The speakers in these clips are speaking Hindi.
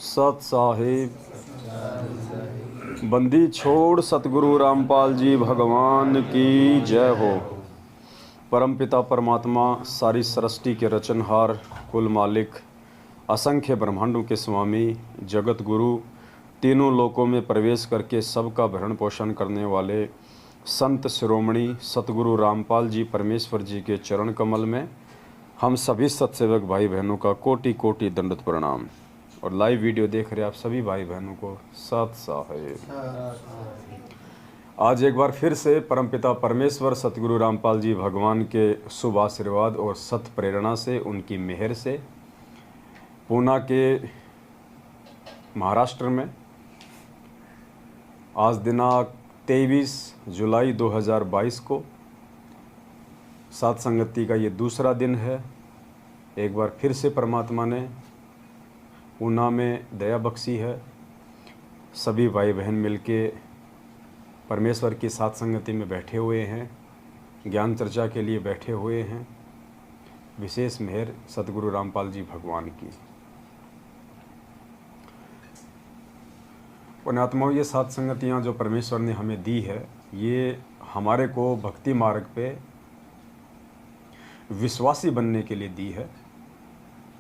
सत साहिब बंदी छोड़ सतगुरु रामपाल जी भगवान की जय हो। परमपिता परमात्मा सारी सृष्टि के रचनहार, कुल मालिक, असंख्य ब्रह्मांडों के स्वामी, जगत गुरु, तीनों लोकों में प्रवेश करके सबका भरण पोषण करने वाले संत शिरोमणि सतगुरु रामपाल जी परमेश्वर जी के चरण कमल में हम सभी सत्सेवक भाई बहनों का कोटि कोटि दंडवत प्रणाम। और लाइव वीडियो देख रहे आप सभी भाई बहनों को सत साहिब। आज एक बार फिर से परमपिता परमेश्वर सतगुरु रामपाल जी भगवान के शुभ आशीर्वाद और सत प्रेरणा से, उनकी मेहर से पूना के महाराष्ट्र में आज दिनांक 23 जुलाई 2022 को सात संगति का ये दूसरा दिन है। एक बार फिर से परमात्मा ने पूना में दया बख्शी है। सभी भाई बहन मिलके परमेश्वर की सात संगति में बैठे हुए हैं, ज्ञान चर्चा के लिए बैठे हुए हैं। विशेष मेहर सतगुरु रामपाल जी भगवान की। पुण्यात्माओं, ये सात संगतियाँ जो परमेश्वर ने हमें दी है, ये हमारे को भक्ति मार्ग पे विश्वासी बनने के लिए दी है,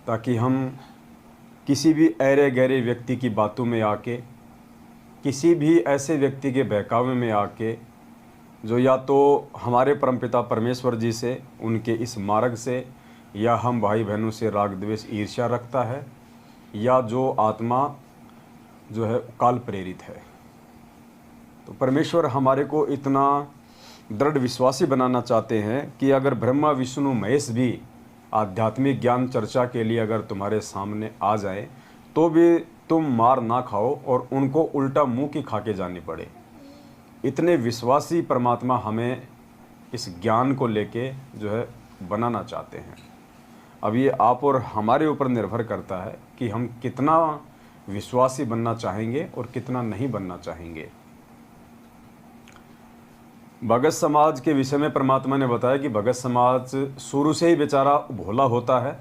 ताकि हम किसी भी ऐरे गहरे व्यक्ति की बातों में आके, किसी भी ऐसे व्यक्ति के बहकावे में आके जो या तो हमारे परमपिता परमेश्वर जी से, उनके इस मार्ग से, या हम भाई बहनों से राग द्वेष ईर्ष्या रखता है, या जो आत्मा जो है काल प्रेरित है। तो परमेश्वर हमारे को इतना दृढ़ विश्वासी बनाना चाहते हैं कि अगर ब्रह्मा विष्णु महेश भी आध्यात्मिक ज्ञान चर्चा के लिए अगर तुम्हारे सामने आ जाए तो भी तुम मार ना खाओ और उनको उल्टा मुंह की खा के जानी पड़े। इतने विश्वासी परमात्मा हमें इस ज्ञान को लेके जो है बनाना चाहते हैं। अब ये आप और हमारे ऊपर निर्भर करता है कि हम कितना विश्वासी बनना चाहेंगे और कितना नहीं बनना चाहेंगे। भगत समाज के विषय में परमात्मा ने बताया कि भगत समाज शुरू से ही बेचारा भोला होता है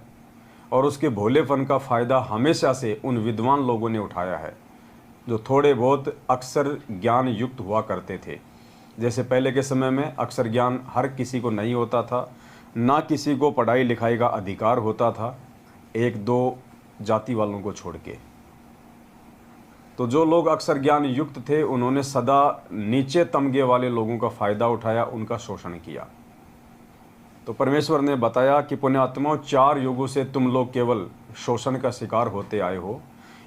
और उसके भोलेपन का फ़ायदा हमेशा से उन विद्वान लोगों ने उठाया है जो थोड़े बहुत अक्षर ज्ञान युक्त हुआ करते थे। जैसे पहले के समय में अक्षर ज्ञान हर किसी को नहीं होता था, ना किसी को पढ़ाई लिखाई का अधिकार होता था, एक दो जाति वालों को छोड़ के। तो जो लोग अक्षर ज्ञान युक्त थे उन्होंने सदा नीचे तमगे वाले लोगों का फ़ायदा उठाया, उनका शोषण किया। तो परमेश्वर ने बताया कि पुण्यात्माओं, 4 युगों से तुम लोग केवल शोषण का शिकार होते आए हो।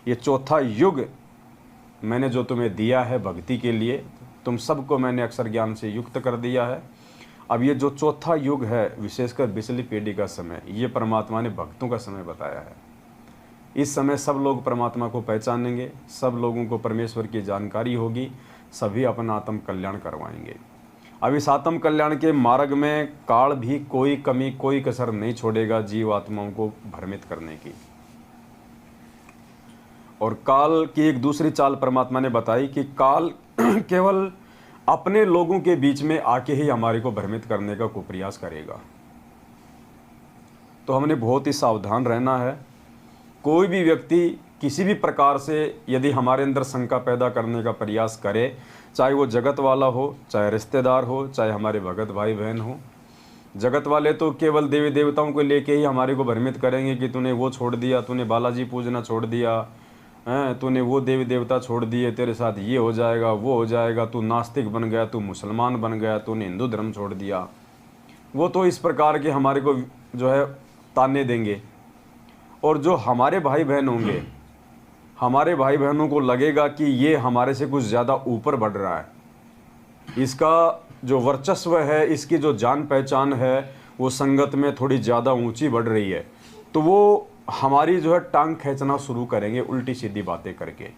ये चौथा युग मैंने जो तुम्हें दिया है भक्ति के लिए, तुम सबको मैंने अक्षर ज्ञान से युक्त कर दिया है। अब ये जो चौथा युग है, विशेषकर बिचली पीढ़ी का समय, ये परमात्मा ने भक्तों का समय बताया है। इस समय सब लोग परमात्मा को पहचानेंगे, सब लोगों को परमेश्वर की जानकारी होगी, सभी अपना आत्म कल्याण करवाएंगे। अब इस आत्म कल्याण के मार्ग में काल भी कोई कमी, कोई कसर नहीं छोड़ेगा जीव आत्माओं को भ्रमित करने की। और काल की एक दूसरी चाल परमात्मा ने बताई कि काल केवल अपने लोगों के बीच में आके ही हमारे को भ्रमित करने का कुप्रयास करेगा। तो हमने बहुत ही सावधान रहना है। कोई भी व्यक्ति किसी भी प्रकार से यदि हमारे अंदर शंका पैदा करने का प्रयास करे, चाहे वो जगत वाला हो, चाहे रिश्तेदार हो, चाहे हमारे भगत भाई बहन हो। जगत वाले तो केवल देवी देवताओं को लेके ही हमारे को भ्रमित करेंगे कि तूने वो छोड़ दिया, तूने बालाजी पूजना छोड़ दिया, तूने वो देवी देवता छोड़ दिए, तेरे साथ ये हो जाएगा, वो हो जाएगा, तू नास्तिक बन गया, तू मुसलमान बन गया, तूने हिंदू धर्म छोड़ दिया। वो तो इस प्रकार के हमारे को जो है ताने देंगे। और जो हमारे भाई बहन होंगे, हमारे भाई बहनों को लगेगा कि ये हमारे से कुछ ज़्यादा ऊपर बढ़ रहा है, इसका जो वर्चस्व है, इसकी जो जान पहचान है, वो संगत में थोड़ी ज़्यादा ऊंची बढ़ रही है, तो वो हमारी जो है टांग खींचना शुरू करेंगे उल्टी सीधी बातें करके।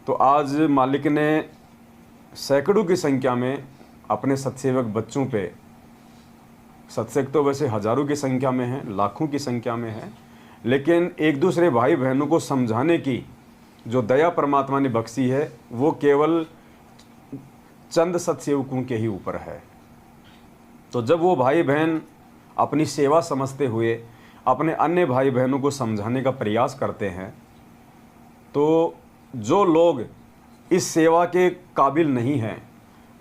तो आज मालिक ने सैकड़ों की संख्या में अपने सत्सेवक बच्चों पे, सत्संग तो वैसे हजारों की संख्या में है, लाखों की संख्या में है, लेकिन एक दूसरे भाई बहनों को समझाने की जो दया परमात्मा ने बख्शी है, वो केवल चंद सत्सेवकों के ही ऊपर है। तो जब वो भाई बहन अपनी सेवा समझते हुए अपने अन्य भाई बहनों को समझाने का प्रयास करते हैं, तो जो लोग इस सेवा के काबिल नहीं हैं,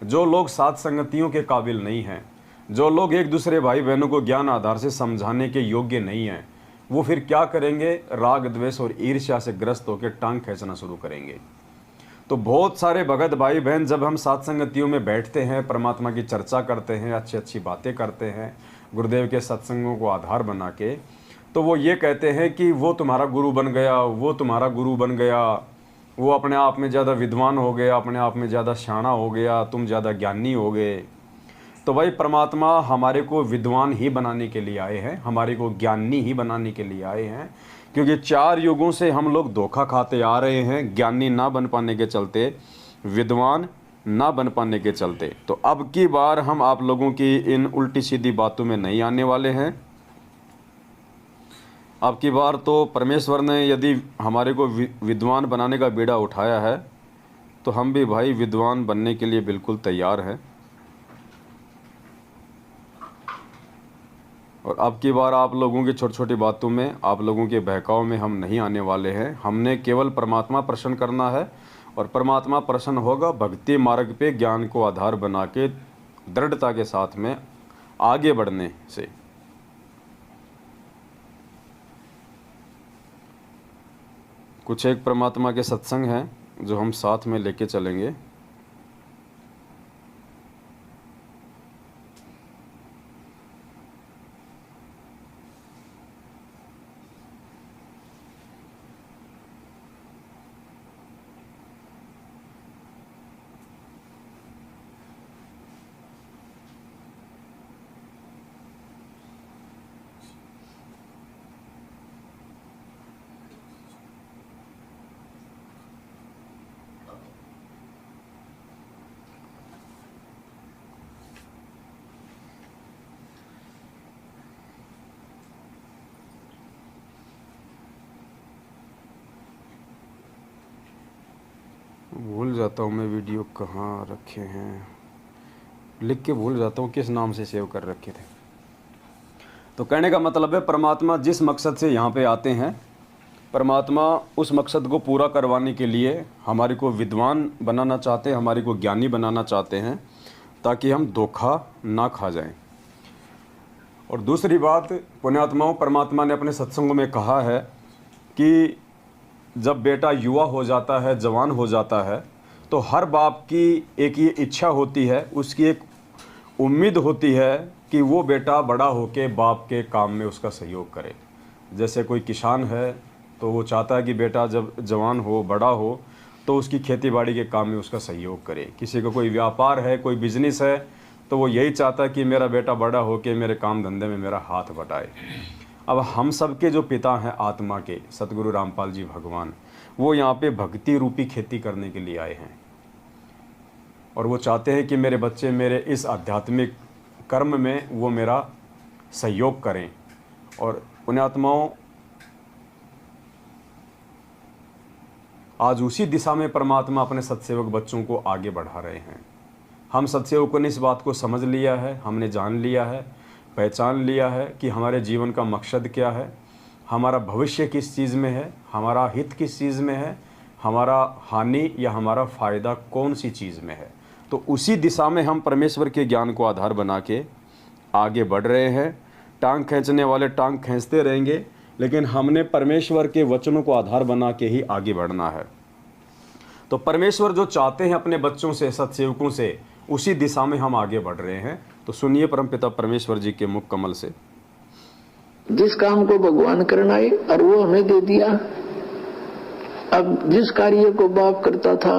जो लोग साथ संगतियों के काबिल नहीं हैं, जो लोग एक दूसरे भाई बहनों को ज्ञान आधार से समझाने के योग्य नहीं हैं, वो फिर क्या करेंगे? राग द्वेष और ईर्ष्या से ग्रस्त होकर टांग खींचना शुरू करेंगे। तो बहुत सारे भगत भाई बहन जब हम साथ संगतियों में बैठते हैं, परमात्मा की चर्चा करते हैं, अच्छी अच्छी बातें करते हैं, गुरुदेव के सत्संगों को आधार बना के, तो वो ये कहते हैं कि वो तुम्हारा गुरु बन गया, वो तुम्हारा गुरु बन गया, वो अपने आप में ज़्यादा विद्वान हो गया, अपने आप में ज़्यादा शाना हो गया, तुम ज़्यादा ज्ञानी हो गए। तो भाई परमात्मा हमारे को विद्वान ही बनाने के लिए आए हैं, हमारे को ज्ञानी ही बनाने के लिए आए हैं, क्योंकि 4 युगों से हम लोग धोखा खाते आ रहे हैं, ज्ञानी ना बन पाने के चलते, विद्वान ना बन पाने के चलते। तो अब की बार हम आप लोगों की इन उल्टी सीधी बातों में नहीं आने वाले हैं। अब की बार तो परमेश्वर ने यदि हमारे को विद्वान बनाने का बीड़ा उठाया है, तो हम भी भाई विद्वान बनने के लिए बिल्कुल तैयार हैं। और अब की बार आप लोगों की छोटी छोटी बातों में, आप लोगों के बहकाव में हम नहीं आने वाले हैं। हमने केवल परमात्मा प्रसन्न करना है, और परमात्मा प्रसन्न होगा भक्ति मार्ग पे ज्ञान को आधार बना के दृढ़ता के साथ में आगे बढ़ने से। कुछ एक परमात्मा के सत्संग हैं जो हम साथ में लेके चलेंगे। भूल जाता हूँ मैं वीडियो कहाँ रखे हैं, लिख के भूल जाता हूँ किस नाम से सेव कर रखे थे। तो कहने का मतलब है परमात्मा जिस मकसद से यहाँ पे आते हैं, परमात्मा उस मकसद को पूरा करवाने के लिए हमारे को विद्वान बनाना चाहते हैं, हमारे को ज्ञानी बनाना चाहते हैं, ताकि हम धोखा ना खा जाएं। और दूसरी बात, पुण्यात्माओं, परमात्मा ने अपने सत्संगों में कहा है कि जब बेटा युवा हो जाता है, जवान हो जाता है, तो हर बाप की एक ये इच्छा होती है, उसकी एक उम्मीद होती है कि वो बेटा बड़ा होके बाप के काम में उसका सहयोग करे। जैसे कोई किसान है तो वो चाहता है कि बेटा जब जवान हो, बड़ा हो, तो उसकी खेती बाड़ी के काम में उसका सहयोग करे। किसी को कोई व्यापार है, कोई बिजनेस है, तो वो यही चाहता है कि मेरा बेटा बड़ा होके मेरे काम धंधे में मेरा हाथ बटाए। अब हम सब के जो पिता हैं आत्मा के, सतगुरु रामपाल जी भगवान, वो यहाँ पे भक्ति रूपी खेती करने के लिए आए हैं, और वो चाहते हैं कि मेरे बच्चे मेरे इस आध्यात्मिक कर्म में वो मेरा सहयोग करें। और पुण्यात्माओं, आज उसी दिशा में परमात्मा अपने सत्सेवक बच्चों को आगे बढ़ा रहे हैं। हम सत्सेवकों ने इस बात को समझ लिया है, हमने जान लिया है, पहचान लिया है कि हमारे जीवन का मकसद क्या है, हमारा भविष्य किस चीज़ में है, हमारा हित किस चीज़ में है, हमारा हानि या हमारा फ़ायदा कौन सी चीज़ में है। तो उसी दिशा में हम परमेश्वर के ज्ञान को आधार बना के आगे बढ़ रहे हैं। टांग खींचने वाले टांग खींचते रहेंगे, लेकिन हमने परमेश्वर के वचनों को आधार बना के ही आगे बढ़ना है। तो परमेश्वर जो चाहते हैं अपने बच्चों से, सत्सेवकों से, उसी दिशा में हम आगे बढ़ रहे हैं। तो सुनिए परमपिता परमेश्वर जी के मुख कमल से। जिस काम को भगवान करना है और वो हमें दे दिया। अब जिस कार्य को बाप करता था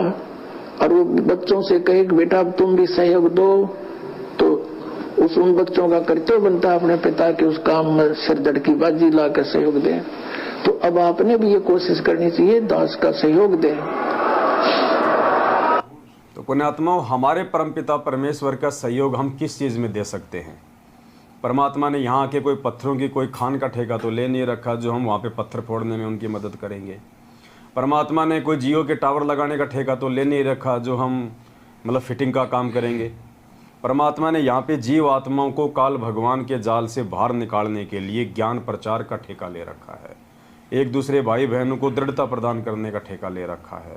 और वो बच्चों से कहे कि बेटा अब तुम भी सहयोग दो, तो उन बच्चों का कर्तव्य बनता है अपने पिता के उस काम में सिर धड़की बाजी ला कर सहयोग दें। तो अब आपने भी ये कोशिश करनी चाहिए दास का सहयोग दें। तो पुण्यात्माओं, हमारे परमपिता परमेश्वर का सहयोग हम किस चीज़ में दे सकते हैं? परमात्मा ने यहाँ के कोई पत्थरों की कोई खान का ठेका तो ले नहीं रखा जो हम वहाँ पे पत्थर फोड़ने में उनकी मदद करेंगे। परमात्मा ने कोई जियो के टावर लगाने का ठेका तो ले नहीं रखा जो हम मतलब फिटिंग का काम करेंगे। परमात्मा ने यहाँ पे जीव आत्माओं को काल भगवान के जाल से बाहर निकालने के लिए ज्ञान प्रचार का ठेका ले रखा है। एक दूसरे भाई बहनों को दृढ़ता प्रदान करने का ठेका ले रखा है,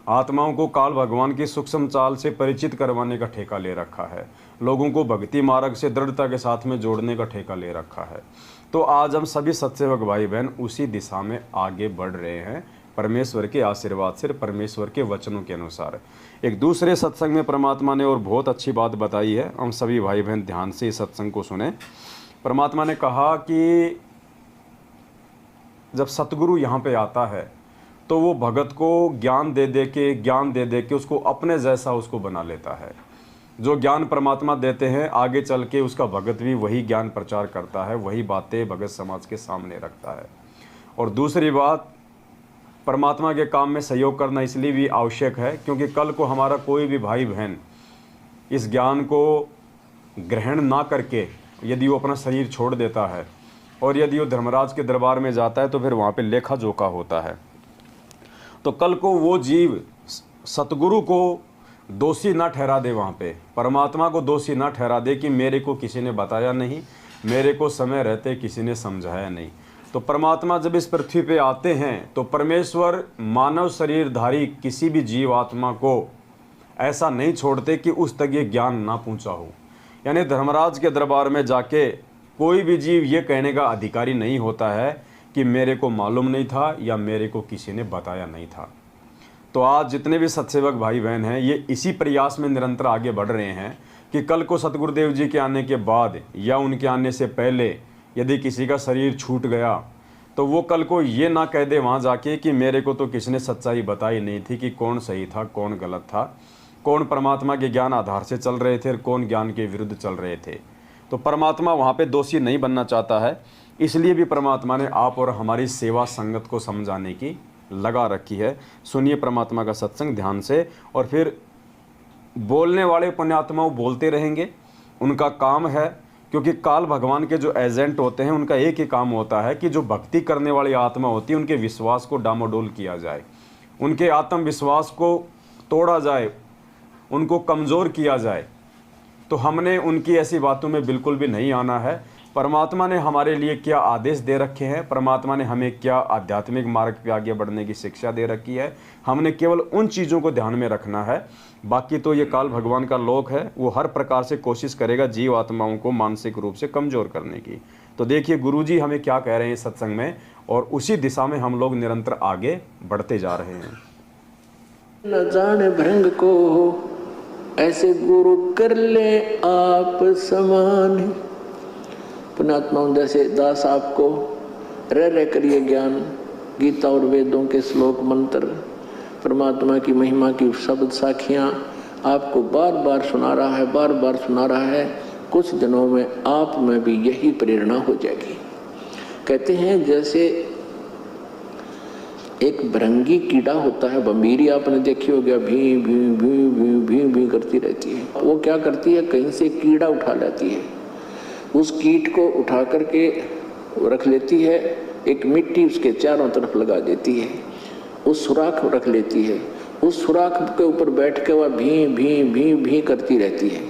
आत्माओं को काल भगवान की सूक्ष्म चाल से परिचित करवाने का ठेका ले रखा है, लोगों को भक्ति मार्ग से दृढ़ता के साथ में जोड़ने का ठेका ले रखा है। तो आज हम सभी सत्सेवक भाई बहन उसी दिशा में आगे बढ़ रहे हैं, परमेश्वर के आशीर्वाद से, परमेश्वर के वचनों के अनुसार। एक दूसरे सत्संग में परमात्मा ने और बहुत अच्छी बात बताई है, हम सभी भाई बहन ध्यान से इस सत्संग को सुने। परमात्मा ने कहा कि जब सतगुरु यहाँ पे आता है तो वो भगत को ज्ञान दे दे के उसको अपने जैसा उसको बना लेता है। जो ज्ञान परमात्मा देते हैं आगे चल के उसका भगत भी वही ज्ञान प्रचार करता है, वही बातें भगत समाज के सामने रखता है। और दूसरी बात, परमात्मा के काम में सहयोग करना इसलिए भी आवश्यक है क्योंकि कल को हमारा कोई भी भाई बहन इस ज्ञान को ग्रहण ना करके यदि वो अपना शरीर छोड़ देता है और यदि वो धर्मराज के दरबार में जाता है तो फिर वहाँ पे लेखा जोखा होता है। तो कल को वो जीव सतगुरु को दोषी ना ठहरा दे, वहाँ पे परमात्मा को दोषी ना ठहरा दे कि मेरे को किसी ने बताया नहीं, मेरे को समय रहते किसी ने समझाया नहीं। तो परमात्मा जब इस पृथ्वी पे आते हैं तो परमेश्वर मानव शरीरधारी किसी भी जीव आत्मा को ऐसा नहीं छोड़ते कि उस तक ये ज्ञान ना पहुँचा हो। यानी धर्मराज के दरबार में जाके कोई भी जीव ये कहने का अधिकारी नहीं होता है कि मेरे को मालूम नहीं था या मेरे को किसी ने बताया नहीं था। तो आज जितने भी सत्सेवक भाई बहन हैं ये इसी प्रयास में निरंतर आगे बढ़ रहे हैं कि कल को सतगुरुदेव जी के आने के बाद या उनके आने से पहले यदि किसी का शरीर छूट गया तो वो कल को ये ना कह दे वहाँ जाके कि मेरे को तो किसी ने सच्चाई बताई नहीं थी कि कौन सही था कौन गलत था, कौन परमात्मा के ज्ञान आधार से चल रहे थे और कौन ज्ञान के विरुद्ध चल रहे थे। तो परमात्मा वहाँ पे दोषी नहीं बनना चाहता है, इसलिए भी परमात्मा ने आप और हमारी सेवा संगत को समझाने की लगा रखी है। सुनिए परमात्मा का सत्संग ध्यान से, और फिर बोलने वाले पुण्यात्मा बोलते रहेंगे, उनका काम है, क्योंकि काल भगवान के जो एजेंट होते हैं उनका एक ही काम होता है कि जो भक्ति करने वाली आत्मा होती है उनके विश्वास को डामाडोल किया जाए, उनके आत्मविश्वास को तोड़ा जाए, उनको कमज़ोर किया जाए। तो हमने उनकी ऐसी बातों में बिल्कुल भी नहीं आना है। परमात्मा ने हमारे लिए क्या आदेश दे रखे हैं, परमात्मा ने हमें क्या आध्यात्मिक मार्ग पे आगे बढ़ने की शिक्षा दे रखी है, हमने केवल उन चीज़ों को ध्यान में रखना है। बाकी तो ये काल भगवान का लोक है, वो हर प्रकार से कोशिश करेगा जीव आत्माओं को मानसिक रूप से कमज़ोर करने की। तो देखिए गुरुजी हमें क्या कह रहे हैं सत्संग में, और उसी दिशा में हम लोग निरंतर आगे बढ़ते जा रहे हैं। न जाने भृंग को ऐसे गुरु कर ले आप समान। पुण्यात्माओं जैसे दास आपको रह कर ये ज्ञान, गीता और वेदों के श्लोक मंत्र, परमात्मा की महिमा की शब्द साखियाँ आपको बार बार सुना रहा है। कुछ दिनों में आप में भी यही प्रेरणा हो जाएगी। कहते हैं जैसे एक भृंगी कीड़ा होता है, बंबीरी आपने देखी हो गया, भी भी भी भी भी भी करती रहती है। वो क्या करती है, कहीं से कीड़ा उठा लेती है, उस कीट को उठा करके रख लेती है, एक मिट्टी उसके चारों तरफ लगा देती है, उस सुराख रख लेती है, उस सुराख के ऊपर बैठ के वह भी भी भी भी करती रहती है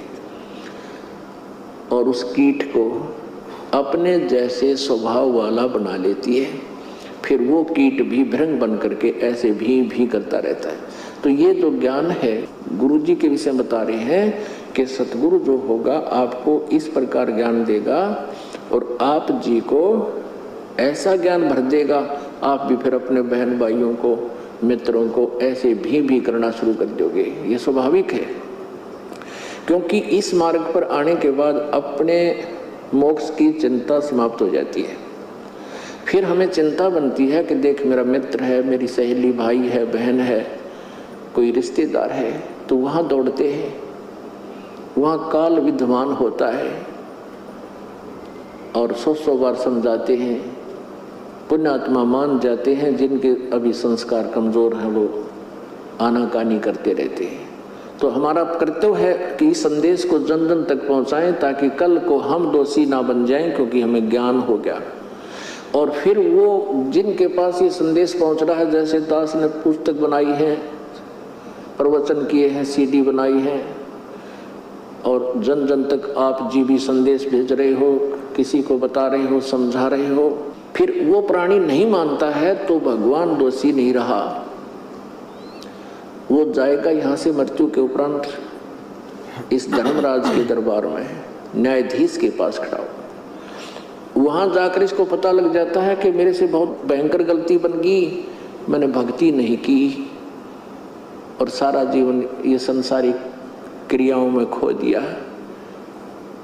और उस कीट को अपने जैसे स्वभाव वाला बना लेती है। फिर वो कीट भी भृंग बन करके ऐसे भी करता रहता है। तो ये जो ज्ञान है गुरुजी के विषय बता रहे हैं कि सतगुरु जो होगा आपको इस प्रकार ज्ञान देगा और आप जी को ऐसा ज्ञान भर देगा, आप भी फिर अपने बहन भाइयों को, मित्रों को ऐसे भी करना शुरू कर दोगे। ये स्वाभाविक है, क्योंकि इस मार्ग पर आने के बाद अपने मोक्ष की चिंता समाप्त हो जाती है। फिर हमें चिंता बनती है कि देख मेरा मित्र है, मेरी सहेली, भाई है, बहन है, कोई रिश्तेदार है, तो वहाँ दौड़ते हैं, वहाँ काल विद्यमान होता है और 100 बार समझाते हैं, पुण्यात्मा मान जाते हैं, जिनके अभी संस्कार कमज़ोर हैं वो आनाकानी करते रहते हैं। तो हमारा कर्तव्य है कि इस संदेश को जन जन तक पहुँचाएं ताकि कल को हम दोषी ना बन जाएं, क्योंकि हमें ज्ञान हो गया। और फिर वो जिनके पास ये संदेश पहुंच रहा है, जैसे दास ने पुस्तक बनाई है, प्रवचन किए हैं, CD बनाई है, और जन जन तक आप जी भी संदेश भेज रहे हो, किसी को बता रहे हो, समझा रहे हो, फिर वो प्राणी नहीं मानता है तो भगवान दोषी नहीं रहा, वो जाएगा यहाँ से मृत्यु के उपरांत इस धर्मराज के दरबार में, न्यायाधीश के पास खड़ा हो। वहां जाकर इसको पता लग जाता है कि मेरे से बहुत भयंकर गलती बन गई, मैंने भक्ति नहीं की और सारा जीवन ये संसारिक क्रियाओं में खो दिया।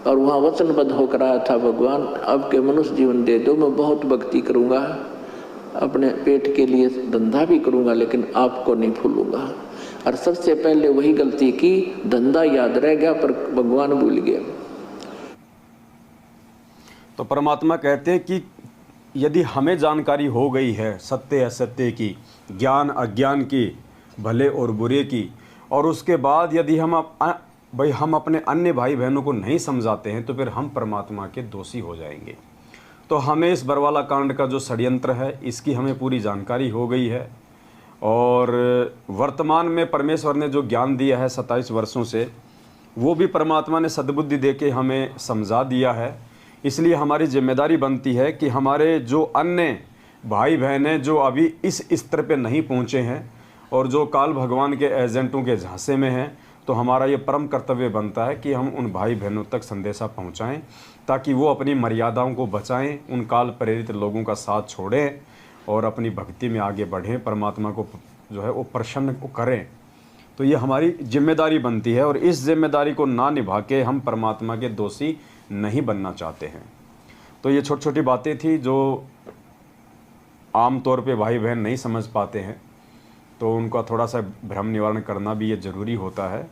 और वहां वचनबद्ध होकर आया था, भगवान अब के मनुष्य जीवन दे दो, मैं बहुत भक्ति करूंगा, अपने पेट के लिए धंधा भी करूंगा, लेकिन आपको नहीं भूलूंगा। और सबसे पहले वही गलती की, धंधा याद रह गया पर भगवान भूल गया। तो परमात्मा कहते हैं कि यदि हमें जानकारी हो गई है सत्य असत्य की, ज्ञान अज्ञान की, भले और बुरे की, और उसके बाद यदि हम अपने अन्य भाई बहनों को नहीं समझाते हैं तो फिर हम परमात्मा के दोषी हो जाएंगे। तो हमें इस बरवाला कांड का जो षड्यंत्र है इसकी हमें पूरी जानकारी हो गई है, और वर्तमान में परमेश्वर ने जो ज्ञान दिया है 27 वर्षों से, वो भी परमात्मा ने सद्बुद्धि दे के हमें समझा दिया है। इसलिए हमारी जिम्मेदारी बनती है कि हमारे जो अन्य भाई बहन हैं जो अभी इस स्तर पे नहीं पहुँचे हैं और जो काल भगवान के एजेंटों के झांसे में हैं, तो हमारा ये परम कर्तव्य बनता है कि हम उन भाई बहनों तक संदेशा पहुंचाएं ताकि वो अपनी मर्यादाओं को बचाएं, उन काल प्रेरित लोगों का साथ छोड़ें और अपनी भक्ति में आगे बढ़ें, परमात्मा को जो है वो प्रसन्न करें। तो ये हमारी जिम्मेदारी बनती है और इस जिम्मेदारी को ना निभा के हम परमात्मा के दोषी नहीं बनना चाहते हैं। तो ये छोटी छोटी बातें थी जो आम तौर पे भाई बहन नहीं समझ पाते हैं, तो उनका थोड़ा सा भ्रम निवारण करना भी ये ज़रूरी होता है,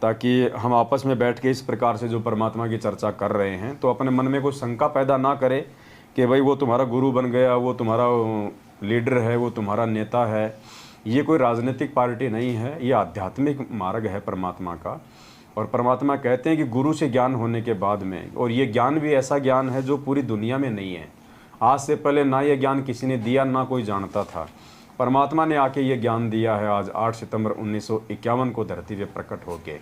ताकि हम आपस में बैठ के इस प्रकार से जो परमात्मा की चर्चा कर रहे हैं तो अपने मन में कोई शंका पैदा ना करे कि भाई वो तुम्हारा गुरु बन गया, वो तुम्हारा लीडर है, वो तुम्हारा नेता है। ये कोई राजनीतिक पार्टी नहीं है, ये आध्यात्मिक मार्ग है परमात्मा का। और परमात्मा कहते हैं कि गुरु से ज्ञान होने के बाद में, और ये ज्ञान भी ऐसा ज्ञान है जो पूरी दुनिया में नहीं है, आज से पहले ना ये ज्ञान किसी ने दिया ना कोई जानता था। परमात्मा ने आके ये ज्ञान दिया है आज 8 सितंबर 1951 को धरती पे प्रकट होके।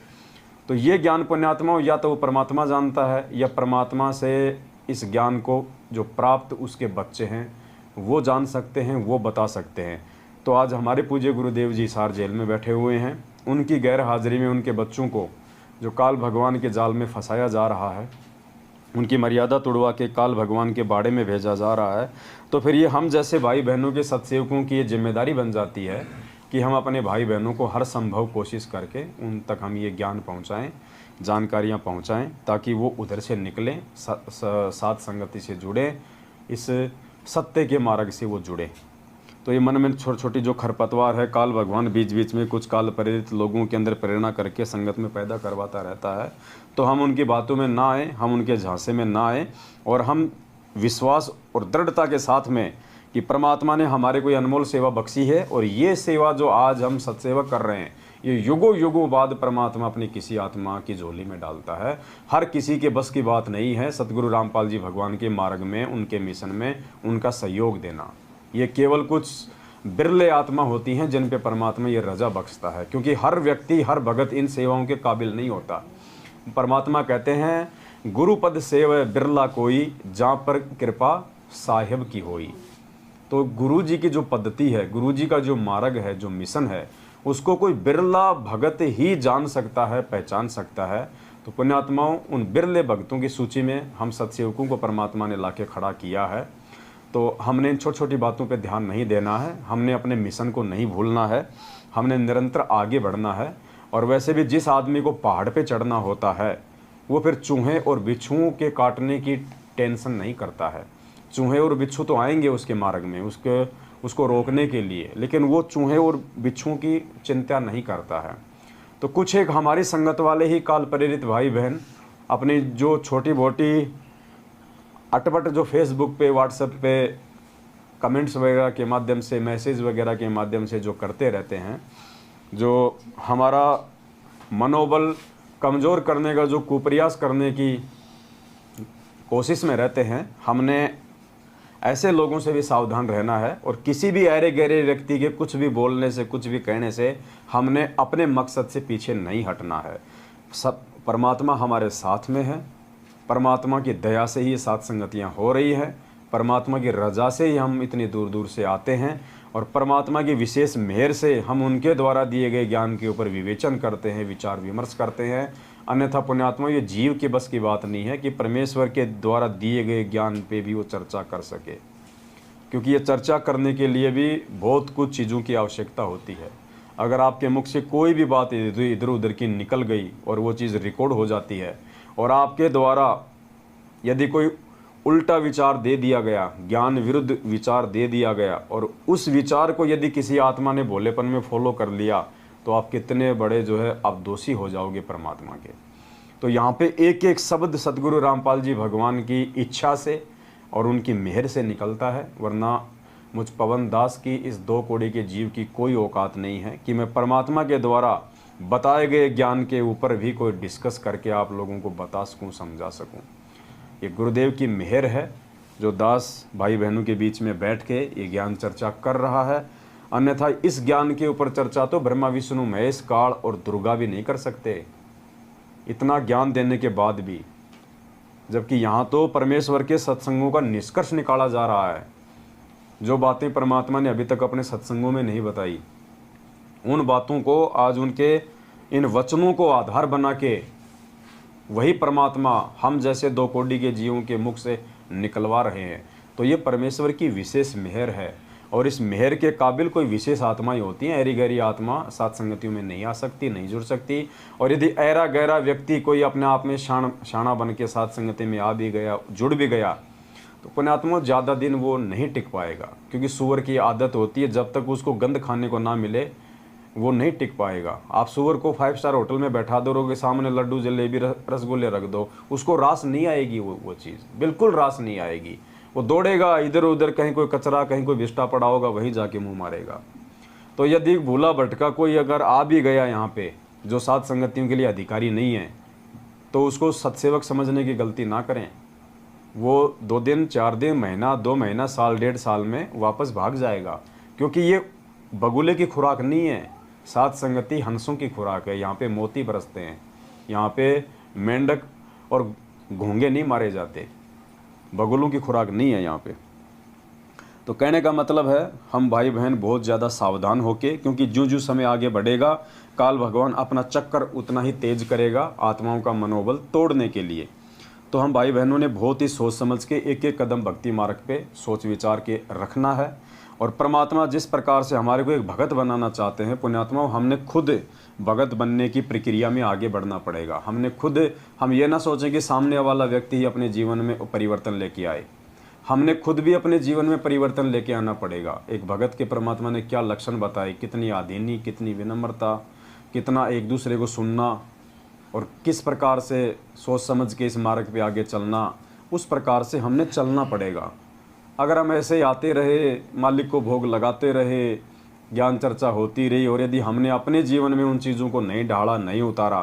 तो ये ज्ञान पुण्यात्मा या तो वो परमात्मा जानता है या परमात्मा से इस ज्ञान को जो प्राप्त उसके बच्चे हैं वो जान सकते हैं, वो बता सकते हैं। तो आज हमारे पूज्य गुरुदेव जी हिसार जेल में बैठे हुए हैं, उनकी गैर हाजिरी में उनके बच्चों को जो काल भगवान के जाल में फंसाया जा रहा है, उनकी मर्यादा तोड़वा के काल भगवान के बाड़े में भेजा जा रहा है। तो फिर ये हम जैसे भाई बहनों के सत्सेवकों की ये जिम्मेदारी बन जाती है कि हम अपने भाई बहनों को हर संभव कोशिश करके उन तक हम ये ज्ञान पहुंचाएं, जानकारियां पहुंचाएं, ताकि वो उधर से निकलें, साथ संगति से जुड़ें, इस सत्य के मार्ग से वो जुड़े। तो ये मन में छोटी छोटी जो खरपतवार है, काल भगवान बीच बीच में कुछ काल प्रेरित लोगों के अंदर प्रेरणा करके संगत में पैदा करवाता रहता है, तो हम उनकी बातों में ना आए, हम उनके झांसे में ना आए, और हम विश्वास और दृढ़ता के साथ में कि परमात्मा ने हमारे कोई अनमोल सेवा बख्शी है, और ये सेवा जो आज हम सत्सेवा कर रहे हैं ये युगों युगों बाद परमात्मा अपनी किसी आत्मा की झोली में डालता है। हर किसी के बस की बात नहीं है सतगुरु रामपाल जी भगवान के मार्ग में, उनके मिशन में उनका सहयोग देना। ये केवल कुछ बिरले आत्मा होती हैं जिन पे परमात्मा ये रजा बख्शता है, क्योंकि हर व्यक्ति हर भगत इन सेवाओं के काबिल नहीं होता। परमात्मा कहते हैं गुरुपद सेव बिरला कोई, जहाँ पर कृपा साहिब की होई। तो गुरु जी की जो पद्धति है, गुरु जी का जो मार्ग है, जो मिशन है, उसको कोई बिरला भगत ही जान सकता है, पहचान सकता है। तो पुण्यात्माओं, उन बिरले भक्तों की सूची में हम सत्सेवकों को परमात्मा ने लाके खड़ा किया है। तो हमने इन छोटी छोटी बातों पे ध्यान नहीं देना है, हमने अपने मिशन को नहीं भूलना है, हमने निरंतर आगे बढ़ना है। और वैसे भी जिस आदमी को पहाड़ पे चढ़ना होता है वो फिर चूहे और बिच्छुओं के काटने की टेंशन नहीं करता है। चूहे और बिच्छू तो आएंगे उसके मार्ग में उसको रोकने के लिए, लेकिन वो चूहे और बिच्छुओं की चिंता नहीं करता है। तो कुछ एक हमारी संगत वाले ही काल प्रेरित भाई बहन अपनी जो छोटी मोटी अटपट जो फेसबुक पे, व्हाट्सएप पे कमेंट्स वगैरह के माध्यम से, मैसेज वगैरह के माध्यम से जो करते रहते हैं, जो हमारा मनोबल कमज़ोर करने का जो कुप्रयास करने की कोशिश में रहते हैं, हमने ऐसे लोगों से भी सावधान रहना है। और किसी भी अरे गहरे व्यक्ति के कुछ भी बोलने से, कुछ भी कहने से हमने अपने मकसद से पीछे नहीं हटना है। सब परमात्मा हमारे साथ में है, परमात्मा की दया से ही ये साथ संगतियाँ हो रही है। परमात्मा की रज़ा से ही हम इतनी दूर दूर से आते हैं और परमात्मा की विशेष मेहर से हम उनके द्वारा दिए गए ज्ञान के ऊपर विवेचन करते हैं, विचार विमर्श करते हैं। अन्यथा पुण्यात्मा, ये जीव के बस की बात नहीं है कि परमेश्वर के द्वारा दिए गए ज्ञान पे भी वो चर्चा कर सके, क्योंकि ये चर्चा करने के लिए भी बहुत कुछ चीज़ों की आवश्यकता होती है। अगर आपके मुख से कोई भी बात इधर उधर की निकल गई और वो चीज़ रिकॉर्ड हो जाती है और आपके द्वारा यदि कोई उल्टा विचार दे दिया गया, ज्ञान विरुद्ध विचार दे दिया गया और उस विचार को यदि किसी आत्मा ने भोलेपन में फॉलो कर लिया, तो आप कितने बड़े जो है आप दोषी हो जाओगे परमात्मा के। तो यहाँ पे एक एक शब्द सदगुरु रामपाल जी भगवान की इच्छा से और उनकी मेहर से निकलता है, वरना मुझ पवन दास की इस 2 कौड़ी के जीव की कोई औकात नहीं है कि मैं परमात्मा के द्वारा बताए गए ज्ञान के ऊपर भी कोई डिस्कस करके आप लोगों को बता सकूं, समझा सकूं। ये गुरुदेव की मेहर है जो दास भाई बहनों के बीच में बैठ के ये ज्ञान चर्चा कर रहा है। अन्यथा इस ज्ञान के ऊपर चर्चा तो ब्रह्मा विष्णु महेश काल और दुर्गा भी नहीं कर सकते, इतना ज्ञान देने के बाद भी। जबकि यहाँ तो परमेश्वर के सत्संगों का निष्कर्ष निकाला जा रहा है। जो बातें परमात्मा ने अभी तक अपने सत्संगों में नहीं बताई, उन बातों को आज उनके इन वचनों को आधार बना के वही परमात्मा हम जैसे 2 कौड़ी के जीवों के मुख से निकलवा रहे हैं। तो ये परमेश्वर की विशेष मेहर है और इस मेहर के काबिल कोई विशेष आत्मा ही होती है। ऐरी गैरी आत्मा साथ संगतियों में नहीं आ सकती, नहीं जुड़ सकती। और यदि ऐरा गहरा व्यक्ति कोई अपने आप में शाना बन के साथ संगति में आ भी गया, जुड़ भी गया, तो पुण्यात्मा ज़्यादा दिन वो नहीं टिक पाएगा, क्योंकि सूअर की आदत होती है जब तक उसको गंद खाने को ना मिले वो नहीं टिक पाएगा। आप सूअर को 5 स्टार होटल में बैठा दोगे, सामने लड्डू जलेबी रसगुल्ले रख दो, उसको रास नहीं आएगी, वो चीज़ बिल्कुल रास नहीं आएगी। वो दौड़ेगा इधर उधर, कहीं कोई कचरा कहीं कोई विष्टा पड़ा होगा वहीं जाके मुंह मारेगा। तो यदि भूला भटका कोई अगर आ भी गया यहाँ पे जो साथ संगतियों के लिए अधिकारी नहीं है, तो उसको सत्सेवक समझने की गलती ना करें। वो 2 दिन 4 दिन, महीना 2 महीना, साल 1.5 साल में वापस भाग जाएगा, क्योंकि ये बगुले की खुराक नहीं है। साथ संगति हंसों की खुराक है। यहाँ पे मोती बरसते हैं, यहाँ पे मेंढक और घोंगे नहीं मारे जाते, बगुलों की खुराक नहीं है यहाँ पे। तो कहने का मतलब है हम भाई बहन बहुत ज़्यादा सावधान होके, क्योंकि जो जो समय आगे बढ़ेगा काल भगवान अपना चक्कर उतना ही तेज करेगा आत्माओं का मनोबल तोड़ने के लिए। तो हम भाई बहनों ने बहुत ही सोच समझ के एक एक कदम भक्ति मार्ग पे सोच विचार के रखना है। और परमात्मा जिस प्रकार से हमारे को एक भगत बनाना चाहते हैं पुण्यात्मा, हमने खुद भगत बनने की प्रक्रिया में आगे बढ़ना पड़ेगा। हम ये ना सोचें कि सामने वाला व्यक्ति ही अपने जीवन में परिवर्तन लेके आए, हमने खुद भी अपने जीवन में परिवर्तन लेके आना पड़ेगा। एक भगत के परमात्मा ने क्या लक्षण बताए, कितनी आधीनी, कितनी विनम्रता, कितना एक दूसरे को सुनना और किस प्रकार से सोच समझ के इस मार्ग पे आगे चलना, उस प्रकार से हमने चलना पड़ेगा। अगर हम ऐसे ही आते रहे, मालिक को भोग लगाते रहे, ज्ञान चर्चा होती रही और यदि हमने अपने जीवन में उन चीज़ों को नहीं ढाला, नहीं उतारा,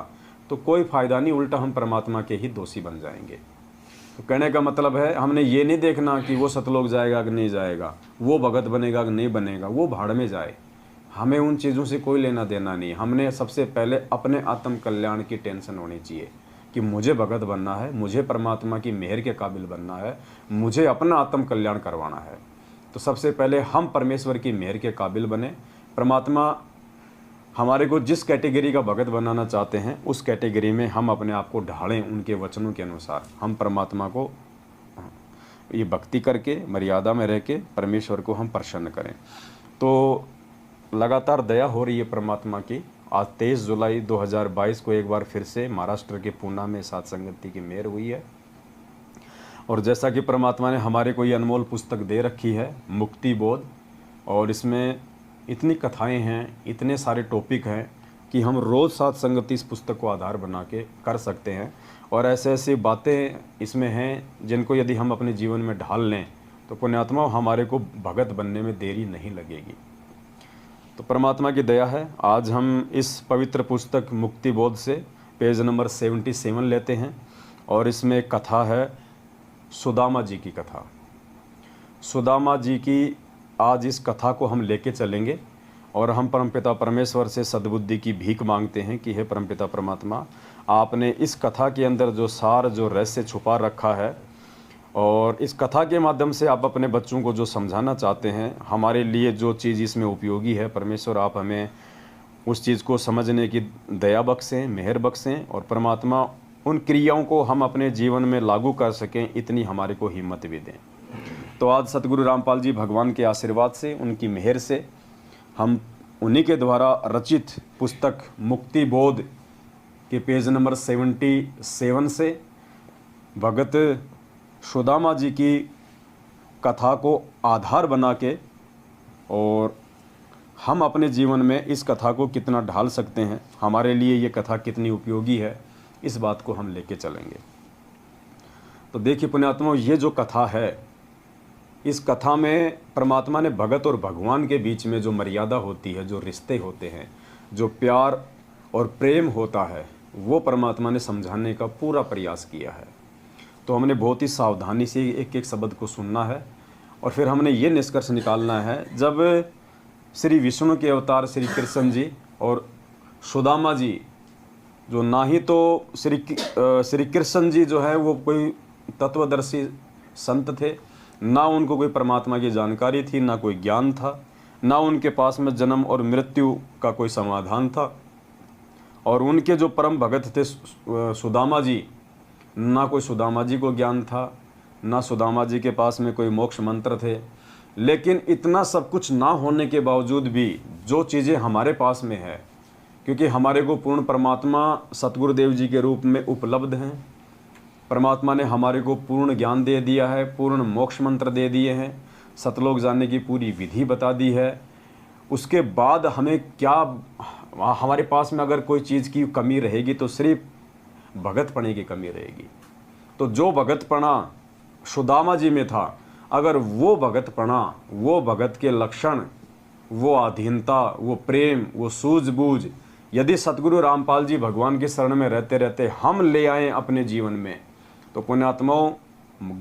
तो कोई फ़ायदा नहीं, उल्टा हम परमात्मा के ही दोषी बन जाएंगे। तो कहने का मतलब है हमने ये नहीं देखना कि वो सतलोक जाएगा कि नहीं जाएगा, वो भगत बनेगा कि नहीं बनेगा, वो भाड़ में जाए, हमें उन चीज़ों से कोई लेना देना नहीं। हमने सबसे पहले अपने आत्म कल्याण की टेंशन होनी चाहिए कि मुझे भगत बनना है, मुझे परमात्मा की मेहर के काबिल बनना है, मुझे अपना आत्म कल्याण करवाना है। तो सबसे पहले हम परमेश्वर की मेहर के काबिल बने। परमात्मा हमारे को जिस कैटेगरी का भगत बनाना चाहते हैं उस कैटेगरी में हम अपने आप को ढालें, उनके वचनों के अनुसार हम परमात्मा को ये भक्ति करके मर्यादा में रह के परमेश्वर को हम प्रसन्न करें। तो लगातार दया हो रही है परमात्मा की। आज 23 जुलाई 2022 को एक बार फिर से महाराष्ट्र के पूना में साथ संगति की मेहर हुई है। और जैसा कि परमात्मा ने हमारे को ये अनमोल पुस्तक दे रखी है मुक्ति बोध, और इसमें इतनी कथाएं हैं, इतने सारे टॉपिक हैं कि हम रोज़ साथ संगति इस पुस्तक को आधार बना के कर सकते हैं। और ऐसे ऐसी बातें इसमें हैं जिनको यदि हम अपने जीवन में ढाल लें तो पुण्यात्मा हमारे को भगत बनने में देरी नहीं लगेगी। तो परमात्मा की दया है, आज हम इस पवित्र पुस्तक मुक्ति बोध से पेज नंबर 77 लेते हैं और इसमें एक कथा है सुदामा जी की कथा। सुदामा जी की आज इस कथा को हम लेके चलेंगे और हम परमपिता परमेश्वर से सद्बुद्धि की भीख मांगते हैं कि हे परमपिता परमात्मा, आपने इस कथा के अंदर जो सार, जो रहस्य छुपा रखा है, और इस कथा के माध्यम से आप अपने बच्चों को जो समझाना चाहते हैं, हमारे लिए जो चीज़ इसमें उपयोगी है, परमेश्वर आप हमें उस चीज़ को समझने की दया बख्शें, मेहर बख्शें, और परमात्मा उन क्रियाओं को हम अपने जीवन में लागू कर सकें, इतनी हमारे को हिम्मत भी दें। तो आज सतगुरु रामपाल जी भगवान के आशीर्वाद से, उनकी मेहर से, हम उन्हीं के द्वारा रचित पुस्तक मुक्ति बोध के पेज नंबर 77 से भगत सुदामा जी की कथा को आधार बना के, और हम अपने जीवन में इस कथा को कितना ढाल सकते हैं, हमारे लिए ये कथा कितनी उपयोगी है, इस बात को हम लेके चलेंगे। तो देखिए पुण्यात्माओं, ये जो कथा है, इस कथा में परमात्मा ने भगत और भगवान के बीच में जो मर्यादा होती है, जो रिश्ते होते हैं, जो प्यार और प्रेम होता है, वो परमात्मा ने समझाने का पूरा प्रयास किया है। तो हमने बहुत ही सावधानी से एक एक शब्द को सुनना है, और फिर हमने ये निष्कर्ष निकालना है, जब श्री विष्णु के अवतार श्री कृष्ण जी और सुदामा जी, जो ना ही तो श्री कृष्ण जी जो है वो कोई तत्वदर्शी संत थे, ना उनको कोई परमात्मा की जानकारी थी, ना कोई ज्ञान था, ना उनके पास में जन्म और मृत्यु का कोई समाधान था, और उनके जो परम भगत थे सुदामा जी, ना कोई सुदामा जी को ज्ञान था, ना सुदामा जी के पास में कोई मोक्ष मंत्र थे। लेकिन इतना सब कुछ ना होने के बावजूद भी जो चीज़ें हमारे पास में है, क्योंकि हमारे को पूर्ण परमात्मा सतगुरुदेव जी के रूप में उपलब्ध हैं, परमात्मा ने हमारे को पूर्ण ज्ञान दे दिया है, पूर्ण मोक्ष मंत्र दे दिए हैं, सतलोक जाने की पूरी विधि बता दी है। उसके बाद हमें क्या, हमारे पास में अगर कोई चीज़ की कमी रहेगी तो सिर्फ भगतपने की कमी रहेगी। तो जो भगतपना सुदामा जी में था, अगर वो भगतपना, वो भगत के लक्षण, वो अधीनता, वो प्रेम, वो सूझबूझ, यदि सतगुरु रामपाल जी भगवान के शरण में रहते रहते हम ले आएँ अपने जीवन में, तो पुण्यात्माओं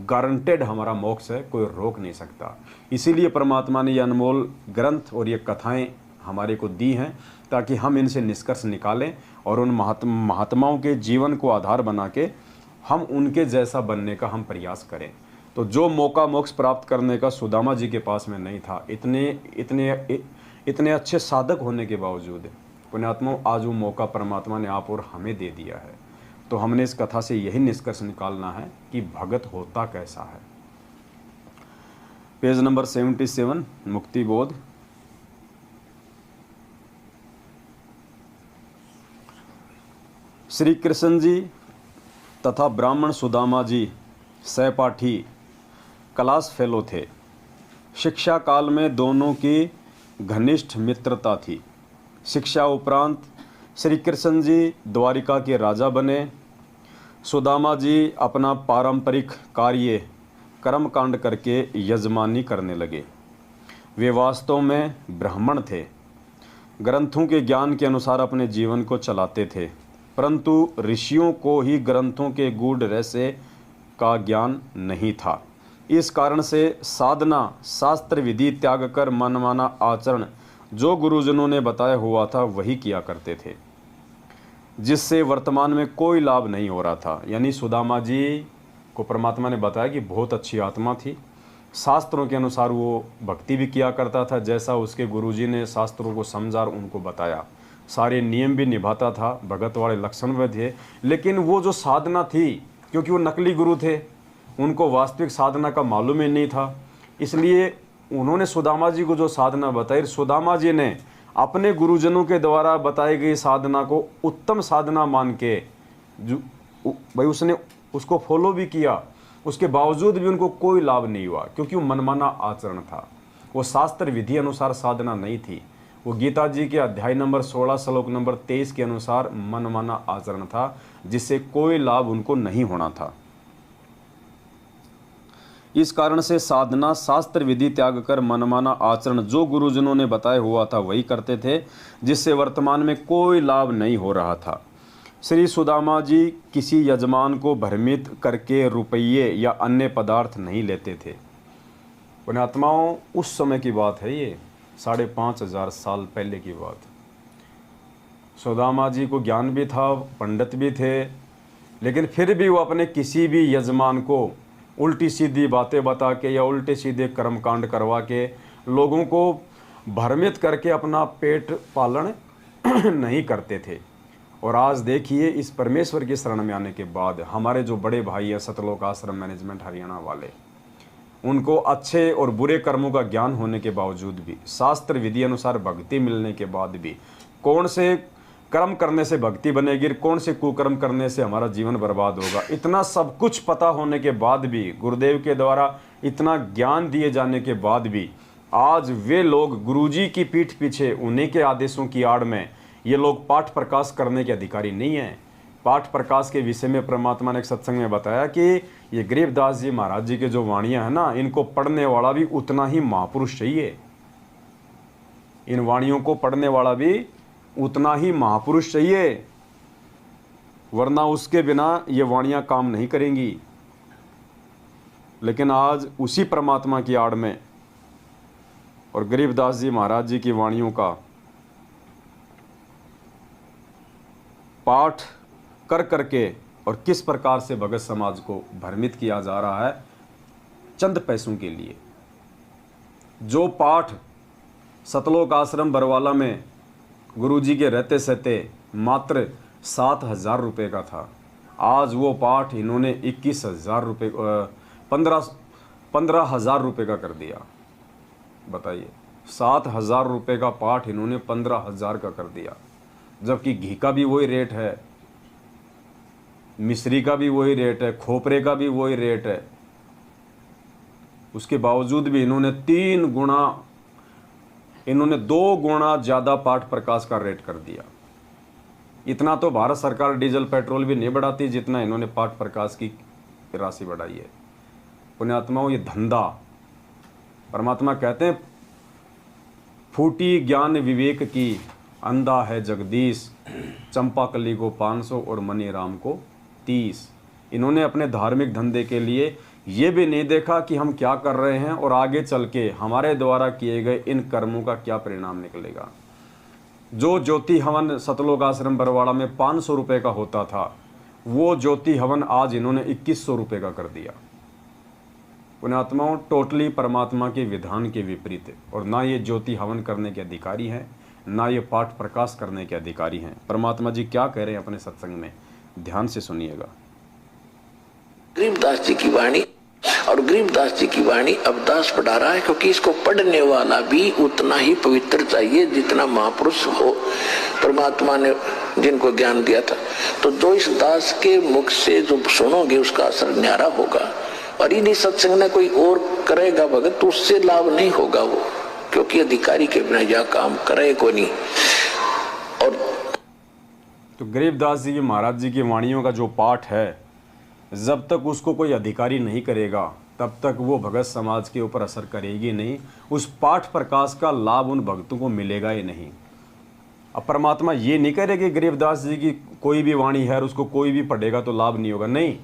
गारंटेड हमारा मोक्ष है, कोई रोक नहीं सकता। इसीलिए परमात्मा ने ये अनमोल ग्रंथ और ये कथाएं हमारे को दी हैं, ताकि हम इनसे निष्कर्ष निकालें और उन महात्माओं के जीवन को आधार बना के हम उनके जैसा बनने का हम प्रयास करें। तो जो मौका मोक्ष प्राप्त करने का सुदामा जी के पास में नहीं था, इतने अच्छे साधक होने के बावजूद, पुण्यात्माओं आज वो मौका परमात्मा ने आप और हमें दे दिया है। तो हमने इस कथा से यही निष्कर्ष निकालना है कि भगत होता कैसा है। पेज नंबर 77 मुक्ति बोध। श्री कृष्ण जी तथा ब्राह्मण सुदामा जी सहपाठी क्लास फेलो थे। शिक्षा काल में दोनों की घनिष्ठ मित्रता थी। शिक्षा उपरांत श्री कृष्ण जी द्वारिका के राजा बने। सुदामा जी अपना पारंपरिक कार्य कर्मकांड करके यजमानी करने लगे। वे वास्तव में ब्राह्मण थे, ग्रंथों के ज्ञान के अनुसार अपने जीवन को चलाते थे, परंतु ऋषियों को ही ग्रंथों के गूढ़ रहस्य का ज्ञान नहीं था। इस कारण से साधना, शास्त्र विधि त्याग कर मनमाना आचरण जो गुरुजनों ने बताया हुआ था वही किया करते थे, जिससे वर्तमान में कोई लाभ नहीं हो रहा था। यानी सुदामा जी को परमात्मा ने बताया कि बहुत अच्छी आत्मा थी, शास्त्रों के अनुसार वो भक्ति भी किया करता था, जैसा उसके गुरुजी ने शास्त्रों को समझा और उनको बताया, सारे नियम भी निभाता था, भगत वाले लक्षण भी थे। लेकिन वो जो साधना थी, क्योंकि वो नकली गुरु थे, उनको वास्तविक साधना का मालूम ही नहीं था, इसलिए उन्होंने सुदामा जी को जो साधना बताई, सुदामा जी ने अपने गुरुजनों के द्वारा बताई गई साधना को उत्तम साधना मान के जो भाई उसने उसको फॉलो भी किया, उसके बावजूद भी उनको कोई लाभ नहीं हुआ, क्योंकि वो मनमाना आचरण था, वो शास्त्र विधि अनुसार साधना नहीं थी, वो गीता जी के अध्याय नंबर 16 श्लोक नंबर 23 के अनुसार मनमाना आचरण था, जिससे कोई लाभ उनको नहीं होना था। इस कारण से साधना, शास्त्र विधि त्याग कर मनमाना आचरण जो गुरुजनों ने बताया हुआ था वही करते थे, जिससे वर्तमान में कोई लाभ नहीं हो रहा था। श्री सुदामा जी किसी यजमान को भ्रमित करके रुपये या अन्य पदार्थ नहीं लेते थे। पुण्यात्माओं, उस समय की बात है, ये 5,500 साल पहले की बात। सुदामा जी को ज्ञान भी था, पंडित भी थे, लेकिन फिर भी वो अपने किसी भी यजमान को उल्टी सीधी बातें बता के या उल्टे सीधे कर्मकांड करवा के लोगों को भ्रमित करके अपना पेट पालन नहीं करते थे। और आज देखिए, इस परमेश्वर की शरण में आने के बाद हमारे जो बड़े भाई हैं सतलोक आश्रम मैनेजमेंट हरियाणा वाले, उनको अच्छे और बुरे कर्मों का ज्ञान होने के बावजूद भी, शास्त्र विधि अनुसार भक्ति मिलने के बाद भी, कौन से कर्म करने से भक्ति बनेगी, कौन से कुकर्म करने से हमारा जीवन बर्बाद होगा, इतना सब कुछ पता होने के बाद भी, गुरुदेव के द्वारा इतना ज्ञान दिए जाने के बाद भी, आज वे लोग गुरुजी की पीठ पीछे उन्हीं के आदेशों की आड़ में ये लोग पाठ प्रकाश करने के अधिकारी नहीं हैं। पाठ प्रकाश के विषय में परमात्मा ने एक सत्संग में बताया कि ये गरीबदास जी महाराज जी के जो वाणियाँ हैं ना, इनको पढ़ने वाला भी उतना ही महापुरुष चाहिए। इन वाणियों को पढ़ने वाला भी उतना ही महापुरुष चाहिए, वरना उसके बिना ये वाणियाँ काम नहीं करेंगी। लेकिन आज उसी परमात्मा की आड़ में और गरीबदास जी महाराज जी की वाणियों का पाठ कर करके और किस प्रकार से भगत समाज को भ्रमित किया जा रहा है चंद पैसों के लिए। जो पाठ सतलोक आश्रम बरवाला में गुरुजी के रहते सहते मात्र 7,000 रुपये का था, आज वो पाठ इन्होंने 21,000 रुपये 15,000 रुपये का कर दिया। बताइए, 7,000 रुपये का पाठ इन्होंने 15,000 का कर दिया, जबकि घी का भी वही रेट है, मिश्री का भी वही रेट है, खोपरे का भी वही रेट है। उसके बावजूद भी इन्होंने 2 गुना ज़्यादा पाठ प्रकाश का रेट कर दिया। इतना तो भारत सरकार डीजल पेट्रोल भी नहीं बढ़ाती जितना इन्होंने पाठ प्रकाश की राशि बढ़ाई है। पुण्यात्माओं, ये धंधा, परमात्मा कहते हैं फूटी ज्ञान विवेक की, अंधा है जगदीश, चंपाकली को 500 और मनी राम को 30। इन्होंने अपने धार्मिक धंधे के लिए ये भी नहीं देखा कि हम क्या कर रहे हैं और आगे चल के हमारे द्वारा किए गए इन कर्मों का क्या परिणाम निकलेगा। जो ज्योति हवन सतलोक आश्रम बरवाड़ा में 500 रुपये का होता था, वो ज्योति हवन आज इन्होंने 2100 रुपये का कर दिया। पुण्यात्माओं, टोटली परमात्मा के विधान के विपरीत, और ना ये ज्योति हवन करने के अधिकारी हैं, ना ये पाठ प्रकाश करने के अधिकारी हैं। परमात्मा जी क्या कह रहे हैं अपने सत्संग में, ध्यान से सुनिएगा। गरीबदास जी की वाणी, और गरीबदास जी की वाणी अब दास पढ़ा रहा है, क्योंकि इसको पढ़ने वाला भी उतना ही पवित्र चाहिए जितना महापुरुष हो परमात्मा ने जिनको ज्ञान दिया था। तो जो इस दास के मुख से जो सुनोगे उसका असर न्यारा होगा, और इन्हीं सत्संग में कोई और करेगा भगत तो उससे लाभ नहीं होगा वो, क्योंकि अधिकारी के बिना यह काम करे को नहीं। और तो गरीबदास जी की महाराज जी की वाणियों का जो पाठ है, जब तक उसको कोई अधिकारी नहीं करेगा तब तक वो भगत समाज के ऊपर असर करेगी नहीं, उस पाठ प्रकाश का लाभ उन भक्तों को मिलेगा ही नहीं। अब परमात्मा ये नहीं करेगी गरीबदास जी की कोई भी वाणी है और उसको कोई भी पढ़ेगा तो लाभ नहीं होगा, नहीं।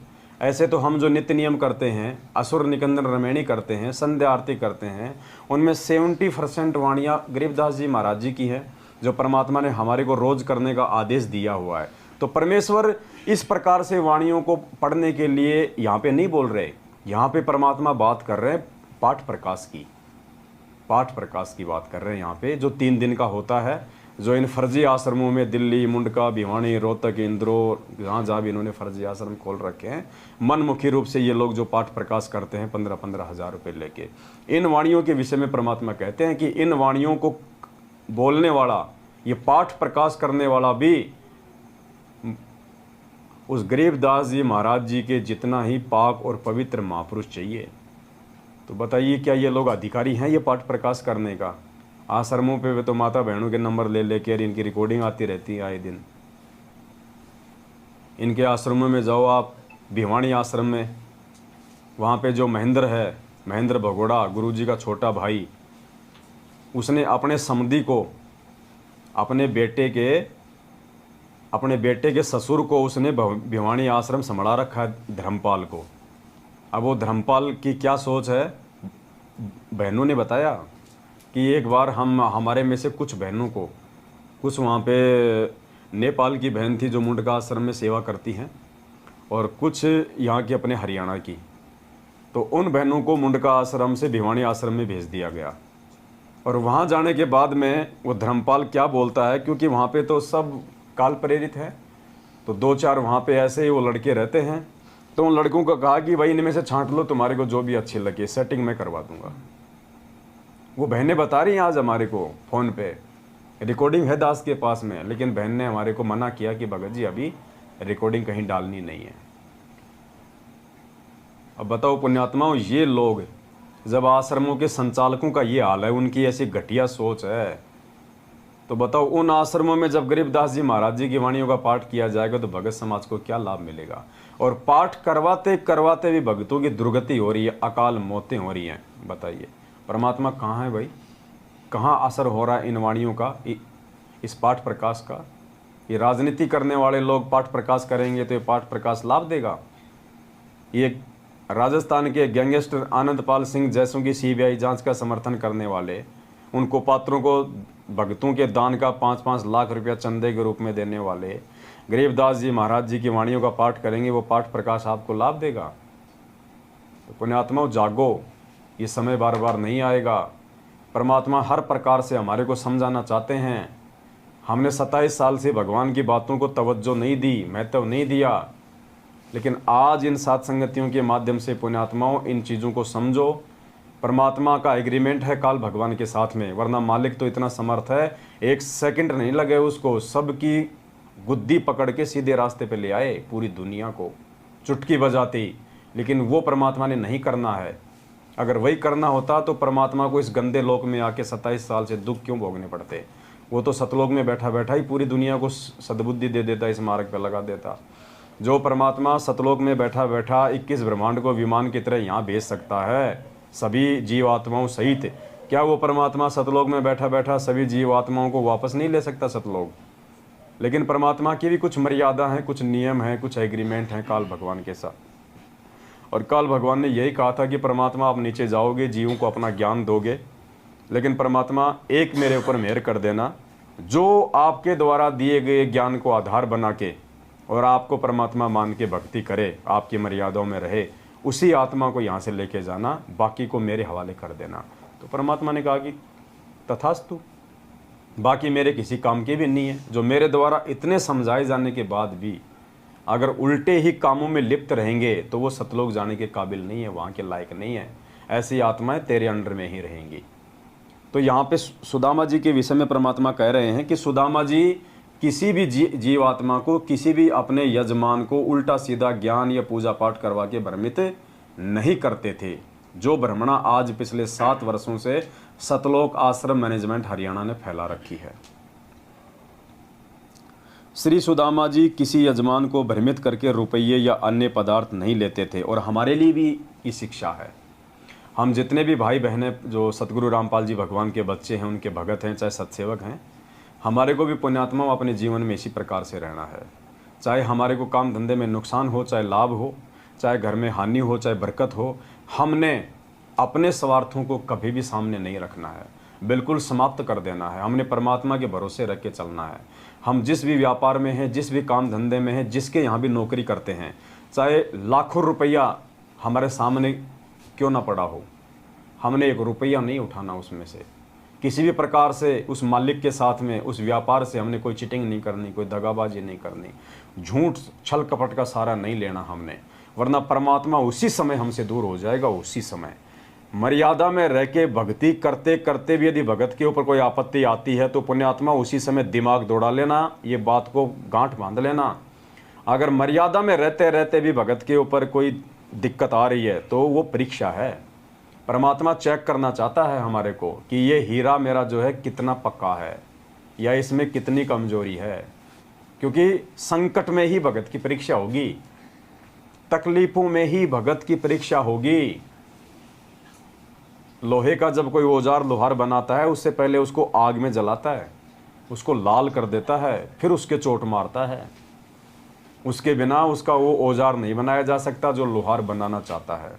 ऐसे तो हम जो नित्य नियम करते हैं, असुर निकंदन रमैणी करते हैं, संध्या आरती करते हैं, उनमें 70% वाणियाँ गरीबदास जी महाराज जी की हैं, जो परमात्मा ने हमारे को रोज करने का आदेश दिया हुआ है। तो परमेश्वर इस प्रकार से वाणियों को पढ़ने के लिए यहाँ पे नहीं बोल रहे, यहाँ पे परमात्मा बात कर रहे हैं पाठ प्रकाश की, पाठ प्रकाश की बात कर रहे हैं यहाँ पे, जो 3 दिन का होता है, जो इन फर्जी आश्रमों में दिल्ली, मुंडका, भिवानी, रोहतक, इंदौर, जहाँ भी इन्होंने फर्जी आश्रम खोल रखे हैं, मनमुखी रूप से ये लोग जो पाठ प्रकाश करते हैं 15-15 हज़ार रुपये लेके। इन वाणियों के विषय में परमात्मा कहते हैं कि इन वाणियों को बोलने वाला, ये पाठ प्रकाश करने वाला भी उस गरीबदास जी महाराज जी के जितना ही पाक और पवित्र महापुरुष चाहिए। तो बताइए, क्या ये लोग अधिकारी हैं ये पाठ प्रकाश करने का? आश्रमों पे तो माता बहनों के नंबर ले लेकर इनकी रिकॉर्डिंग आती रहती है आए दिन। इनके आश्रमों में जाओ आप, भिवानी आश्रम में, वहाँ पे जो महेंद्र है, महेंद्र भगोड़ा, गुरुजी का छोटा भाई, उसने अपने समधी को, अपने बेटे के ससुर को उसने भिवानी आश्रम संभाला रखा है, धर्मपाल को। अब वो धर्मपाल की क्या सोच है, बहनों ने बताया कि एक बार हमारे में से कुछ बहनों को, कुछ वहाँ पे नेपाल की बहन थी जो मुंडका आश्रम में सेवा करती हैं, और कुछ यहाँ की अपने हरियाणा की, तो उन बहनों को मुंडका आश्रम से भिवानी आश्रम में भेज दिया गया। और वहाँ जाने के बाद में वो धर्मपाल क्या बोलता है, क्योंकि वहाँ पे तो सब काल प्रेरित है, तो 2-4 वहाँ पे ऐसे ही वो लड़के रहते हैं, तो उन लड़कों को कहा कि भाई इनमें से छांट लो, तुम्हारे को जो भी अच्छी लगे, सेटिंग मैं करवा दूंगा। वो बहनें बता रही हैं आज हमारे को फ़ोन पे, रिकॉर्डिंग है दास के पास में, लेकिन बहन ने हमारे को मना किया कि भगत जी अभी रिकॉर्डिंग कहीं डालनी नहीं है। अब बताओ पुण्यात्माओं, ये लोग जब आश्रमों के संचालकों का ये हाल है, उनकी ऐसी घटिया सोच है, तो बताओ उन आश्रमों में जब गरीबदास जी महाराज जी की वाणियों का पाठ किया जाएगा तो भगत समाज को क्या लाभ मिलेगा। और पाठ करवाते करवाते भी भक्तों की दुर्गति हो रही है, अकाल मौतें हो रही हैं। बताइए परमात्मा कहाँ है भाई, कहाँ असर हो रहा है इन वाणियों का, इस पाठ प्रकाश का। ये राजनीति करने वाले लोग पाठ प्रकाश करेंगे तो ये पाठ प्रकाश लाभ देगा। ये राजस्थान के गैंगस्टर आनंदपाल सिंह जैसों की सीबीआई जांच का समर्थन करने वाले, उनको पात्रों को भक्तों के दान का 5-5 लाख रुपया चंदे के रूप में देने वाले गरीबदास जी महाराज जी की वाणियों का पाठ करेंगे, वो पाठ प्रकाश आपको लाभ देगा। तो पुण्यात्माओं जागो, ये समय बार बार नहीं आएगा। परमात्मा हर प्रकार से हमारे को समझाना चाहते हैं। हमने 27 साल से भगवान की बातों को तवज्जो नहीं दी, महत्व नहीं दिया, लेकिन आज इन सात संगतियों के माध्यम से पुण्यात्माओं इन चीज़ों को समझो। परमात्मा का एग्रीमेंट है काल भगवान के साथ में, वरना मालिक तो इतना समर्थ है, 1 सेकंड नहीं लगे उसको सबकी गुद्दी पकड़ के सीधे रास्ते पे ले आए, पूरी दुनिया को चुटकी बजाती। लेकिन वो परमात्मा ने नहीं करना है। अगर वही करना होता तो परमात्मा को इस गंदे लोक में आके 27 साल से दुख क्यों भोगने पड़ते। वो तो सतलोक में बैठा बैठा ही पूरी दुनिया को सद्बुद्धि दे देता, इस मार्ग पर लगा देता। जो परमात्मा सतलोक में बैठा बैठा 21 ब्रह्मांड को विमान की तरह यहाँ भेज सकता है सभी जीवात्माओं सहित, क्या वो परमात्मा सतलोक में बैठा बैठा सभी जीवात्माओं को वापस नहीं ले सकता सतलोक। लेकिन परमात्मा की भी कुछ मर्यादा है, कुछ नियम है, कुछ एग्रीमेंट है काल भगवान के साथ। और काल भगवान ने यही कहा था कि परमात्मा आप नीचे जाओगे, जीवों को अपना ज्ञान दोगे, लेकिन परमात्मा एक मेरे ऊपर मेहर कर देना, जो आपके द्वारा दिए गए ज्ञान को आधार बना के और आपको परमात्मा मान के भक्ति करे, आपकी मर्यादाओं में रहे, उसी आत्मा को यहाँ से लेके जाना, बाकी को मेरे हवाले कर देना। तो परमात्मा ने कहा कि तथास्तु, बाकी मेरे किसी काम के भी नहीं है। जो मेरे द्वारा इतने समझाए जाने के बाद भी अगर उल्टे ही कामों में लिप्त रहेंगे तो वो सतलोक जाने के काबिल नहीं है, वहाँ के लायक नहीं है। ऐसी आत्माएं तेरे अंडर में ही रहेंगी। तो यहाँ पे सुदामा जी के विषय में परमात्मा कह रहे हैं कि सुदामा जी किसी भी जीवात्मा को, किसी भी अपने यजमान को उल्टा सीधा ज्ञान या पूजा पाठ करवा के भ्रमित नहीं करते थे। जो भ्रमणा आज पिछले 7 वर्षों से सतलोक आश्रम मैनेजमेंट हरियाणा ने फैला रखी है। श्री सुदामा जी किसी यजमान को भ्रमित करके रुपये या अन्य पदार्थ नहीं लेते थे। और हमारे लिए भी ये शिक्षा है। हम जितने भी भाई बहनें जो सतगुरु रामपाल जी भगवान के बच्चे हैं, उनके भगत हैं, चाहे सत्सेवक हैं, हमारे को भी पुण्यात्मा अपने जीवन में इसी प्रकार से रहना है। चाहे हमारे को काम धंधे में नुकसान हो, चाहे लाभ हो, चाहे घर में हानि हो, चाहे बरकत हो, हमने अपने स्वार्थों को कभी भी सामने नहीं रखना है, बिल्कुल समाप्त कर देना है। हमने परमात्मा के भरोसे रख के चलना है। हम जिस भी व्यापार में हैं, जिस भी काम धंधे में हैं, जिसके यहाँ भी नौकरी करते हैं, चाहे लाखों रुपया हमारे सामने क्यों ना पड़ा हो, हमने 1 रुपया नहीं उठाना उसमें से। किसी भी प्रकार से उस मालिक के साथ में, उस व्यापार से हमने कोई चिटिंग नहीं करनी, कोई दगाबाजी नहीं करनी, झूठ छल कपट का सारा नहीं लेना हमने, वरना परमात्मा उसी समय हमसे दूर हो जाएगा। उसी समय मर्यादा में रह के भक्ति करते करते भी यदि भगत के ऊपर कोई आपत्ति आती है तो पुण्यात्मा उसी समय दिमाग दौड़ा लेना, ये बात को गांठ बांध लेना। अगर मर्यादा में रहते रहते भी भगत के ऊपर कोई दिक्कत आ रही है तो वो परीक्षा है। परमात्मा चेक करना चाहता है हमारे को कि ये हीरा मेरा जो है कितना पक्का है या इसमें कितनी कमजोरी है, क्योंकि संकट में ही भगत की परीक्षा होगी, तकलीफों में ही भगत की परीक्षा होगी। लोहे का जब कोई औजार लोहार बनाता है, उससे पहले उसको आग में जलाता है, उसको लाल कर देता है, फिर उसके चोट मारता है। उसके बिना उसका वो औजार नहीं बनाया जा सकता जो लोहार बनाना चाहता है।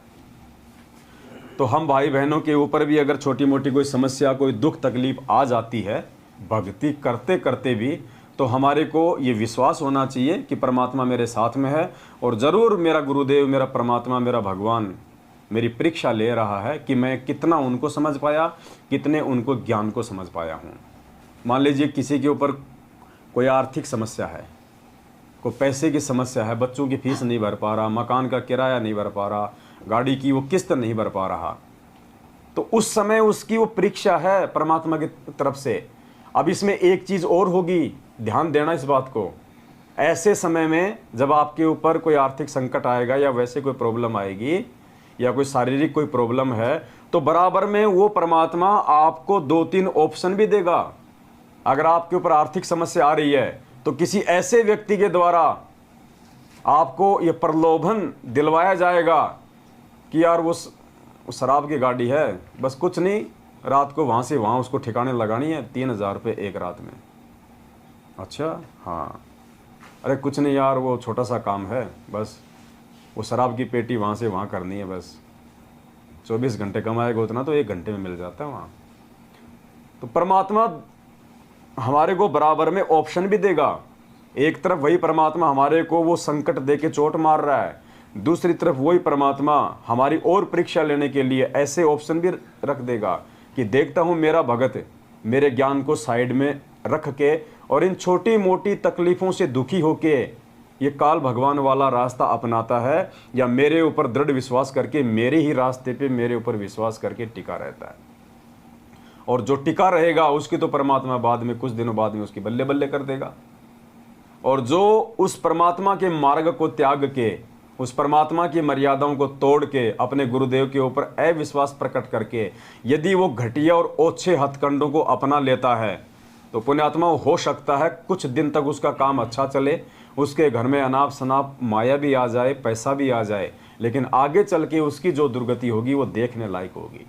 तो हम भाई बहनों के ऊपर भी अगर छोटी मोटी कोई समस्या, कोई दुख तकलीफ आ जाती है भक्ति करते करते भी, तो हमारे को ये विश्वास होना चाहिए कि परमात्मा मेरे साथ में है और ज़रूर मेरा गुरुदेव, मेरा परमात्मा, मेरा भगवान मेरी परीक्षा ले रहा है कि मैं कितना उनको समझ पाया, कितने उनको ज्ञान को समझ पाया हूँ। मान लीजिए किसी के ऊपर कोई आर्थिक समस्या है, कोई पैसे की समस्या है, बच्चों की फीस नहीं भर पा रहा, मकान का किराया नहीं भर पा रहा, गाड़ी की वो किस्त नहीं भर पा रहा, तो उस समय उसकी वो परीक्षा है परमात्मा की तरफ से। अब इसमें एक चीज़ और होगी, ध्यान देना इस बात को। ऐसे समय में जब आपके ऊपर कोई आर्थिक संकट आएगा या वैसे कोई प्रॉब्लम आएगी या कोई शारीरिक कोई प्रॉब्लम है, तो बराबर में वो परमात्मा आपको 2-3 ऑप्शन भी देगा। अगर आपके ऊपर आर्थिक समस्या आ रही है तो किसी ऐसे व्यक्ति के द्वारा आपको ये प्रलोभन दिलवाया जाएगा कि यार वो शराब की गाड़ी है, बस कुछ नहीं, रात को वहाँ से वहाँ उसको ठिकाने लगानी है, 3,000 रुपये एक रात में। अच्छा, हाँ, अरे कुछ नहीं यार, वो छोटा सा काम है, बस वो शराब की पेटी वहाँ से वहाँ करनी है, बस 24 घंटे कमाएगा उतना तो 1 घंटे में मिल जाता है वहाँ। तो परमात्मा हमारे को बराबर में ऑप्शन भी देगा। एक तरफ वही परमात्मा हमारे को वो संकट दे के चोट मार रहा है, दूसरी तरफ वही परमात्मा हमारी और परीक्षा लेने के लिए ऐसे ऑप्शन भी रख देगा कि देखता हूँ मेरा भगत मेरे ज्ञान को साइड में रख के और इन छोटी मोटी तकलीफ़ों से दुखी होके ये काल भगवान वाला रास्ता अपनाता है, या मेरे ऊपर दृढ़ विश्वास करके मेरे ही रास्ते पे मेरे ऊपर विश्वास करके टिका रहता है। और जो टिका रहेगा उसकी तो परमात्मा बाद में कुछ दिनों बाद में उसकी बल्ले बल्ले कर देगा। और जो उस परमात्मा के मार्ग को त्याग के, उस परमात्मा की मर्यादाओं को तोड़ के अपने गुरुदेव के ऊपर अविश्वास प्रकट करके यदि वो घटिया और ओछे हथकंडों को अपना लेता है, तो पुण्यात्मा हो सकता है कुछ दिन तक उसका काम अच्छा चले, उसके घर में अनाप शनाप माया भी आ जाए, पैसा भी आ जाए, लेकिन आगे चल के उसकी जो दुर्गति होगी वो देखने लायक होगी।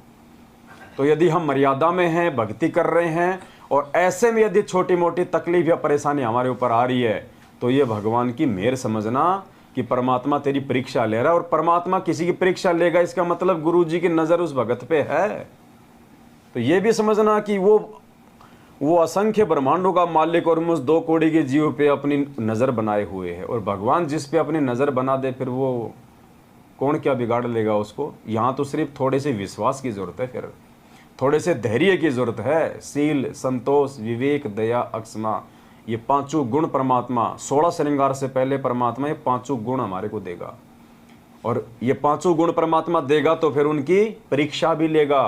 तो यदि हम मर्यादा में हैं, भक्ति कर रहे हैं, और ऐसे में यदि छोटी मोटी तकलीफ या परेशानी हमारे ऊपर आ रही है, तो ये भगवान की मेहर समझना कि परमात्मा तेरी परीक्षा ले रहा है। और परमात्मा किसी की परीक्षा लेगा इसका मतलब गुरु जी की नज़र उस भगत पे है। तो ये भी समझना कि वो असंख्य ब्रह्मांडों का मालिक और मुझ 2 कौड़ी के जीव पे अपनी नज़र बनाए हुए है, और भगवान जिस पे अपनी नज़र बना दे फिर वो कौन क्या बिगाड़ लेगा उसको। यहाँ तो सिर्फ थोड़े से विश्वास की ज़रूरत है, फिर थोड़े से धैर्य की ज़रूरत है। शील, संतोष, विवेक, दया, अक्षमा, ये 5 गुण परमात्मा 16 श्रृंगार से पहले परमात्मा ये 5 गुण हमारे को देगा, और ये 5 गुण परमात्मा देगा तो फिर उनकी परीक्षा भी लेगा।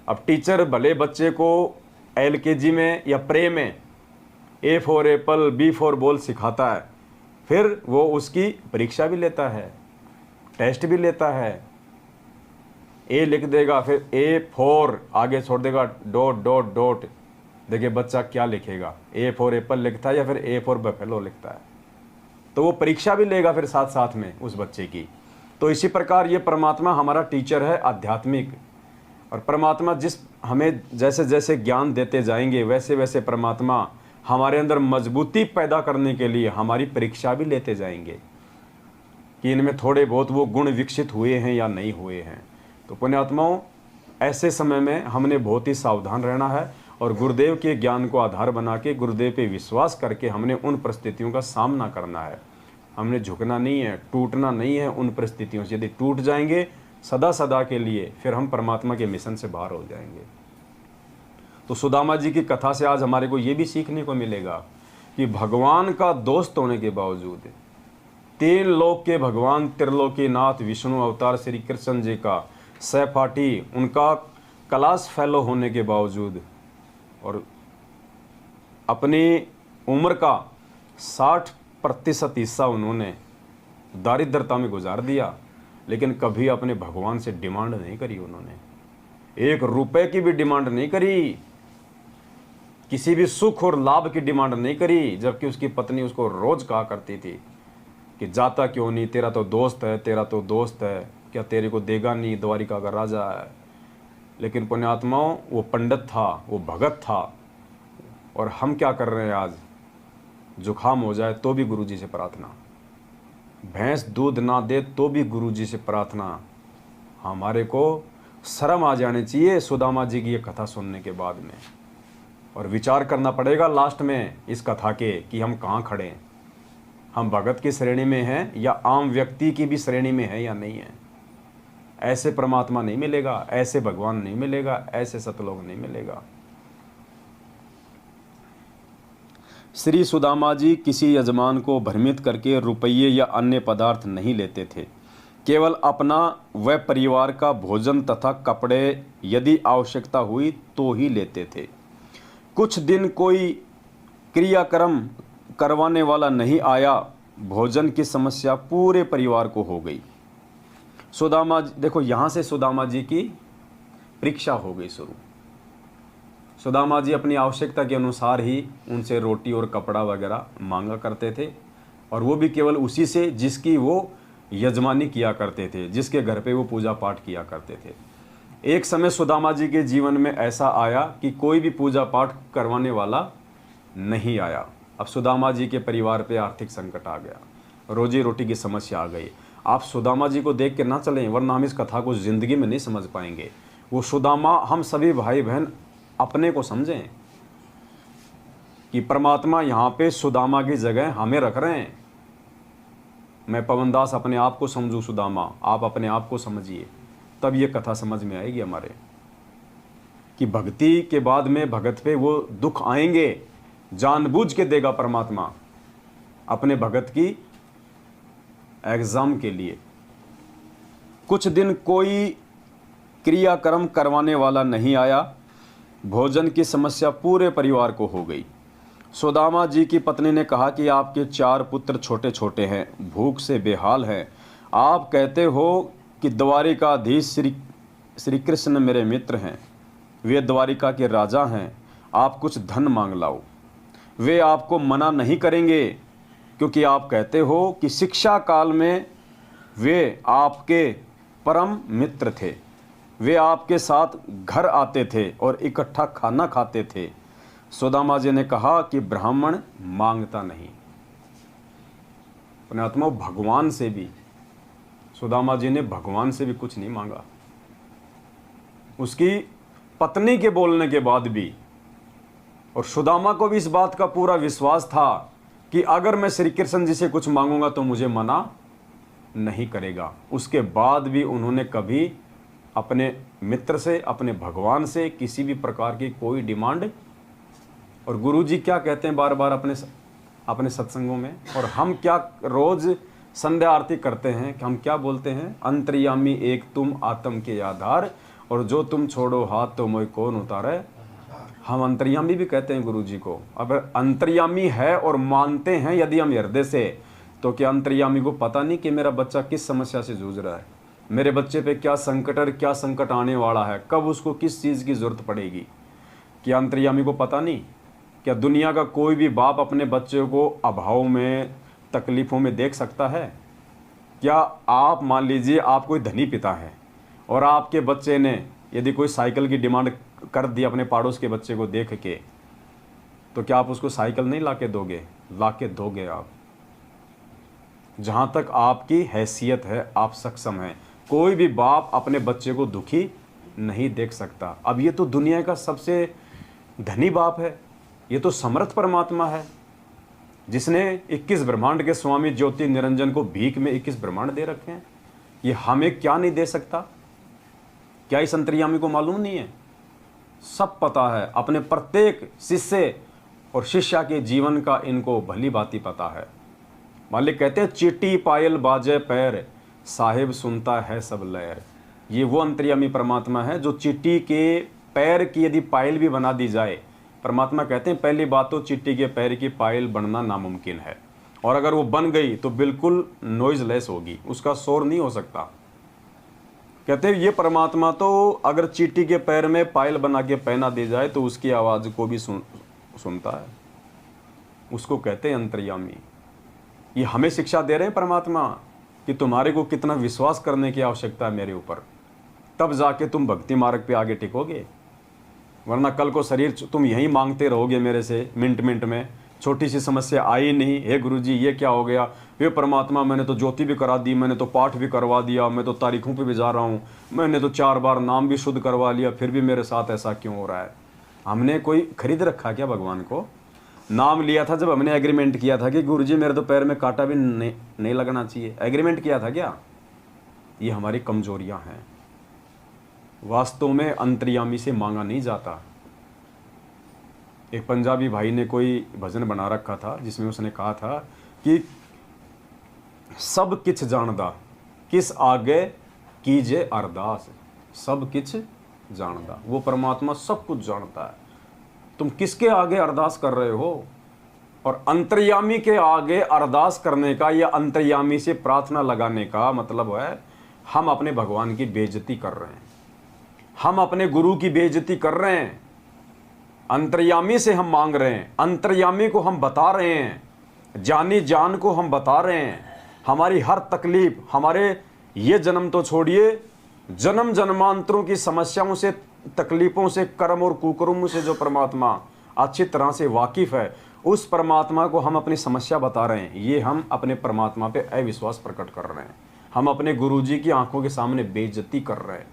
अब टीचर भले बच्चे को LKG में या प्रे में A for Apple, B for ball सिखाता है, फिर वो उसकी परीक्षा भी लेता है, टेस्ट भी लेता है। A लिख देगा, फिर A फॉर आगे छोड़ देगा डॉट डॉट डॉट, देखिए बच्चा क्या लिखेगा, A फॉर एप्पल लिखता है या फिर A फॉर बफेलो लिखता है, तो वो परीक्षा भी लेगा फिर साथ साथ में उस बच्चे की। तो इसी प्रकार ये परमात्मा हमारा टीचर है आध्यात्मिक, और परमात्मा जिस हमें जैसे जैसे ज्ञान देते जाएंगे वैसे वैसे परमात्मा हमारे अंदर मजबूती पैदा करने के लिए हमारी परीक्षा भी लेते जाएंगे कि इनमें थोड़े बहुत वो गुण विकसित हुए हैं या नहीं हुए हैं। तो पुण्यात्माओं, ऐसे समय में हमने बहुत ही सावधान रहना है, और गुरुदेव के ज्ञान को आधार बना के गुरुदेव पे विश्वास करके हमने उन परिस्थितियों का सामना करना है। हमने झुकना नहीं है, टूटना नहीं है उन परिस्थितियों से। यदि टूट जाएंगे सदा सदा के लिए, फिर हम परमात्मा के मिशन से बाहर हो जाएंगे। तो सुदामा जी की कथा से आज हमारे को ये भी सीखने को मिलेगा कि भगवान का दोस्त होने के बावजूद, 3 लोक के भगवान त्रिलोकीनाथ विष्णु अवतार श्री कृष्ण जी का सहपाठी, उनका क्लास फेलो होने के बावजूद, और अपनी उम्र का 60% हिस्सा उन्होंने दारिद्रता में गुजार दिया, लेकिन कभी अपने भगवान से डिमांड नहीं करी। उन्होंने 1 रुपए की भी डिमांड नहीं करी, किसी भी सुख और लाभ की डिमांड नहीं करी, जबकि उसकी पत्नी उसको रोज कहा करती थी कि जाता क्यों नहीं, तेरा तो दोस्त है, तेरा तो दोस्त है, क्या तेरे को देगा नहीं, द्वारिका का राजा है। लेकिन पुण्यात्माओं, वो पंडित था, वो भगत था, और हम क्या कर रहे हैं आज? जुखाम हो जाए तो भी गुरुजी से प्रार्थना, भैंस दूध ना दे तो भी गुरुजी से प्रार्थना। हमारे को शर्म आ जानी चाहिए सुदामा जी की ये कथा सुनने के बाद में, और विचार करना पड़ेगा लास्ट में इस कथा के कि हम कहाँ खड़े हैं। हम भगत की श्रेणी में हैं या आम व्यक्ति की भी श्रेणी में हैं या नहीं है। ऐसे परमात्मा नहीं मिलेगा, ऐसे भगवान नहीं मिलेगा, ऐसे सतलोक नहीं मिलेगा। श्री सुदामा जी किसी यजमान को भ्रमित करके रुपये या अन्य पदार्थ नहीं लेते थे। केवल अपना व परिवार का भोजन तथा कपड़े यदि आवश्यकता हुई तो ही लेते थे। कुछ दिन कोई क्रियाक्रम करवाने वाला नहीं आया, भोजन की समस्या पूरे परिवार को हो गई। सुदामा देखो, यहाँ से सुदामा जी की परीक्षा हो गई शुरू। सुदामा जी अपनी आवश्यकता के अनुसार ही उनसे रोटी और कपड़ा वगैरह मांगा करते थे, और वो भी केवल उसी से जिसकी वो यजमानी किया करते थे, जिसके घर पे वो पूजा पाठ किया करते थे। एक समय सुदामा जी के जीवन में ऐसा आया कि कोई भी पूजा पाठ करवाने वाला नहीं आया। अब सुदामा जी के परिवार पे आर्थिक संकट आ गया, रोजी रोटी की समस्या आ गई। आप सुदामा जी को देख के ना चलें, वरना हम इस कथा को ज़िंदगी में नहीं समझ पाएंगे। वो सुदामा, हम सभी भाई बहन अपने को समझें कि परमात्मा यहाँ पे सुदामा की जगह हमें रख रहे हैं। मैं पवनदास अपने आप को समझूं, सुदामा आप अपने आप को समझिए, तब ये कथा समझ में आएगी हमारे, कि भक्ति के बाद में भगत पे वो दुख आएंगे, जानबूझ के देगा परमात्मा अपने भगत की एग्जाम के लिए। कुछ दिन कोई क्रियाक्रम करवाने वाला नहीं आया, भोजन की समस्या पूरे परिवार को हो गई। सुदामा जी की पत्नी ने कहा कि आपके 4 पुत्र छोटे छोटे हैं, भूख से बेहाल हैं। आप कहते हो कि द्वारिकाधीश श्री कृष्ण मेरे मित्र हैं, वे द्वारिका के राजा हैं, आप कुछ धन मांग लाओ। वे आपको मना नहीं करेंगे, क्योंकि आप कहते हो कि शिक्षा काल में वे आपके परम मित्र थे। वे आपके साथ घर आते थे और इकट्ठा खाना खाते थे। सुदामा जी ने कहा कि ब्राह्मण मांगता नहीं। पुण्यात्मा, भगवान से भी सुदामा जी ने भगवान से भी कुछ नहीं मांगा। उसकी पत्नी के बोलने के बाद भी, और सुदामा को भी इस बात का पूरा विश्वास था कि अगर मैं श्री कृष्ण जी से कुछ मांगूंगा तो मुझे मना नहीं करेगा। उसके बाद भी उन्होंने कभी अपने मित्र से, अपने भगवान से किसी भी प्रकार की कोई डिमांड। और गुरुजी क्या कहते हैं बार बार अपने सत्संगों में, और हम क्या रोज संध्या आरती करते हैं कि हम क्या बोलते हैं, अंतर्यामी एक तुम आत्म के आधार, और जो तुम छोड़ो हाथ तो मोह कौन उतारे। हम अंतर्यामी भी कहते हैं गुरुजी को। अब अंतर्यामी है और मानते हैं यदि हम हृदय से, तो क्या अंतर्यामी को पता नहीं कि मेरा बच्चा किस समस्या से जूझ रहा है, मेरे बच्चे पे क्या संकट आने वाला है, कब उसको किस चीज़ की ज़रूरत पड़ेगी? क्या अंतर्यामी को पता नहीं? क्या दुनिया का कोई भी बाप अपने बच्चे को अभाव में, तकलीफ़ों में देख सकता है? क्या आप मान लीजिए आप कोई धनी पिता है और आपके बच्चे ने यदि कोई साइकिल की डिमांड कर दी अपने पड़ोस के बच्चे को देख के, तो क्या आप उसको साइकिल नहीं लाके दोगे? लाके दोगे आप। जहाँ तक आपकी हैसियत है, आप सक्षम हैं। कोई भी बाप अपने बच्चे को दुखी नहीं देख सकता। अब ये तो दुनिया का सबसे धनी बाप है, ये तो समर्थ परमात्मा है, जिसने 21 ब्रह्मांड के स्वामी ज्योति निरंजन को भीख में 21 ब्रह्मांड दे रखे हैं। ये हमें क्या नहीं दे सकता? क्या इस अंतर्यामी को मालूम नहीं है? सब पता है। अपने प्रत्येक शिष्य और शिष्या के जीवन का इनको भली भांति पता है। मालिक कहते हैं चीटी पायल बाजे पैर, साहिब सुनता है सब लहर। ये वो अंतर्यामी परमात्मा है जो चीटी के पैर की यदि पायल भी बना दी जाए, परमात्मा कहते हैं पहली बात तो चीटी के पैर की पायल बनना नामुमकिन है, और अगर वो बन गई तो बिल्कुल नॉइजलेस होगी, उसका शोर नहीं हो सकता। कहते हैं ये परमात्मा तो अगर चीटी के पैर में पायल बना के पहना दी जाए तो उसकी आवाज़ को भी सुनता है। उसको कहते हैं अंतर्यामी। ये हमें शिक्षा दे रहे हैं परमात्मा कि तुम्हारे को कितना विश्वास करने की आवश्यकता है मेरे ऊपर, तब जाके तुम भक्ति मार्ग पे आगे टिकोगे। वरना कल को शरीर तुम यहीं मांगते रहोगे मेरे से मिनट मिनट में, छोटी सी समस्या आई नहीं, हे गुरुजी ये क्या हो गया, ये परमात्मा मैंने तो ज्योति भी करा दी, मैंने तो पाठ भी करवा दिया, मैं तो तारीखों पे भी जा रहा हूँ, मैंने तो 4 बार नाम भी शुद्ध करवा लिया, फिर भी मेरे साथ ऐसा क्यों हो रहा है? हमने कोई खरीद रखा क्या भगवान को? नाम लिया था जब हमने एग्रीमेंट किया था कि गुरुजी मेरे तो पैर में कांटा भी नहीं लगना चाहिए, एग्रीमेंट किया था क्या? ये हमारी कमजोरियां हैं। वास्तव में अंतर्यामी से मांगा नहीं जाता। एक पंजाबी भाई ने कोई भजन बना रखा था जिसमें उसने कहा था कि सब किछ जानदा किस आगे कीजे अरदास। सब किछ जानदा, वो परमात्मा सब कुछ जानता है, तुम किसके आगे अरदास कर रहे हो। और अंतर्यामी के आगे अरदास करने का या अंतर्यामी से प्रार्थना लगाने का मतलब है हम अपने भगवान की बेइज्जती कर रहे हैं, हम अपने गुरु की बेइज्जती कर रहे हैं। अंतर्यामी से हम मांग रहे हैं, अंतर्यामी को हम बता रहे हैं, जानी जान को हम बता रहे हैं, हमारी हर तकलीफ, हमारे ये जन्म तो छोड़िए, जन्म जन्मांतरों की समस्याओं से, तकलीफों से, कर्म और कुकर्मों से जो परमात्मा अच्छी तरह से वाकिफ है, उस परमात्मा को हम अपनी समस्या बता रहे हैं। ये हम अपने परमात्मा पे अविश्वास प्रकट कर रहे हैं, हम अपने गुरुजी की आंखों के सामने बेइज्जती कर रहे हैं,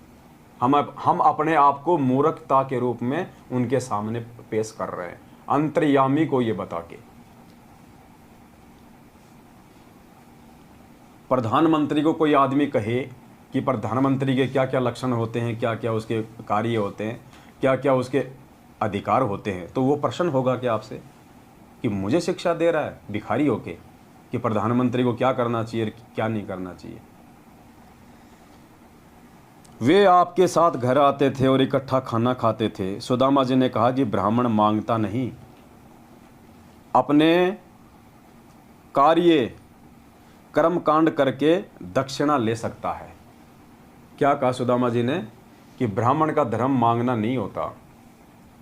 हम अपने आप को मूर्खता के रूप में उनके सामने पेश कर रहे हैं अंतर्यामी को ये बता के। प्रधानमंत्री को कोई आदमी कहे कि प्रधानमंत्री के क्या क्या लक्षण होते हैं, क्या क्या उसके कार्य होते हैं, क्या क्या उसके अधिकार होते हैं, तो वो प्रश्न होगा कि आपसे कि मुझे शिक्षा दे रहा है भिखारी होके कि प्रधानमंत्री को क्या करना चाहिए, क्या नहीं करना चाहिए। वे आपके साथ घर आते थे और इकट्ठा खाना खाते थे। सुदामा जी ने कहा कि ब्राह्मण मांगता नहीं, अपने कार्य कर्म कांड करके दक्षिणा ले सकता है। क्या कहा सुदामा जी ने कि ब्राह्मण का धर्म मांगना नहीं होता।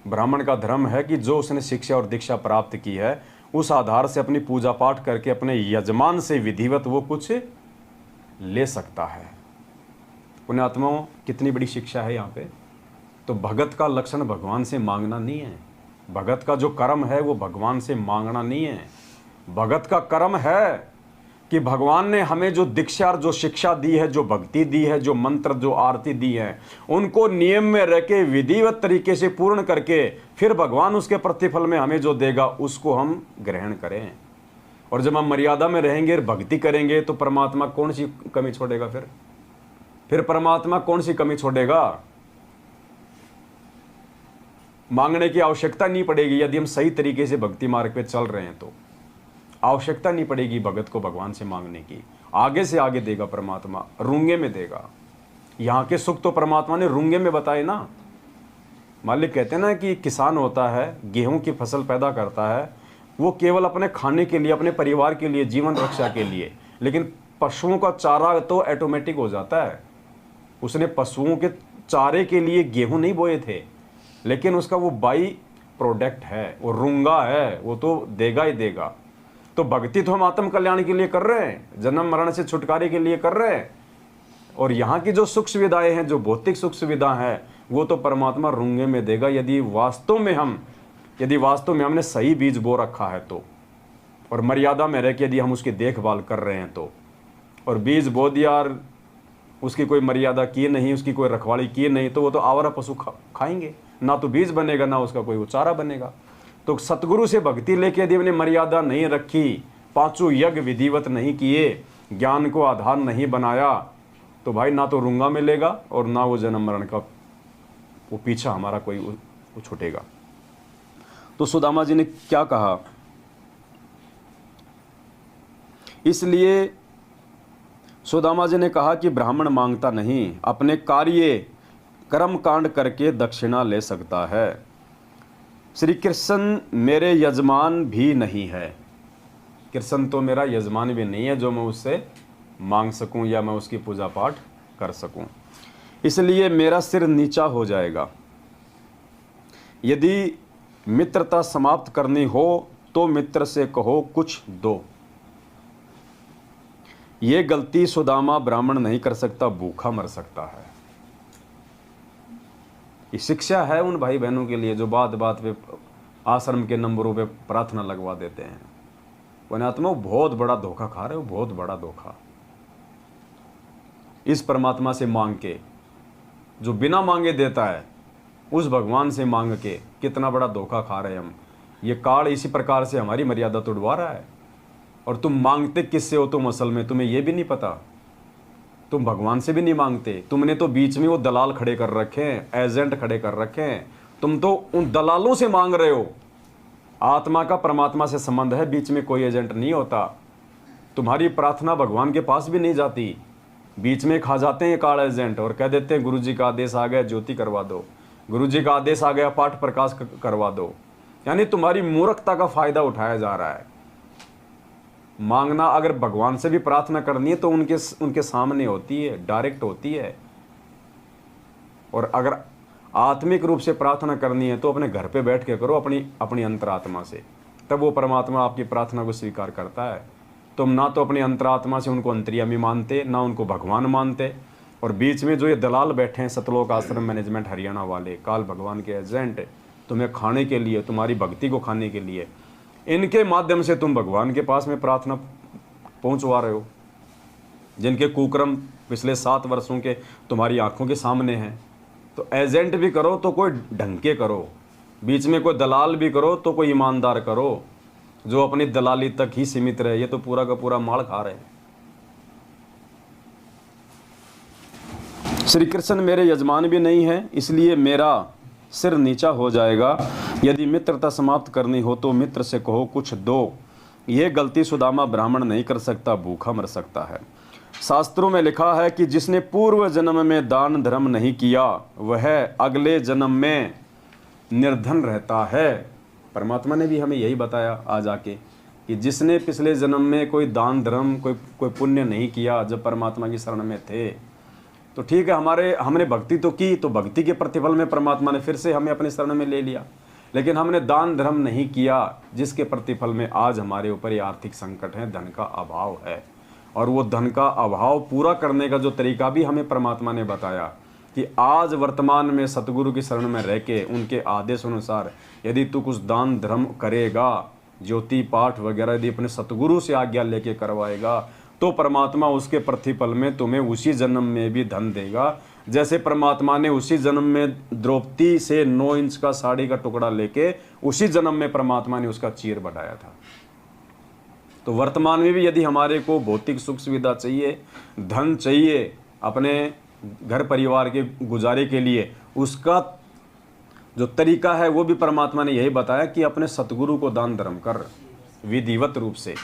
ब्राह्मण का धर्म है कि जो उसने शिक्षा और दीक्षा प्राप्त की है उस आधार से अपनी पूजा पाठ करके अपने यजमान से विधिवत वो कुछ ले सकता है। पुण्यात्माओं, कितनी बड़ी शिक्षा है यहाँ पे। तो भगत का लक्षण भगवान से मांगना नहीं है, भगत का जो कर्म है वो भगवान से मांगना नहीं है। भगत का कर्म है कि भगवान ने हमें जो दीक्षा और जो शिक्षा दी है, जो भक्ति दी है, जो मंत्र, जो आरती दी है, उनको नियम में रह के विधिवत तरीके से पूर्ण करके फिर भगवान उसके प्रतिफल में हमें जो देगा उसको हम ग्रहण करें। और जब हम मर्यादा में रहेंगे, भक्ति करेंगे, तो परमात्मा कौन सी कमी छोड़ेगा? फिर परमात्मा कौन सी कमी छोड़ेगा? मांगने की आवश्यकता नहीं पड़ेगी। यदि हम सही तरीके से भक्ति मार्ग पे चल रहे हैं तो आवश्यकता नहीं पड़ेगी भगत को भगवान से मांगने की। आगे से आगे देगा परमात्मा, रूंगे में देगा। यहाँ के सुख तो परमात्मा ने रूंगे में बताए ना। मालिक कहते हैं ना कि किसान होता है, गेहूं की फसल पैदा करता है, वो केवल अपने खाने के लिए, अपने परिवार के लिए, जीवन रक्षा के लिए, लेकिन पशुओं का चारा तो ऑटोमेटिक हो जाता है। उसने पशुओं के चारे के लिए गेहूं नहीं बोए थे, लेकिन उसका वो बाई प्रोडक्ट है, वो रूंगा है, वो तो देगा ही देगा। तो भक्ति तो हम आत्म कल्याण के लिए कर रहे हैं, जन्म मरण से छुटकारे के लिए कर रहे हैं। और यहाँ की जो सुख सुविधाएं हैं, जो भौतिक सुख सुविधा है, वो तो परमात्मा रूंगे में देगा यदि वास्तव में हमने सही बीज बो रखा है तो, और मर्यादा में रह के यदि हम उसकी देखभाल कर रहे हैं तो। और बीज बो दिया और उसकी कोई मर्यादा की नहीं, उसकी कोई रखवाली की नहीं, तो वो तो आवारा पशु खाएंगे, ना तो बीज बनेगा, ना उसका कोई चारा बनेगा। तो सतगुरु से भक्ति लेके यदि हमने मर्यादा नहीं रखी, पांचों यज्ञ विधिवत नहीं किए, ज्ञान को आधार नहीं बनाया, तो भाई ना तो रूंगा मिलेगा और ना वो जन्म मरण का वो पीछा हमारा कोई वो छूटेगा। तो सुदामा जी ने क्या कहा? इसलिए सुदामा जी ने कहा कि ब्राह्मण मांगता नहीं, अपने कार्य कर्म कांड करके दक्षिणा ले सकता है। श्री कृष्ण मेरे यजमान भी नहीं है। कृष्ण तो मेरा यजमान भी नहीं है जो मैं उससे मांग सकूं या मैं उसकी पूजा पाठ कर सकूं। इसलिए मेरा सिर नीचा हो जाएगा। यदि मित्रता समाप्त करनी हो तो मित्र से कहो कुछ दो। ये गलती सुदामा ब्राह्मण नहीं कर सकता, भूखा मर सकता है। ये शिक्षा है उन भाई बहनों के लिए जो बात बात पे आश्रम के नंबरों पे प्रार्थना लगवा देते हैं। पुण्यात्मा बहुत बड़ा धोखा खा रहे हो, बहुत बड़ा धोखा। इस परमात्मा से मांग के, जो बिना मांगे देता है, उस भगवान से मांग के कितना बड़ा धोखा खा रहे हैं हम। ये काल इसी प्रकार से हमारी मर्यादा तोड़वा रहा है। और तुम मांगते किससे हो? तुम असल में तुम्हें यह भी नहीं पता। तुम भगवान से भी नहीं मांगते। तुमने तो बीच में वो दलाल खड़े कर रखे हैं, एजेंट खड़े कर रखे हैं, तुम तो उन दलालों से मांग रहे हो। आत्मा का परमात्मा से संबंध है, बीच में कोई एजेंट नहीं होता। तुम्हारी प्रार्थना भगवान के पास भी नहीं जाती, बीच में खा जाते हैं कार्ड एजेंट और कह देते हैं गुरु जी का आदेश आ गया, ज्योति करवा दो, गुरु जी का आदेश आ गया, पाठ प्रकाश करवा दो। यानी तुम्हारी मूर्खता का फायदा उठाया जा रहा है। मांगना अगर भगवान से भी प्रार्थना करनी है तो उनके सामने होती है, डायरेक्ट होती है। और अगर आत्मिक रूप से प्रार्थना करनी है तो अपने घर पे बैठ के करो, अपनी अंतरात्मा से, तब वो परमात्मा आपकी प्रार्थना को स्वीकार करता है। तुम ना तो अपनी अंतरात्मा से उनको अंतर्यामी मानते, ना उनको भगवान मानते, और बीच में जो ये दलाल बैठे हैं सतलोक आश्रम मैनेजमेंट हरियाणा वाले, काल भगवान के एजेंट, तुम्हें खाने के लिए, तुम्हारी भक्ति को खाने के लिए, इनके माध्यम से तुम भगवान के पास में प्रार्थना पहुंचवा रहे हो, जिनके कुकर्म पिछले 7 वर्षों के तुम्हारी आंखों के सामने हैं। तो एजेंट भी करो तो कोई ढंग के करो, बीच में कोई दलाल भी करो तो कोई ईमानदार करो, जो अपनी दलाली तक ही सीमित रहे। ये तो पूरा का पूरा माल खा रहे हैं। श्री कृष्ण मेरे यजमान भी नहीं है, इसलिए मेरा सिर नीचा हो जाएगा। यदि मित्रता समाप्त करनी हो तो मित्र से कहो कुछ दो। यह गलती सुदामा ब्राह्मण नहीं कर सकता, भूखा मर सकता है। शास्त्रों में लिखा है कि जिसने पूर्व जन्म में दान धर्म नहीं किया वह अगले जन्म में निर्धन रहता है। परमात्मा ने भी हमें यही बताया आज आके कि जिसने पिछले जन्म में कोई दान धर्म, कोई पुण्य नहीं किया, जब परमात्मा की शरण में थे, तो ठीक है, हमने भक्ति तो की, तो भक्ति के प्रतिफल में परमात्मा ने फिर से हमें अपनी शरण में ले लिया। लेकिन हमने दान धर्म नहीं किया, जिसके प्रतिफल में आज हमारे ऊपर ये आर्थिक संकट है, धन का अभाव है। और वो धन का अभाव पूरा करने का जो तरीका भी हमें परमात्मा ने बताया कि आज वर्तमान में सतगुरु की शरण में रह के उनके आदेश अनुसार यदि तू कुछ दान धर्म करेगा, ज्योति पाठ वगैरह यदि अपने सतगुरु से आज्ञा लेके करवाएगा, तो परमात्मा उसके प्रतिफल में तुम्हें उसी जन्म में भी धन देगा। जैसे परमात्मा ने उसी जन्म में द्रौपदी से 9 इंच का साड़ी का टुकड़ा लेके उसी जन्म में परमात्मा ने उसका चीर बढ़ाया था। तो वर्तमान में भी यदि हमारे को भौतिक सुख सुविधा चाहिए, धन चाहिए अपने घर परिवार के गुजारे के लिए, उसका जो तरीका है वो भी परमात्मा ने यही बताया कि अपने सतगुरु को दान धर्म कर विधिवत रूप से।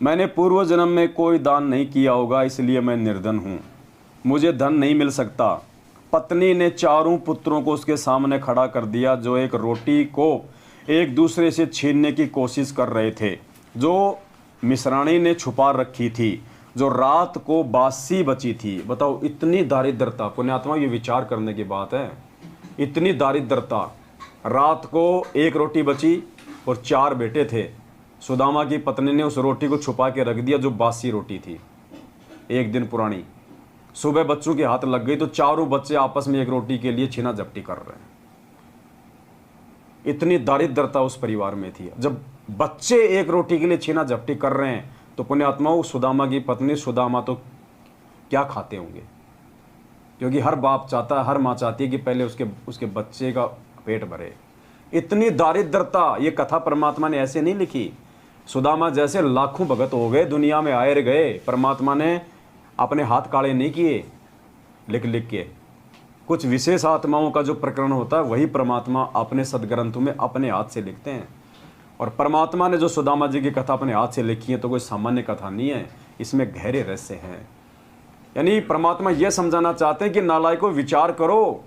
मैंने पूर्व जन्म में कोई दान नहीं किया होगा, इसलिए मैं निर्धन हूँ, मुझे धन नहीं मिल सकता। पत्नी ने 4 पुत्रों को उसके सामने खड़ा कर दिया, जो एक रोटी को एक दूसरे से छीनने की कोशिश कर रहे थे, जो मिश्राणी ने छुपा रखी थी, जो रात को बासी बची थी। बताओ, इतनी दारिद्रता, पुण्यात्मा, ये विचार करने की बात है। इतनी दारिद्रता, रात को 1 रोटी बची और 4 बेटे थे। सुदामा की पत्नी ने उस रोटी को छुपा के रख दिया, जो बासी रोटी थी, 1 दिन पुरानी। सुबह बच्चों के हाथ लग गई तो 4 बच्चे आपस में 1 रोटी के लिए छीना झपटी कर रहे हैं। इतनी दारिद्रता उस परिवार में थी। जब बच्चे 1 रोटी के लिए छीना झपटी कर रहे हैं तो पुण्यात्माओं, सुदामा की पत्नी सुदामा तो क्या खाते होंगे, क्योंकि हर बाप चाहता है, हर माँ चाहती है कि पहले उसके बच्चे का पेट भरे। इतनी दारिद्रता, ये कथा परमात्मा ने ऐसे नहीं लिखी। सुदामा जैसे लाखों भगत हो गए, दुनिया में आए गए, परमात्मा ने अपने हाथ काले नहीं किए लिख के। कुछ विशेष आत्माओं का जो प्रकरण होता है वही परमात्मा अपने सदग्रंथों में अपने हाथ से लिखते हैं। और परमात्मा ने जो सुदामा जी की कथा अपने हाथ से लिखी है तो कोई सामान्य कथा नहीं है, इसमें गहरे रहस्य हैं। यानी परमात्मा यह समझाना चाहते हैं कि नालायकों, विचार करो।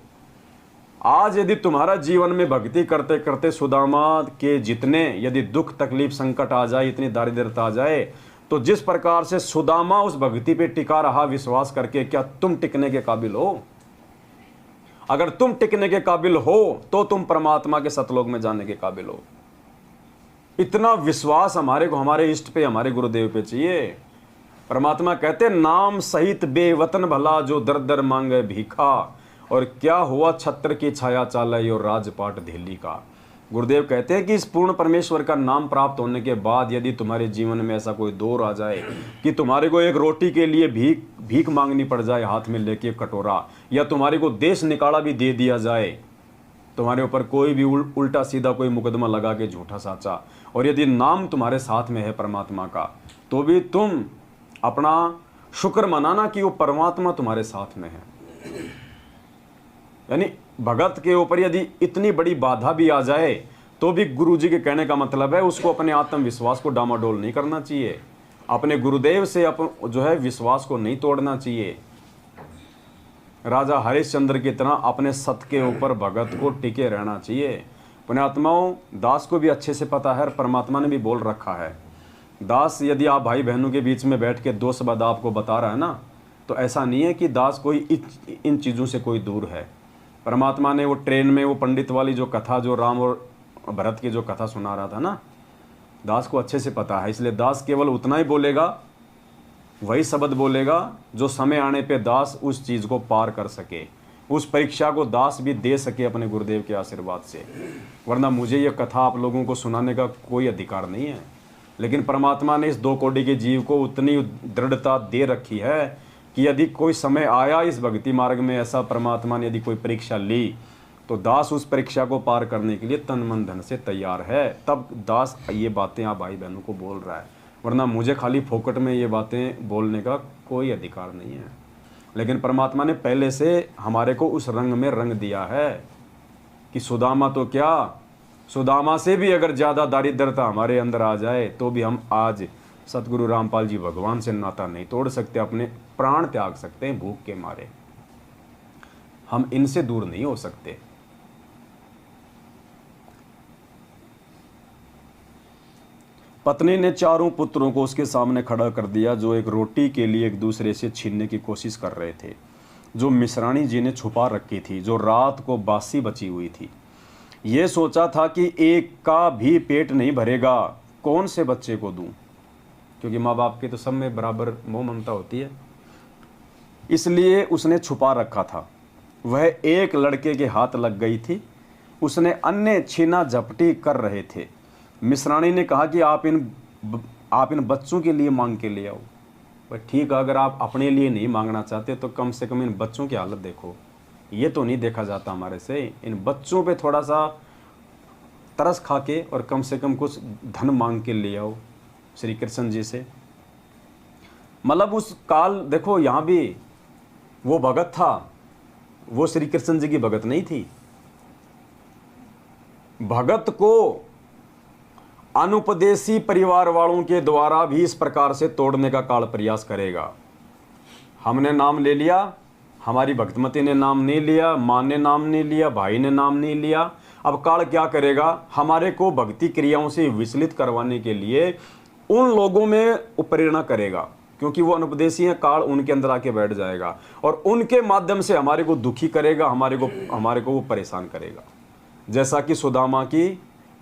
आज यदि तुम्हारा जीवन में भक्ति करते करते सुदामा के जितने यदि दुख तकलीफ संकट आ जाए, इतनी दारिद्रता आ जाए, तो जिस प्रकार से सुदामा उस भक्ति पे टिका रहा विश्वास करके, क्या तुम टिकने के काबिल हो? अगर तुम टिकने के काबिल हो तो तुम परमात्मा के सतलोक में जाने के काबिल हो। इतना विश्वास हमारे को हमारे इष्ट पे, हमारे गुरुदेव पे चाहिए। परमात्मा कहते नाम सहित बेवतन भला, जो दर दर मांगे भीखा, और क्या हुआ छत्र की छाया चालय और राजपाट दिल्ली का। गुरुदेव कहते हैं कि इस पूर्ण परमेश्वर का नाम प्राप्त होने के बाद यदि तुम्हारे जीवन में ऐसा कोई दौर आ जाए कि तुम्हारे को 1 रोटी के लिए भीख मांगनी पड़ जाए हाथ में लेके कटोरा, या तुम्हारे को देश निकाला भी दे दिया जाए, तुम्हारे ऊपर कोई भी उल्टा सीधा कोई मुकदमा लगा के झूठा साचा, और यदि नाम तुम्हारे साथ में है परमात्मा का, तो भी तुम अपना शुक्र मनाना कि वो परमात्मा तुम्हारे साथ में है। यानी भगत के ऊपर यदि इतनी बड़ी बाधा भी आ जाए तो भी गुरु जी के कहने का मतलब है उसको अपने आत्मविश्वास को डामाडोल नहीं करना चाहिए, अपने गुरुदेव से जो है विश्वास को नहीं तोड़ना चाहिए। राजा हरिश्चंद्र की तरह अपने सत्य के ऊपर भगत को टिके रहना चाहिए। पुण्यात्माओं, दास को भी अच्छे से पता है और परमात्मा ने भी बोल रखा है। दास यदि आप भाई बहनों के बीच में बैठ के दो शब्द आपको बता रहा है ना, तो ऐसा नहीं है कि दास कोई इन चीज़ों से कोई दूर है। परमात्मा ने वो ट्रेन में वो पंडित वाली जो कथा, जो राम और भरत की जो कथा सुना रहा था ना, दास को अच्छे से पता है। इसलिए दास केवल उतना ही बोलेगा, वही शब्द बोलेगा जो समय आने पे दास उस चीज़ को पार कर सके, उस परीक्षा को दास भी दे सके अपने गुरुदेव के आशीर्वाद से। वरना मुझे ये कथा आप लोगों को सुनाने का कोई अधिकार नहीं है। लेकिन परमात्मा ने इस दो कोटि के जीव को उतनी दृढ़ता दे रखी है कि यदि कोई समय आया इस भक्ति मार्ग में, ऐसा परमात्मा ने यदि कोई परीक्षा ली, तो दास उस परीक्षा को पार करने के लिए तन मन धन से तैयार है। तब दास ये बातें आप भाई बहनों को बोल रहा है, वरना मुझे खाली फोकट में ये बातें बोलने का कोई अधिकार नहीं है। लेकिन परमात्मा ने पहले से हमारे को उस रंग में रंग दिया है कि सुदामा तो क्या, सुदामा से भी अगर ज़्यादा दारिद्रता हमारे अंदर आ जाए तो भी हम आज सतगुरु रामपाल जी भगवान से नाता नहीं तोड़ सकते, अपने प्राण त्याग सकते हैं भूख के मारे। हम इनसे दूर नहीं हो सकते। पत्नी ने चारों पुत्रों को उसके सामने खड़ा कर दिया जो एक रोटी के लिए एक दूसरे से छीनने की कोशिश कर रहे थे, जो मिश्राणी जी ने छुपा रखी थी, जो रात को बासी बची हुई थी। ये सोचा था कि एक का भी पेट नहीं भरेगा, कौन से बच्चे को दूं, क्योंकि माँ बाप के तो सब में बराबर मोह ममता होती है, इसलिए उसने छुपा रखा था। वह एक लड़के के हाथ लग गई थी, उसने अन्य छीना झपटी कर रहे थे। मिश्राणी ने कहा कि आप इन बच्चों के लिए मांग के ले आओ। पर ठीक है, अगर आप अपने लिए नहीं मांगना चाहते तो कम से कम इन बच्चों की हालत देखो। ये तो नहीं देखा जाता हमारे से। इन बच्चों पे थोड़ा सा तरस खा के और कम से कम कुछ धन मांग के ले आओ श्री कृष्ण जी से। मतलब उस काल देखो, यहाँ भी वो भगत था, वो श्री कृष्ण जी की भगत नहीं थी। भगत को अनुपदेशी परिवार वालों के द्वारा भी इस प्रकार से तोड़ने का काल प्रयास करेगा। हमने नाम ले लिया, हमारी भक्तमती ने नाम नहीं लिया, माँ ने नाम नहीं लिया, भाई ने नाम नहीं लिया। अब काल क्या करेगा, हमारे को भक्ति क्रियाओं से विचलित करवाने के लिए उन लोगों में प्रेरणा करेगा, क्योंकि वो अनुपदेशी हैं। काल उनके अंदर आके बैठ जाएगा और उनके माध्यम से हमारे को दुखी करेगा, हमारे को वो परेशान करेगा। जैसा कि सुदामा की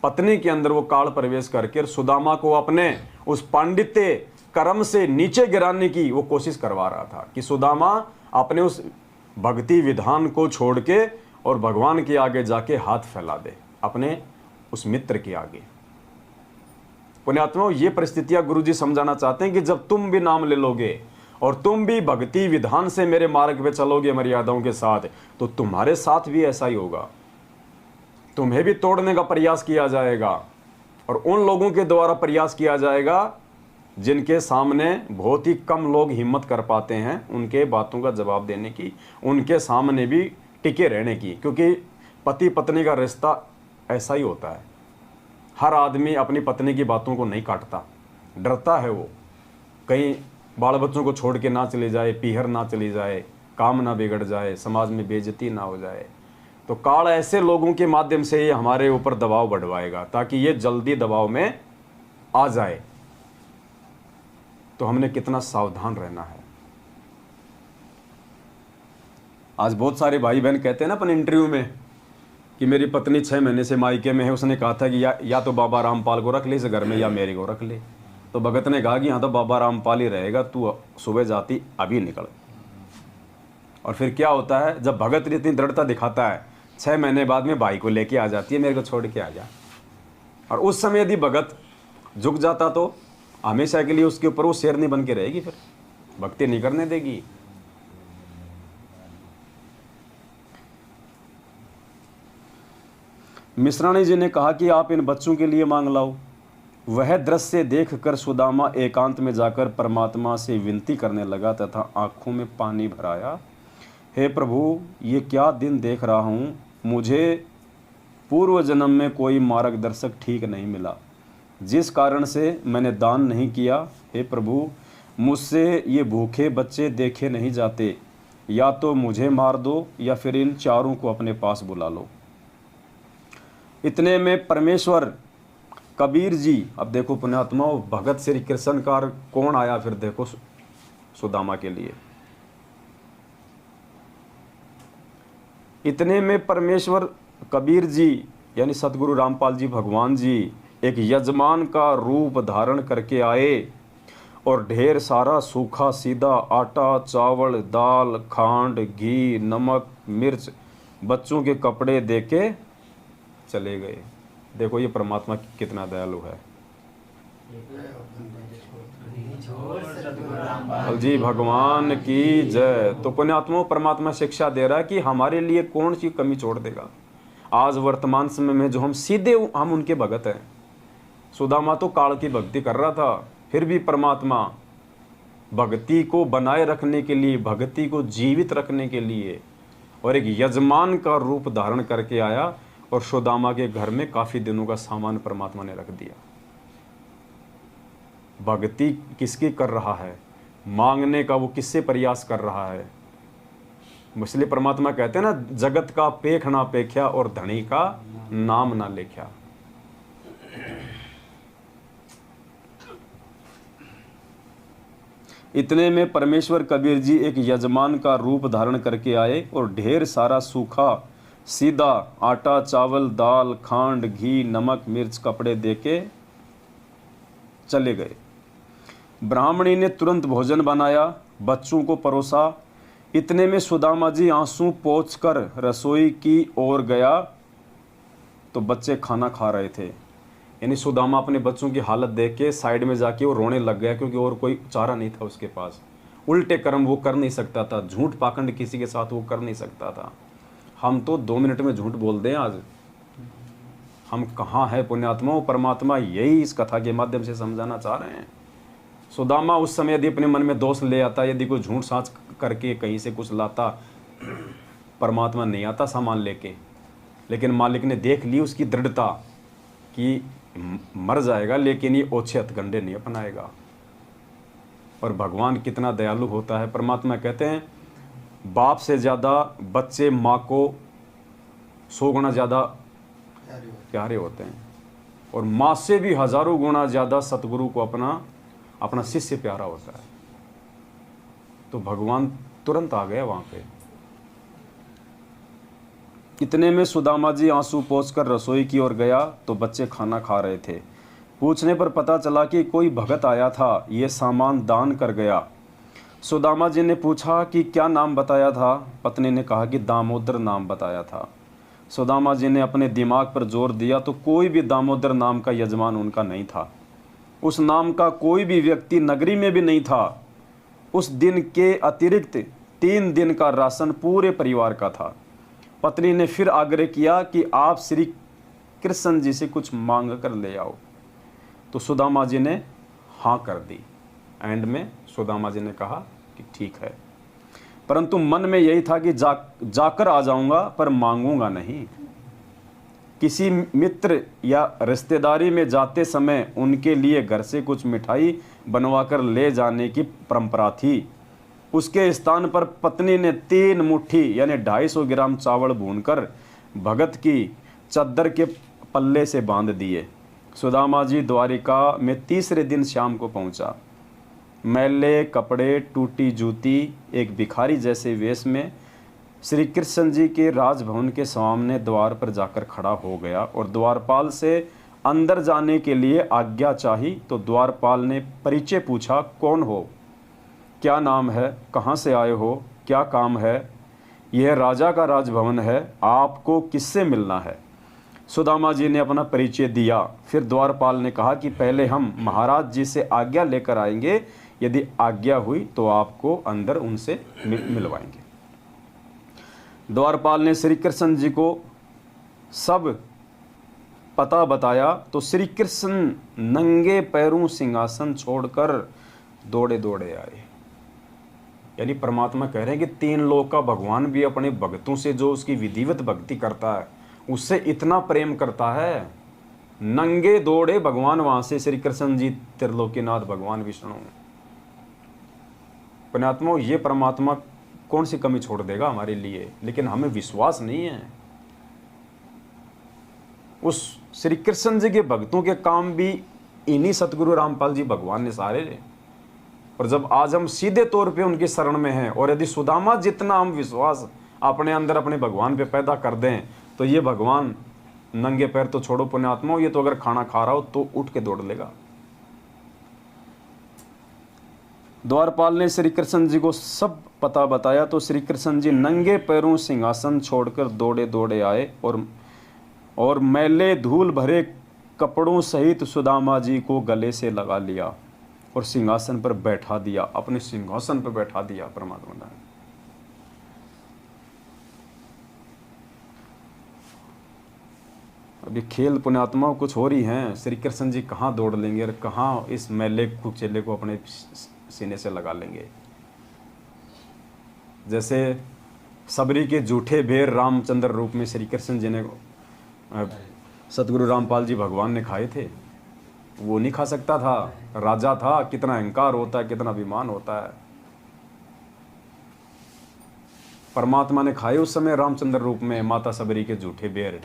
पत्नी के अंदर वो काल प्रवेश करके सुदामा को अपने उस पांडित्य कर्म से नीचे गिराने की वो कोशिश करवा रहा था कि सुदामा अपने उस भक्ति विधान को छोड़ के और भगवान के आगे जाके हाथ फैला दे, अपने उस मित्र के आगे। पुण्यात्माओं, ये परिस्थितियां गुरुजी समझाना चाहते हैं कि जब तुम भी नाम ले लोगे और तुम भी भक्ति विधान से मेरे मार्ग पे चलोगे मर्यादाओं के साथ, तो तुम्हारे साथ भी ऐसा ही होगा। तुम्हें भी तोड़ने का प्रयास किया जाएगा और उन लोगों के द्वारा प्रयास किया जाएगा जिनके सामने बहुत ही कम लोग हिम्मत कर पाते हैं उनके बातों का जवाब देने की, उनके सामने भी टिके रहने की। क्योंकि पति पत्नी का रिश्ता ऐसा ही होता है। हर आदमी अपनी पत्नी की बातों को नहीं काटता, डरता है वो कहीं बाल बच्चों को छोड़ के ना चले जाए, पीहर ना चली जाए, काम ना बिगड़ जाए, समाज में बेइज्जती ना हो जाए। तो काल ऐसे लोगों के माध्यम से ये हमारे ऊपर दबाव बढ़वाएगा ताकि ये जल्दी दबाव में आ जाए। तो हमने कितना सावधान रहना है। आज बहुत सारे भाई बहन कहते हैं ना अपन इंटरव्यू में कि मेरी पत्नी 6 महीने से मायके में है, उसने कहा था कि या तो बाबा रामपाल को रख ले इस घर में या मेरे को रख ले। तो भगत ने कहा कि हाँ तो बाबा रामपाल ही रहेगा, तू सुबह जाती अभी निकल। और फिर क्या होता है, जब भगत इतनी दृढ़ता दिखाता है 6 महीने बाद में भाई को लेके आ जाती है, मेरे को छोड़ के आ जा। और उस समय यदि भगत झुक जाता तो हमेशा के लिए उसके ऊपर वो शेरनी बन के रहेगी, फिर भक्ति नहीं करने देगी। मिश्राणी जी ने कहा कि आप इन बच्चों के लिए मांग लाओ। वह दृश्य देखकर सुदामा एकांत में जाकर परमात्मा से विनती करने लगा तथा आंखों में पानी भराया। हे प्रभु, ये क्या दिन देख रहा हूँ। मुझे पूर्व जन्म में कोई मार्गदर्शक ठीक नहीं मिला, जिस कारण से मैंने दान नहीं किया। हे प्रभु, मुझसे ये भूखे बच्चे देखे नहीं जाते। या तो मुझे मार दो या फिर इन चारों को अपने पास बुला लो। इतने में परमेश्वर कबीर जी, अब देखो पुण्यात्मा, भगत श्री कृष्ण का कौन आया फिर देखो सुदामा के लिए। इतने में परमेश्वर कबीर जी यानी सतगुरु रामपाल जी भगवान जी एक यजमान का रूप धारण करके आए और ढेर सारा सूखा सीधा आटा, चावल, दाल, खांड, घी, नमक, मिर्च, बच्चों के कपड़े देके चले गए। देखो ये परमात्मा कितना दयालु है। जी भगवान की जय। तो पुण्यात्माओं, परमात्मा शिक्षा दे रहा है कि हमारे लिए कौन सी कमी छोड़ देगा। आज वर्तमान समय में जो हम सीधे हम उनके भगत हैं। सुदामा तो काल की भक्ति कर रहा था, फिर भी परमात्मा भक्ति को बनाए रखने के लिए, भक्ति को जीवित रखने के लिए और एक यजमान का रूप धारण करके आया और सुदामा के घर में काफी दिनों का सामान परमात्मा ने रख दिया। भक्ति किसकी कर रहा है, मांगने का वो किससे प्रयास कर रहा है। इसलिए परमात्मा कहते हैं ना, जगत का पेख ना पेख्या और धनी का नाम ना लेख्या। इतने में परमेश्वर कबीर जी एक यजमान का रूप धारण करके आए और ढेर सारा सूखा सीधा आटा, चावल, दाल, खांड, घी, नमक, मिर्च, कपड़े देके चले गए। ब्राह्मणी ने तुरंत भोजन बनाया, बच्चों को परोसा। इतने में सुदामा जी आंसू पोंछकर रसोई की ओर गया तो बच्चे खाना खा रहे थे। यानी सुदामा अपने बच्चों की हालत देख के साइड में जाके वो रोने लग गया, क्योंकि और कोई चारा नहीं था उसके पास। उल्टे कर्म वो कर नहीं सकता था, झूठ पाखंड किसी के साथ वो कर नहीं सकता था। हम तो 2 मिनट में झूठ बोल दें आज, हम कहाँ हैं पुण्यात्मा। परमात्मा यही इस कथा के माध्यम से समझाना चाह रहे हैं। सुदामा उस समय यदि अपने मन में दोष ले आता, यदि कोई झूठ साँच करके कहीं से कुछ लाता, परमात्मा नहीं आता सामान लेके, लेकिन मालिक ने देख ली उसकी दृढ़ता कि मर जाएगा लेकिन ये ओछे हथकंडे नहीं अपनाएगा। और भगवान कितना दयालु होता है। परमात्मा कहते हैं, बाप से ज़्यादा बच्चे माँ को 100 गुना ज़्यादा प्यारे होते हैं, और माँ से भी हजारों गुना ज़्यादा सतगुरु को अपना शिष्य प्यारा होता है। तो भगवान तुरंत आ गया वहाँ पे। इतने में सुदामा जी आंसू पोंछकर रसोई की ओर गया तो बच्चे खाना खा रहे थे। पूछने पर पता चला कि कोई भगत आया था, ये सामान दान कर गया। सुदामा जी ने पूछा कि क्या नाम बताया था। पत्नी ने कहा कि दामोदर नाम बताया था। सुदामा जी ने अपने दिमाग पर जोर दिया तो कोई भी दामोदर नाम का यजमान उनका नहीं था। उस नाम का कोई भी व्यक्ति नगरी में भी नहीं था। उस दिन के अतिरिक्त 3 दिन का राशन पूरे परिवार का था। पत्नी ने फिर आग्रह किया कि आप श्री कृष्ण जी से कुछ मांग कर ले आओ। तो सुदामा जी ने हाँ कर दी। एंड में सुदामा जी ने कहा कि ठीक है, परंतु मन में यही था कि जाकर आ जाऊंगा पर मांगूंगा नहीं। किसी मित्र या रिश्तेदारी में जाते समय उनके लिए घर से कुछ मिठाई बनवाकर ले जाने की परंपरा थी। उसके स्थान पर पत्नी ने 3 मुट्ठी यानी 250 ग्राम चावल भूनकर भगत की चद्दर के पल्ले से बांध दिए। सुदामा जी द्वारिका में तीसरे दिन शाम को पहुंचा। मैले कपड़े, टूटी जूती, एक भिखारी जैसे वेश में श्री कृष्ण जी के राजभवन के सामने द्वार पर जाकर खड़ा हो गया और द्वारपाल से अंदर जाने के लिए आज्ञा चाही। तो द्वारपाल ने परिचय पूछा, कौन हो, क्या नाम है, कहाँ से आए हो, क्या काम है। यह राजा का राजभवन है, आपको किससे मिलना है। सुदामा जी ने अपना परिचय दिया। फिर द्वारपाल ने कहा कि पहले हम महाराज जी से आज्ञा लेकर आएंगे, यदि आज्ञा हुई तो आपको अंदर उनसे मिलवाएंगे। द्वारपाल ने श्री कृष्ण जी को सब पता बताया तो श्री कृष्ण नंगे पैरों सिंहासन छोड़कर दौड़े दौड़े आए। यानी परमात्मा कह रहे हैं कि 3 लोक का भगवान भी अपने भक्तों से, जो उसकी विधिवत भक्ति करता है, उससे इतना प्रेम करता है। नंगे दौड़े भगवान वहां से, श्री कृष्ण जी त्रिलोकीनाथ भगवान विष्णु। पुण्यात्मा, ये परमात्मा कौन सी कमी छोड़ देगा हमारे लिए, लेकिन हमें विश्वास नहीं है। उस श्री कृष्ण जी के भक्तों के काम भी इन्हीं सतगुरु रामपाल जी भगवान ने सारे। और जब आज हम सीधे तौर पे उनकी शरण में हैं, और यदि सुदामा जितना हम विश्वास अपने अंदर अपने भगवान पे पैदा कर दें, तो ये भगवान नंगे पैर तो छोड़ो पुण्यात्मा, ये तो अगर खाना खा रहा हो तो उठ के दौड़ लेगा। द्वारपाल ने श्री कृष्ण जी को सब पता बताया तो श्री कृष्ण जी नंगे पैरों सिंहासन छोड़कर दौड़े दौड़े आए और मैले धूल भरे कपड़ों सहित सुदामा जी को गले से लगा लिया और सिंहासन पर बैठा दिया, अपने सिंहासन पर बैठा दिया परमात्मा ने। अभी खेल पुण्यात्मा कुछ हो रही हैं। श्री कृष्ण जी कहाँ दौड़ लेंगे और कहाँ इस मैले कुचेले को अपने सीने से लगा लेंगे। जैसे सबरी के झूठे बेर रामचंद्र रूप में श्री कृष्ण जी ने सतगुरु रामपाल जी भगवान ने खाए थे, वो नहीं खा सकता था। राजा था, कितना अहंकार होता है, कितना अभिमान होता है। परमात्मा ने खाए उस समय रामचंद्र रूप में माता सबरी के झूठे बेर,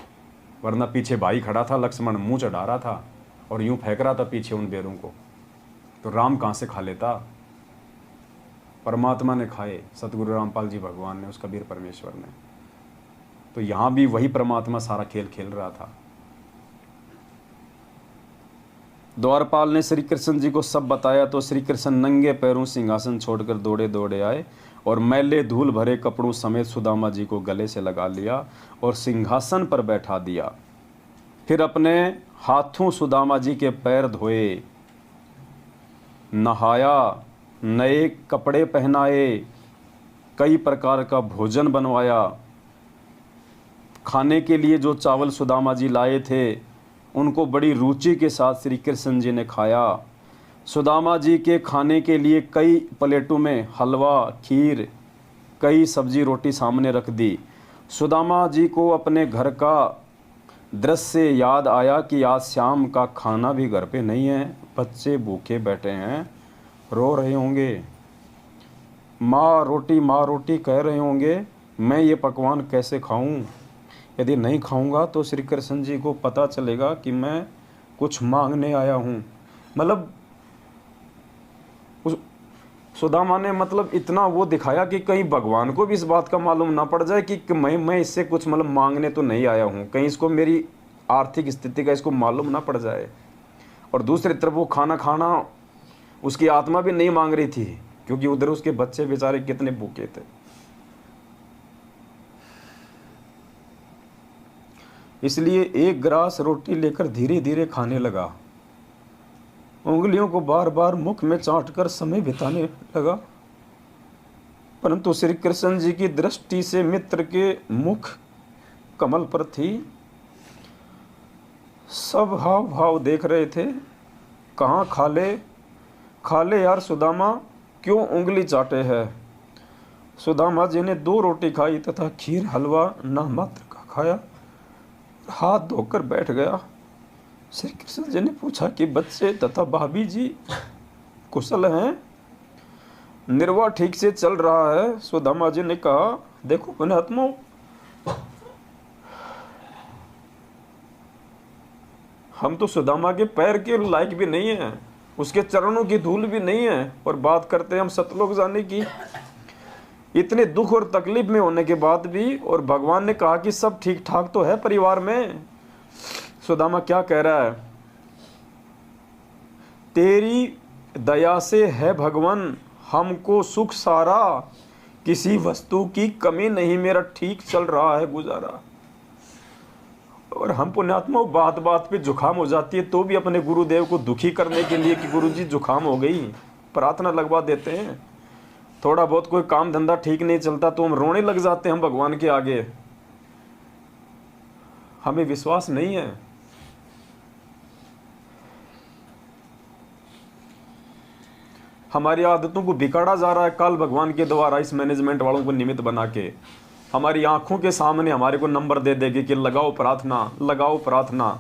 वरना पीछे भाई खड़ा था, लक्ष्मण मुंह चढ़ा रहा था और यूं फेंक रहा था पीछे उन बेरों को, तो राम कहां से खा लेता। परमात्मा ने खाए, सतगुरु रामपाल जी भगवान ने, उस कबीर परमेश्वर ने। तो यहां भी वही परमात्मा सारा खेल खेल रहा था। द्वारपाल ने श्री कृष्ण जी को सब बताया तो श्री कृष्ण नंगे पैरों सिंहासन छोड़कर दौड़े दौड़े आए और मैले धूल भरे कपड़ों समेत सुदामा जी को गले से लगा लिया और सिंहासन पर बैठा दिया। फिर अपने हाथों सुदामा जी के पैर धोए, नहाया, नए कपड़े पहनाए, कई प्रकार का भोजन बनवाया। खाने के लिए जो चावल सुदामा जी लाए थे उनको बड़ी रुचि के साथ श्री कृष्ण जी ने खाया। सुदामा जी के खाने के लिए कई प्लेटों में हलवा, खीर, कई सब्जी रोटी सामने रख दी। सुदामा जी को अपने घर का दृश्य याद आया कि आज शाम का खाना भी घर पे नहीं है, बच्चे भूखे बैठे हैं, रो रहे होंगे, माँ रोटी कह रहे होंगे, मैं ये पकवान कैसे खाऊं? यदि नहीं खाऊंगा तो श्री कृष्ण जी को पता चलेगा कि मैं कुछ मांगने आया हूं। मतलब सुदामा ने मतलब इतना वो दिखाया कि कहीं भगवान को भी इस बात का मालूम ना पड़ जाए कि मैं इससे कुछ मतलब मांगने तो नहीं आया हूँ, कहीं इसको मेरी आर्थिक स्थिति का इसको मालूम ना पड़ जाए। और दूसरी तरफ वो खाना उसकी आत्मा भी नहीं मांग रही थी, क्योंकि उधर उसके बच्चे बेचारे कितने भूखे थे। इसलिए एक ग्रास रोटी लेकर धीरे धीरे खाने लगा, उंगलियों को बार बार मुख में चाटकर समय बिताने लगा। परंतु श्री कृष्ण जी की दृष्टि से मित्र के मुख कमल पर थी। सब हाव भाव देख रहे थे। कहाँ खा ले यार सुदामा, क्यों उंगली चाटे है। सुदामा जी ने 2 रोटी खाई तथा खीर हलवा ना मात्र का खाया, हाथ धोकर बैठ गया। श्री कृष्ण जी ने पूछा कि बच्चे तथा भाभी जी कुशल हैं, निर्वाह ठीक से चल रहा है। सुदामा जी ने कहा, देखो पुण्यात्मा, हम तो सुदामा के पैर के लायक भी नहीं है, उसके चरणों की धूल भी नहीं है, और बात करते हैं हम सतलोक जाने की। इतने दुख और तकलीफ में होने के बाद भी, और भगवान ने कहा कि सब ठीक ठाक तो है परिवार में। सुदामा क्या कह रहा है, तेरी दया से है भगवान हमको सुख सारा, किसी वस्तु की कमी नहीं, मेरा ठीक चल रहा है गुजारा। और हम पुण्यात्मा बात बात पे जुखाम हो जाती है तो भी अपने गुरुदेव को दुखी करने के लिए कि गुरुजी जुखाम हो गई, प्रार्थना लगवा देते हैं। थोड़ा बहुत कोई काम धंधा ठीक नहीं चलता तो हम रोने लग जाते हैं हम भगवान के आगे। हमें विश्वास नहीं है हमारी आदतों को बिगाड़ा जा रहा है काल भगवान के द्वारा, इस मैनेजमेंट वालों को निमित्त बना के हमारी आंखों के सामने हमारे को नंबर दे देंगे कि लगाओ प्रार्थना, लगाओ प्रार्थना।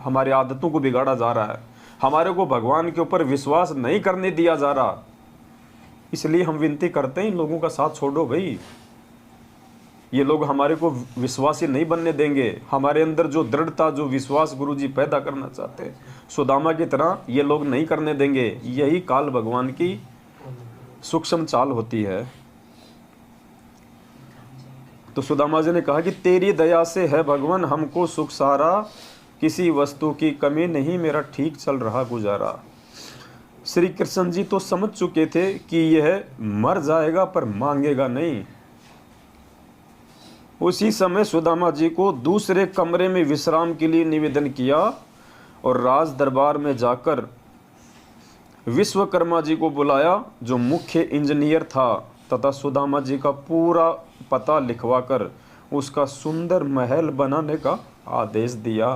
हमारी आदतों को बिगाड़ा जा रहा है, हमारे को भगवान के ऊपर विश्वास नहीं करने दिया जा रहा। इसलिए हम विनती करते हैं इन लोगों का साथ छोड़ो भाई, ये लोग हमारे को विश्वासी नहीं बनने देंगे। हमारे अंदर जो दृढ़ता, जो विश्वास गुरुजी पैदा करना चाहते हैं सुदामा की तरह, ये लोग नहीं करने देंगे। यही काल भगवान की सूक्ष्म चाल होती है। तो सुदामा जी ने कहा कि तेरी दया से है भगवान हमको सुख सारा, किसी वस्तु की कमी नहीं, मेरा ठीक चल रहा गुजारा। श्री कृष्ण जी तो समझ चुके थे कि यह मर जाएगा पर मांगेगा नहीं। उसी समय सुदामा जी को दूसरे कमरे में विश्राम के लिए निवेदन किया और राज दरबार में जाकर विश्वकर्मा जी को बुलाया, जो मुख्य इंजीनियर था, तथा सुदामा जी का पूरा पता लिखवाकर उसका सुंदर महल बनाने का आदेश दिया।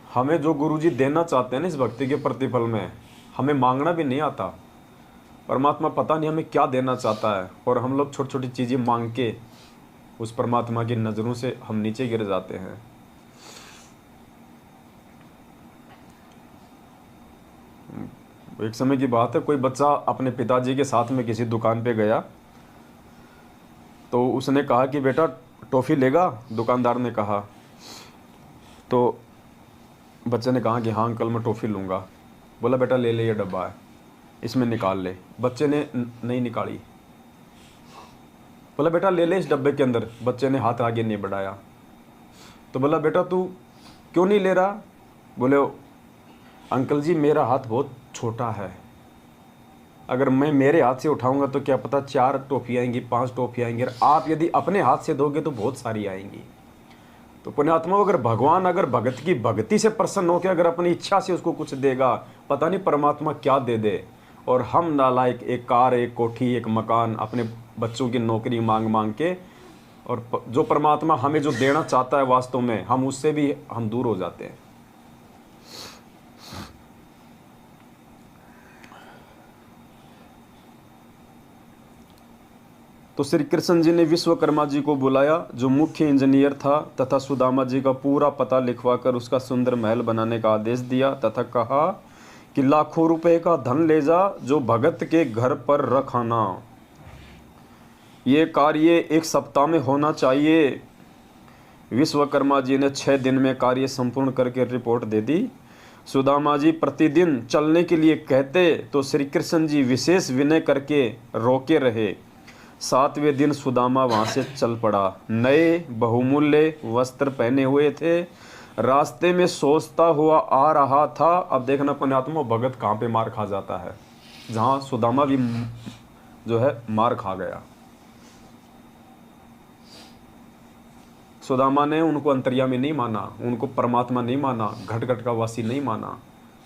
हमें जो गुरुजी देना चाहते हैं ना इस भक्ति के प्रतिफल में, हमें मांगना भी नहीं आता। परमात्मा पता नहीं हमें क्या देना चाहता है, और हम लोग छोटी छोटी चीज़ें मांग के उस परमात्मा की नज़रों से हम नीचे गिर जाते हैं। एक समय की बात है, कोई बच्चा अपने पिताजी के साथ में किसी दुकान पे गया, तो उसने कहा कि बेटा टॉफ़ी लेगा? दुकानदार ने कहा। तो बच्चे ने कहा कि हाँ अंकल मैं टॉफ़ी लूँगा। बोला बेटा ले ले, ये डब्बा है, इसमें निकाल ले। बच्चे ने नहीं निकाली। बोला बेटा ले ले इस डब्बे के अंदर। बच्चे ने हाथ आगे नहीं बढ़ाया। तो बोला बेटा तू क्यों नहीं ले रहा? बोले अंकल जी मेरा हाथ बहुत छोटा है, अगर मैं मेरे हाथ से उठाऊंगा तो क्या पता 4 टॉफ़ी आएंगी, 5 टॉफ़ी आएंगी, और आप यदि अपने हाथ से दोगे तो बहुत सारी आएंगी। तो पुण्यात्मा अगर भगवान अगर भगत की भक्ति से प्रसन्न होकर अगर अपनी इच्छा से उसको कुछ देगा, पता नहीं परमात्मा क्या दे दे। और हम नालायक एक कार, एक कोठी, एक मकान, अपने बच्चों की नौकरी मांग मांग के, और जो परमात्मा हमें जो देना चाहता है वास्तव में, हम उससे भी हम दूर हो जाते हैं। तो श्री कृष्ण जी ने विश्वकर्मा जी को बुलाया, जो मुख्य इंजीनियर था, तथा सुदामा जी का पूरा पता लिखवाकर उसका सुंदर महल बनाने का आदेश दिया, तथा कहा कि लाखों रुपए का धन ले जा, जो भगत के घर पर रख आना। ये कार्य 1 सप्ताह में होना चाहिए। विश्वकर्मा जी ने 6 दिन में कार्य संपूर्ण करके रिपोर्ट दे दी। सुदामा जी प्रतिदिन चलने के लिए कहते तो श्री कृष्ण जी विशेष विनय करके रोके रहे। 7वें दिन सुदामा वहाँ से चल पड़ा। नए बहुमूल्य वस्त्र पहने हुए थे, रास्ते में सोचता हुआ आ रहा था। अब देखना पुण्यात्मा भगत कहाँ पे मार खा जाता है, जहाँ सुदामा भी जो है मार खा गया। सुदामा ने उनको अंतर्यामी नहीं माना, उनको परमात्मा नहीं माना, घट घट का वासी नहीं माना।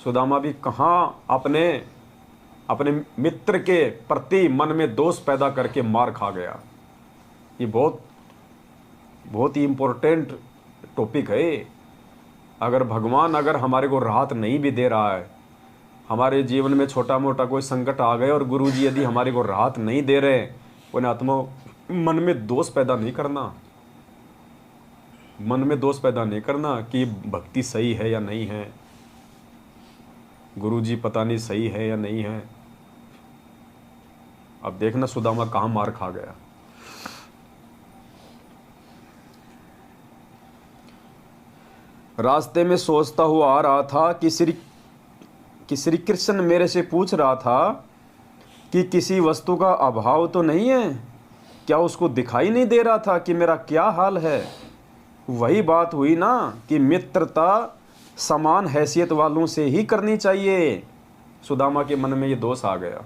सुदामा भी कहाँ अपने मित्र के प्रति मन में दोष पैदा करके मार खा गया। ये बहुत ही इम्पोर्टेंट टॉपिक है। अगर भगवान अगर हमारे को राहत नहीं भी दे रहा है, हमारे जीवन में छोटा मोटा कोई संकट आ गए और गुरुजी यदि हमारे को राहत नहीं दे रहे, उन्हें आत्मा मन में दोष पैदा नहीं करना, मन में दोष पैदा नहीं करना कि भक्ति सही है या नहीं है, गुरुजी पता नहीं सही है या नहीं है। अब देखना सुदामा कहाँ मार खा गया। रास्ते में सोचता हुआ आ रहा था कि श्री कृष्ण मेरे से पूछ रहा था कि किसी वस्तु का अभाव तो नहीं है, क्या उसको दिखाई नहीं दे रहा था कि मेरा क्या हाल है? वही बात हुई ना कि मित्रता समान हैसियत वालों से ही करनी चाहिए। सुदामा के मन में ये दोष आ गया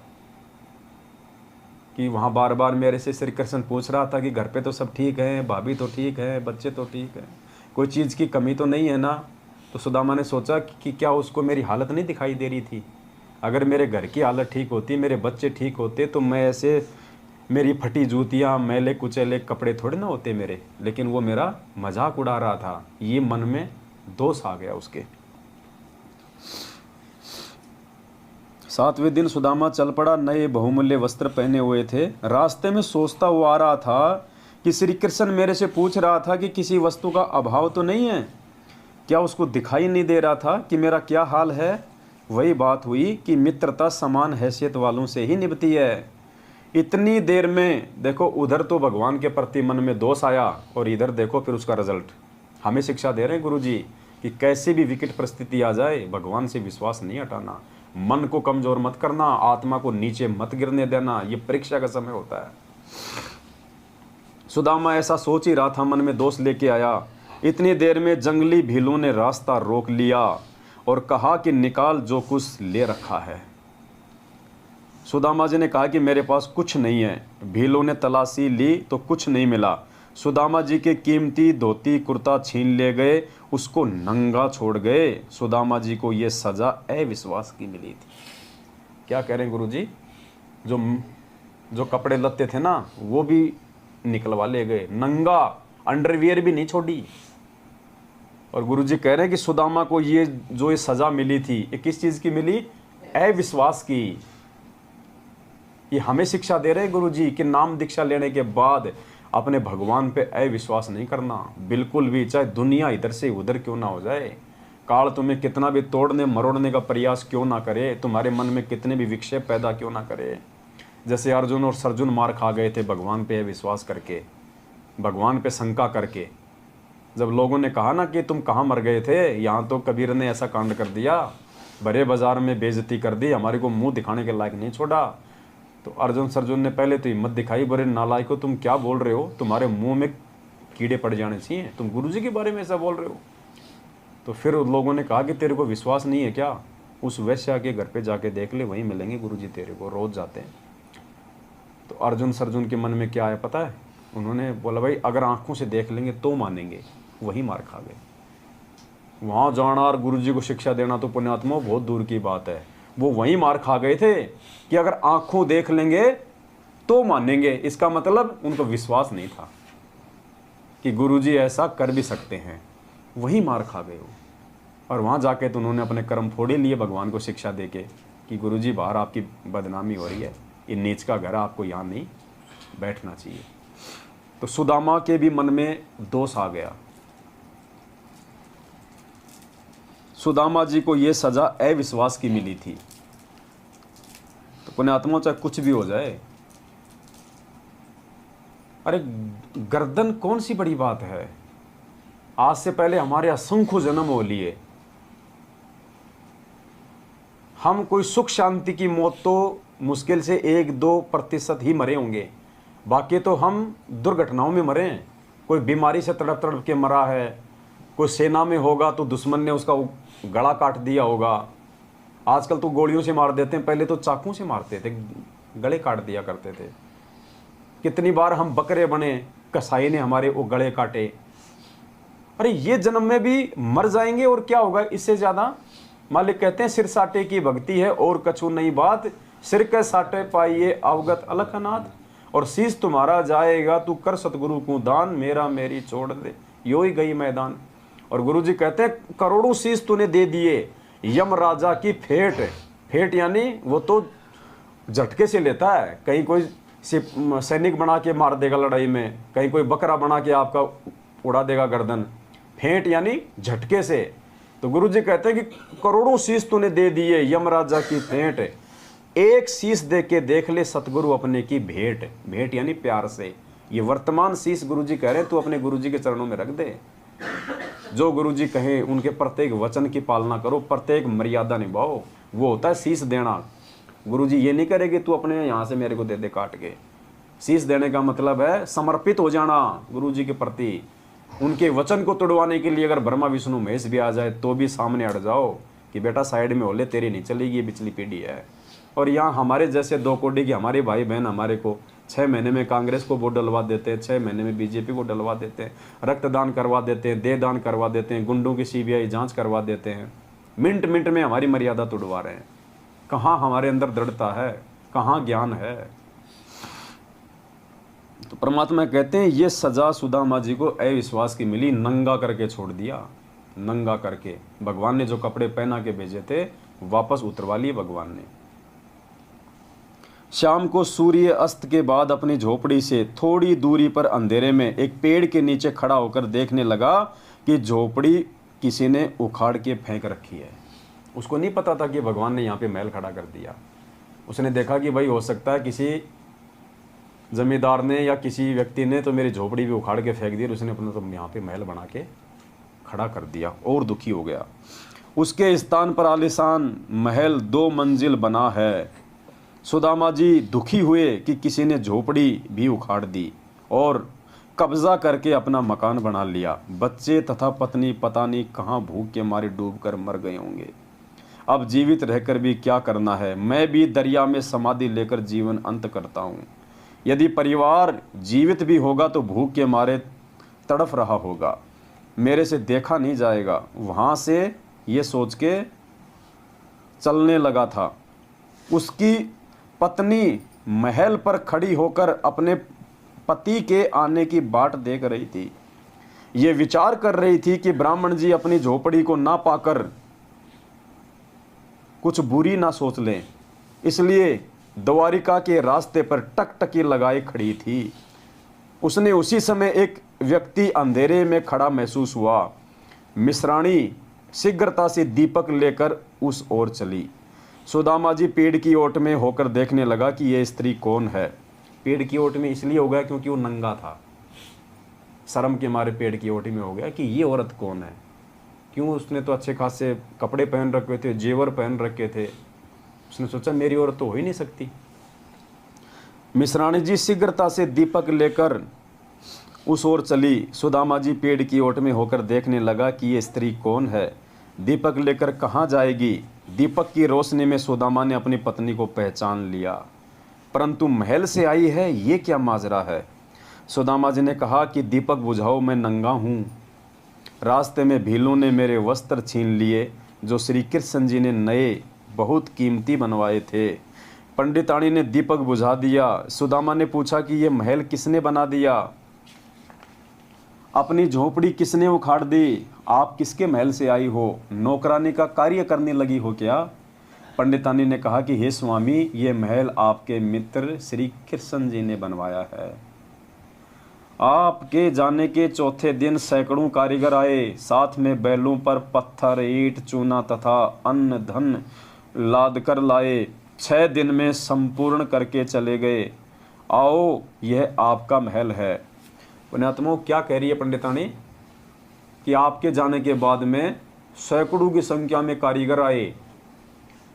कि वहाँ बार बार मेरे से श्री कृष्ण पूछ रहा था कि घर पे तो सब ठीक है, भाभी तो ठीक है, बच्चे तो ठीक है, कोई चीज़ की कमी तो नहीं है ना। तो सुदामा ने सोचा कि क्या उसको मेरी हालत नहीं दिखाई दे रही थी? अगर मेरे घर की हालत ठीक होती, मेरे बच्चे ठीक होते, तो मैं ऐसे मेरी फटी जूतियाँ, मैले कुचैले कपड़े थोड़े ना होते मेरे, लेकिन वो मेरा मजाक उड़ा रहा था। ये मन में दोष आ गया उसके। 7वें दिन सुदामा चल पड़ा। नए बहुमूल्य वस्त्र पहने हुए थे। रास्ते में सोचता हुआ आ रहा था कि श्री कृष्ण मेरे से पूछ रहा था कि किसी वस्तु का अभाव तो नहीं है। क्या उसको दिखाई नहीं दे रहा था कि मेरा क्या हाल है? वही बात हुई कि मित्रता समान हैसियत वालों से ही निभती है। इतनी देर में देखो, उधर तो भगवान के प्रति मन में दोष आया और इधर देखो फिर उसका रिजल्ट। हमें शिक्षा दे रहे हैं गुरुजी कि कैसी भी विकट परिस्थिति आ जाए, भगवान से विश्वास नहीं हटाना, मन को कमजोर मत करना, आत्मा को नीचे मत गिरने देना। ये परीक्षा का समय होता है। सुदामा ऐसा सोच ही रहा था, मन में दोष लेके आया। इतनी देर में जंगली भीलों ने रास्ता रोक लिया और कहा कि निकाल जो कुछ ले रखा है। सुदामा जी ने कहा कि मेरे पास कुछ नहीं है। भीलों ने तलाशी ली तो कुछ नहीं मिला। सुदामा जी के कीमती धोती कुर्ता छीन ले गए, उसको नंगा छोड़ गए। सुदामा जी को ये सजा अविश्वास की मिली थी। क्या कह रहे हैं गुरुजी? जो कपड़े लत्ते थे ना, वो भी निकलवा ले गए, नंगा, अंडरवियर भी नहीं छोड़ी। और गुरुजी कह रहे हैं कि सुदामा को ये जो सजा मिली थी, ये किस चीज की मिली? अविश्वास की। ये हमें शिक्षा दे रहे हैं गुरुजी कि नाम दीक्षा लेने के बाद अपने भगवान पे अविश्वास नहीं करना बिल्कुल भी, चाहे दुनिया इधर से उधर क्यों ना हो जाए, काल तुम्हें कितना भी तोड़ने मरोड़ने का प्रयास क्यों ना करे, तुम्हारे मन में कितने भी विक्षेप पैदा क्यों ना करे। जैसे अर्जुन और सर्जुन मार खा गए थे भगवान पे अविश्वास करके, भगवान पे शंका करके। जब लोगों ने कहा ना कि तुम कहाँ मर गए थे, यहाँ तो कबीर ने ऐसा कांड कर दिया, बड़े बाजार में बेइज्जती कर दी, हमारे को मुंह दिखाने के लायक नहीं छोड़ा। तो अर्जुन सर्जुन ने पहले तो हिम्मत दिखाई, बड़े नालायको तुम क्या बोल रहे हो, तुम्हारे मुंह में कीड़े पड़ जाने चाहिए, तुम गुरुजी के बारे में ऐसा बोल रहे हो। तो फिर लोगों ने कहा कि तेरे को विश्वास नहीं है क्या, उस वैश्या के घर पे जाके देख ले, वहीं मिलेंगे गुरुजी तेरे को, रोज जाते हैं। तो अर्जुन सर्जुन के मन में क्या आया पता है? उन्होंने बोला भाई अगर आंखों से देख लेंगे तो मानेंगे। वही मार खा गए। वहाँ जाना और गुरुजी को शिक्षा देना तो पुण्यात्मा बहुत दूर की बात है। वो वहीं मार खा गए थे कि अगर आंखों देख लेंगे तो मानेंगे। इसका मतलब उनको विश्वास नहीं था कि गुरुजी ऐसा कर भी सकते हैं। वहीं मार खा गए वो। और वहाँ जाके तो उन्होंने अपने कर्म फोड़े लिए भगवान को शिक्षा देके कि गुरुजी बाहर आपकी बदनामी हो रही है, ये नीच का घर, आपको यहाँ नहीं बैठना चाहिए। तो सुदामा के भी मन में दोष आ गया। सुदामा जी को ये सजा अविश्वास की मिली थी। तो पुण्यात्मा चाहे कुछ भी हो जाए, अरे गर्दन कौन सी बड़ी बात है। आज से पहले हमारे असंख्य जन्म हो लिए, हम कोई सुख शांति की मौत तो मुश्किल से 1-2% ही मरे होंगे, बाकी तो हम दुर्घटनाओं में मरे हैं। कोई बीमारी से तड़प तड़प के मरा है, कोई सेना में होगा तो दुश्मन ने उसका गला काट दिया होगा। आजकल तो गोलियों से मार देते हैं, पहले तो चाकू से मारते थे, गले काट दिया करते थे। कितनी बार हम बकरे बने, कसाई ने हमारे वो गले काटे। अरे ये जन्म में भी मर जाएंगे और क्या होगा इससे ज्यादा। मालिक कहते हैं सिर साटे की भक्ति है और कछु नहीं बात, सिर के साटे पाइए अवगत अलखनाथ। और शीश तुम्हारा जाएगा तू कर सतगुरु को दान, मेरा मेरी छोड़ दे यो ही गई मैदान। और गुरु जी कहते हैं करोड़ों शीश तूने दे दिए यम राजा की फेट। फेट यानी वो तो झटके से लेता है, कहीं कोई सैनिक बना के मार देगा लड़ाई में, कहीं कोई बकरा बना के आपका उड़ा देगा गर्दन। फेंट यानी झटके से। तो गुरु जी कहते हैं कि करोड़ों शीश तूने दे दिए यम राजा की फेंट, एक शीश दे के देख ले सतगुरु अपने की भेंट। भेंट यानी प्यार से। ये वर्तमान शीश गुरु जी कह रहे हैं तू अपने गुरु जी के चरणों में रख दे। जो गुरु जी कहें उनके प्रत्येक वचन की पालना करो, प्रत्येक मर्यादा निभाओ, वो होता है शीश देना। गुरु जी ये नहीं करेंगे तू अपने यहाँ से मेरे को दे दे काट के। शीश देने का मतलब है समर्पित हो जाना गुरु जी के प्रति। उनके वचन को तोड़वाने के लिए अगर ब्रह्मा विष्णु महेश भी आ जाए तो भी सामने अड़ जाओ कि बेटा साइड में हो ले, तेरी नहीं चलेगी, ये पिछली पीढ़ी है। और यहाँ हमारे जैसे 2 कोड़ी के हमारे भाई बहन हमारे को 6 महीने में कांग्रेस को वोट डलवा देते हैं, 6 महीने में बीजेपी को डलवा देते हैं, रक्तदान करवा देते हैं, देहदान करवा देते हैं, गुंडों की CBI जांच करवा देते हैं। मिनट मिनट में हमारी मर्यादा तोड़वा रहे हैं। कहाँ हमारे अंदर दृढ़ता है, कहाँ ज्ञान है। तो परमात्मा कहते हैं ये सजा सुदामा जी को अविश्वास की मिली, नंगा करके छोड़ दिया। नंगा करके भगवान ने जो कपड़े पहना के भेजे थे वापस उतरवा लिए भगवान ने। शाम को सूर्य अस्त के बाद अपनी झोपड़ी से थोड़ी दूरी पर अंधेरे में एक पेड़ के नीचे खड़ा होकर देखने लगा कि झोपड़ी किसी ने उखाड़ के फेंक रखी है। उसको नहीं पता था कि भगवान ने यहाँ पे महल खड़ा कर दिया। उसने देखा कि भाई हो सकता है किसी जमींदार ने या किसी व्यक्ति ने तो मेरी झोपड़ी भी उखाड़ के फेंक दी, उसने अपना तो यहाँ पे महल बना के खड़ा कर दिया और दुखी हो गया। उसके स्थान पर आलीशान महल 2 मंजिल बना है। सुदामा जी दुखी हुए कि किसी ने झोपड़ी भी उखाड़ दी और कब्जा करके अपना मकान बना लिया। बच्चे तथा पत्नी पता नहीं कहाँ भूख के मारे डूबकर मर गए होंगे। अब जीवित रहकर भी क्या करना है, मैं भी दरिया में समाधि लेकर जीवन अंत करता हूँ। यदि परिवार जीवित भी होगा तो भूख के मारे तड़फ रहा होगा, मेरे से देखा नहीं जाएगा। वहाँ से ये सोच के चलने लगा था। उसकी पत्नी महल पर खड़ी होकर अपने पति के आने की बाट देख रही थी। ये विचार कर रही थी कि ब्राह्मण जी अपनी झोपड़ी को ना पाकर कुछ बुरी ना सोच लें, इसलिए द्वारिका के रास्ते पर टकटकी लगाए खड़ी थी। उसने उसी समय एक व्यक्ति अंधेरे में खड़ा महसूस हुआ। मिश्राणी शीघ्रता से दीपक लेकर उस ओर चली। सुदामा जी पेड़ की ओट में होकर देखने लगा कि यह स्त्री कौन है। पेड़ की ओट में इसलिए हो गया क्योंकि वो नंगा था, शर्म के मारे पेड़ की ओट में हो गया कि ये औरत कौन है। क्यों, उसने तो अच्छे खासे कपड़े पहन रखे थे, जेवर पहन रखे थे। उसने सोचा मेरी औरत तो हो ही नहीं सकती। मिश्राणी जी शीघ्रता से दीपक लेकर उस ओर चली। सुदामा जी पेड़ की ओट में होकर देखने लगा कि ये स्त्री कौन है, दीपक लेकर कहाँ जाएगी। दीपक की रोशनी में सुदामा ने अपनी पत्नी को पहचान लिया, परंतु महल से आई है, ये क्या माजरा है। सुदामा जी ने कहा कि दीपक बुझाओ, मैं नंगा हूँ। रास्ते में भीलों ने मेरे वस्त्र छीन लिए जो श्री कृष्ण जी ने नए बहुत कीमती बनवाए थे। पंडितानी ने दीपक बुझा दिया। सुदामा ने पूछा कि ये महल किसने बना दिया, अपनी झोपड़ी किसने उखाड़ दी, आप किसके महल से आई हो, नौकरानी का कार्य करने लगी हो क्या। पंडितानी ने कहा कि हे स्वामी, ये महल आपके मित्र श्री कृष्ण जी ने बनवाया है। आपके जाने के चौथे दिन सैकड़ों कारीगर आए, साथ में बैलों पर पत्थर, ईंट, चूना तथा अन्न धन लाद कर लाए। 6 दिन में संपूर्ण करके चले गए। आओ, यह आपका महल है। पुण्यात्माओं, क्या कह रही है पंडितानी कि आपके जाने के बाद में सैकड़ों की संख्या में कारीगर आए